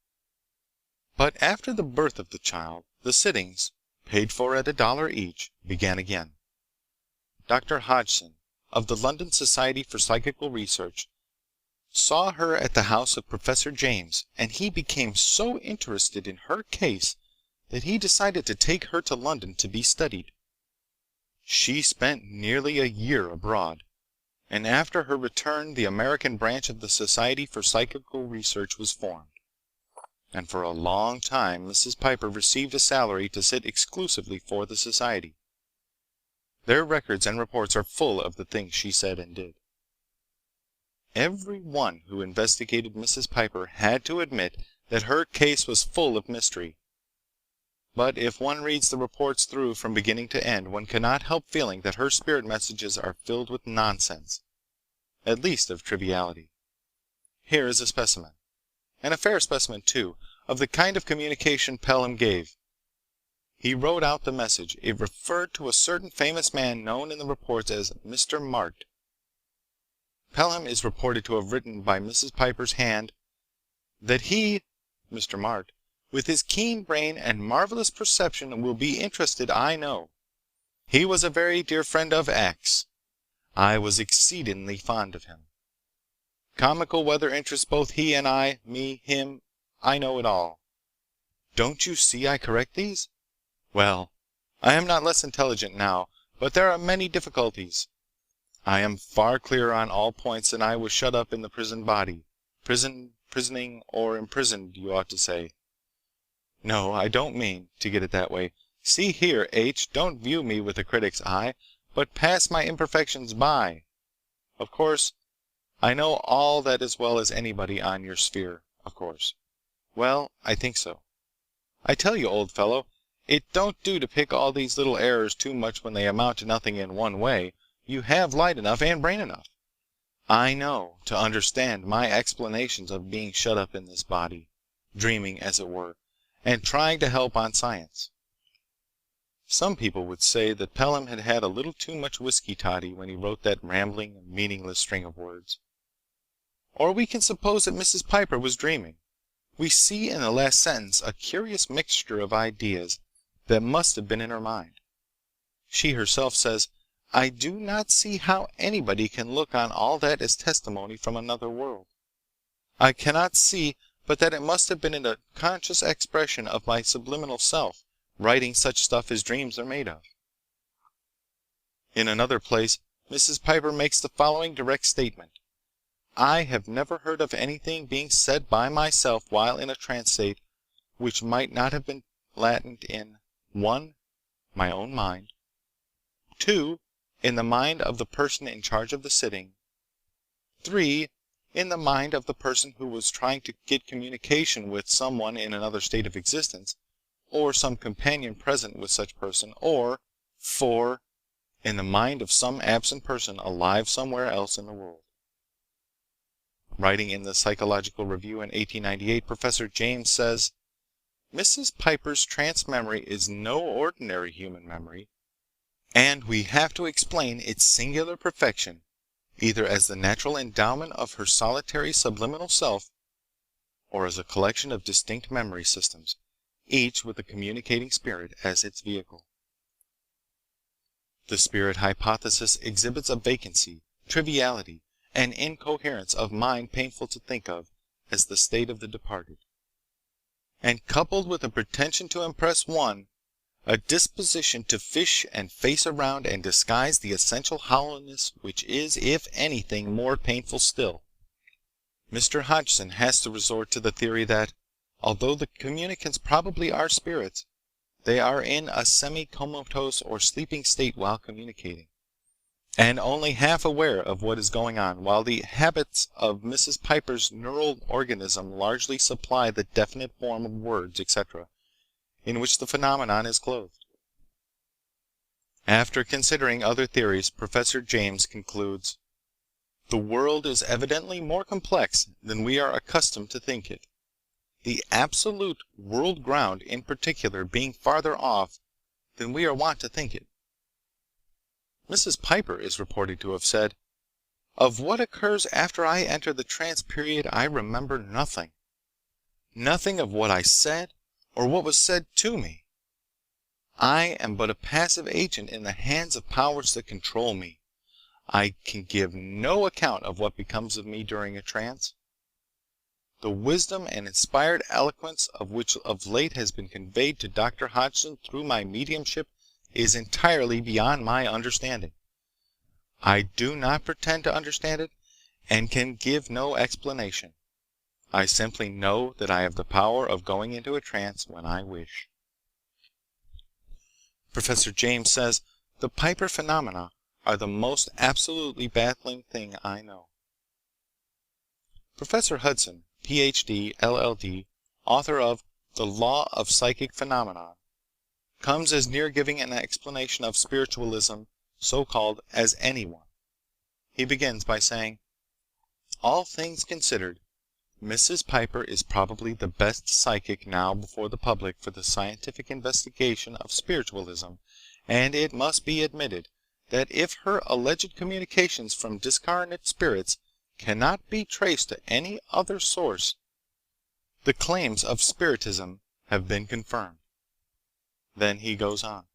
But after the birth of the child, the sittings, paid for at $1 each, began again. Dr. Hodgson, of the London Society for Psychical Research, saw her at the house of Professor James, and he became so interested in her case that he decided to take her to London to be studied. She spent nearly a year abroad, and after her return the American branch of the Society for Psychical Research was formed, and for a long time Mrs. Piper received a salary to sit exclusively for the society. Their records and reports are full of the things she said and did. Every one who investigated Mrs. Piper had to admit that her case was full of mystery. But if one reads the reports through from beginning to end, one cannot help feeling that her spirit messages are filled with nonsense, at least of triviality. Here is a specimen, and a fair specimen too, of the kind of communication Pelham gave. He wrote out the message. It referred to a certain famous man known in the reports as Mr. Mart. Pelham is reported to have written by Mrs. Piper's hand that he, Mr. Mart, with his keen brain and marvelous perception will be interested, I know. He was a very dear friend of X. I was exceedingly fond of him. Comical weather interests both he and I, me, him, I know it all. Don't you see I correct these? Well, I am not less intelligent now, but there are many difficulties. I am far clearer on all points than I was shut up in the prison body. Prisoning, or imprisoned, you ought to say. No, I don't mean to get it that way. See here, H, don't view me with a critic's eye, but pass my imperfections by. Of course, I know all that as well as anybody on your sphere, of course. Well, I think so. I tell you, old fellow, it don't do to pick all these little errors too much when they amount to nothing in one way. You have light enough and brain enough, I know, to understand my explanations of being shut up in this body, dreaming as it were, and trying to help on science. Some people would say that Pelham had had a little too much whiskey toddy when he wrote that rambling and meaningless string of words. Or we can suppose that Mrs. Piper was dreaming. We see in the last sentence a curious mixture of ideas that must have been in her mind. She herself says, I do not see how anybody can look on all that as testimony from another world. I cannot see but that it must have been a conscious expression of my subliminal self, writing such stuff as dreams are made of. In another place, Mrs. Piper makes the following direct statement. I have never heard of anything being said by myself while in a trance state which might not have been latent in 1. My own mind, 2. In the mind of the person in charge of the sitting, 3. In the mind of the person who was trying to get communication with someone in another state of existence, or some companion present with such person, or 4. In the mind of some absent person alive somewhere else in the world. Writing in the Psychological Review in 1898, Professor James says, Mrs. Piper's trance memory is no ordinary human memory, and we have to explain its singular perfection either as the natural endowment of her solitary subliminal self, or as a collection of distinct memory systems, each with a communicating spirit as its vehicle. The spirit hypothesis exhibits a vacancy, triviality, and incoherence of mind painful to think of as the state of the departed, and coupled with a pretension to impress one, a disposition to fish and face around and disguise the essential hollowness which is, if anything, more painful still. Mr. Hodgson has to resort to the theory that, although the communicants probably are spirits, they are in a semi-comatose or sleeping state while communicating, and only half aware of what is going on, while the habits of Mrs. Piper's neural organism largely supply the definite form of words, etc., in which the phenomenon is clothed. After considering other theories, Professor James concludes, the world is evidently more complex than we are accustomed to think it, the absolute world ground in particular being farther off than we are wont to think it. Mrs. Piper is reported to have said, of what occurs after I enter the trance period I remember nothing. Nothing of what I said or what was said to me. I am but a passive agent in the hands of powers that control me. I can give no account of what becomes of me during a trance. The wisdom and inspired eloquence of which of late has been conveyed to Dr. Hodgson through my mediumship is entirely beyond my understanding. I do not pretend to understand it, and can give no explanation. I simply know that I have the power of going into a trance when I wish. Professor James says, the Piper phenomena are the most absolutely baffling thing I know. Professor Hudson, Ph.D., LL.D., author of The Law of Psychic Phenomena, comes as near giving an explanation of spiritualism, so-called, as anyone. He begins by saying, all things considered, Mrs. Piper is probably the best psychic now before the public for the scientific investigation of spiritualism, and it must be admitted that if her alleged communications from discarnate spirits cannot be traced to any other source, the claims of spiritism have been confirmed. Then he goes on.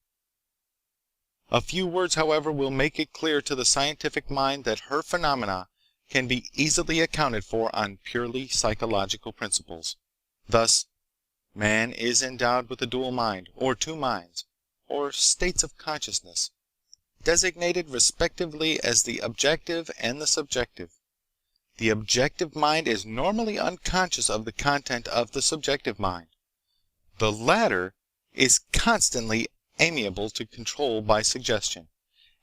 A few words, however, will make it clear to the scientific mind that her phenomena can be easily accounted for on purely psychological principles. Thus, man is endowed with a dual mind, or two minds, or states of consciousness, designated respectively as the objective and the subjective. The objective mind is normally unconscious of the content of the subjective mind. The latter is constantly amenable to control by suggestion,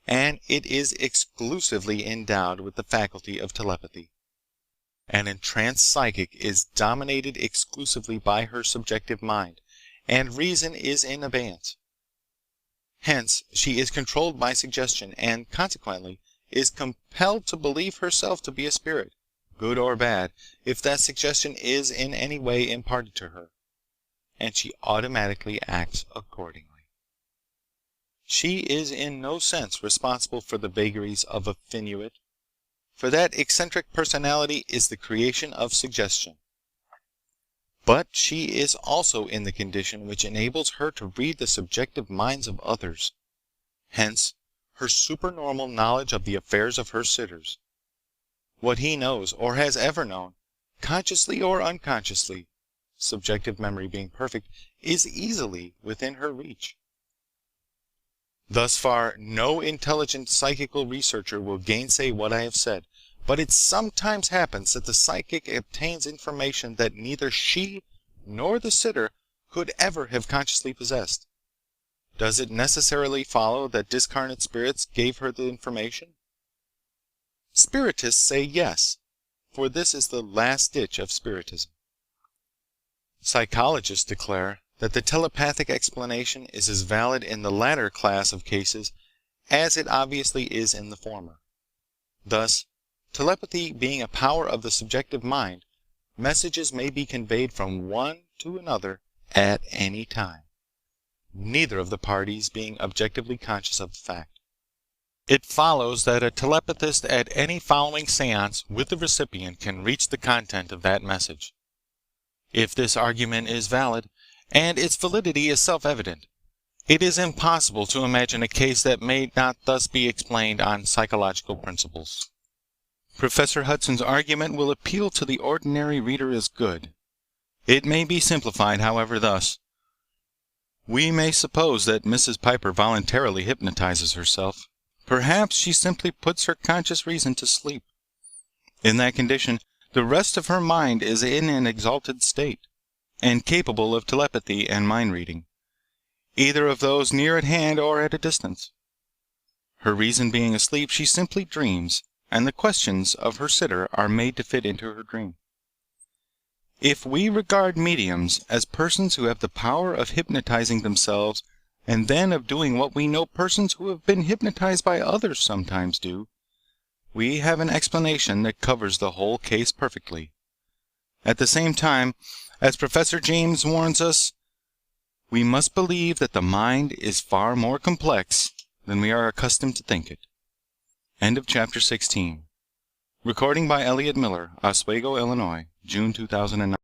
and it is exclusively endowed with the faculty of telepathy. An entranced psychic is dominated exclusively by her subjective mind, and reason is in abeyance. Hence, she is controlled by suggestion, and, consequently, is compelled to believe herself to be a spirit, good or bad, if that suggestion is in any way imparted to her, and she automatically acts accordingly. She is in no sense responsible for the vagaries of a Finuit, for that eccentric personality is the creation of suggestion. But she is also in the condition which enables her to read the subjective minds of others. Hence, her supernormal knowledge of the affairs of her sitters. What he knows, or has ever known, consciously or unconsciously, subjective memory being perfect, is easily within her reach. Thus far, no intelligent psychical researcher will gainsay what I have said, but it sometimes happens that the psychic obtains information that neither she nor the sitter could ever have consciously possessed. Does it necessarily follow that discarnate spirits gave her the information? Spiritists say yes, for this is the last ditch of spiritism. Psychologists declare that the telepathic explanation is as valid in the latter class of cases as it obviously is in the former. Thus, telepathy being a power of the subjective mind, messages may be conveyed from one to another at any time, neither of the parties being objectively conscious of the fact. It follows that a telepathist at any following seance with the recipient can reach the content of that message. If this argument is valid, and its validity is self-evident, it is impossible to imagine a case that may not thus be explained on psychological principles. Professor Hudson's argument will appeal to the ordinary reader as good. It may be simplified, however, thus. We may suppose that Mrs. Piper voluntarily hypnotizes herself. Perhaps she simply puts her conscious reason to sleep. In that condition, the rest of her mind is in an exalted state, and capable of telepathy and mind-reading, either of those near at hand or at a distance. Her reason being asleep, she simply dreams, and the questions of her sitter are made to fit into her dream. If we regard mediums as persons who have the power of hypnotizing themselves, and then of doing what we know persons who have been hypnotized by others sometimes do, we have an explanation that covers the whole case perfectly. At the same time, as Professor James warns us, we must believe that the mind is far more complex than we are accustomed to think it. End of chapter 16. Recording by Elliot Miller, Oswego, Illinois, June 2009.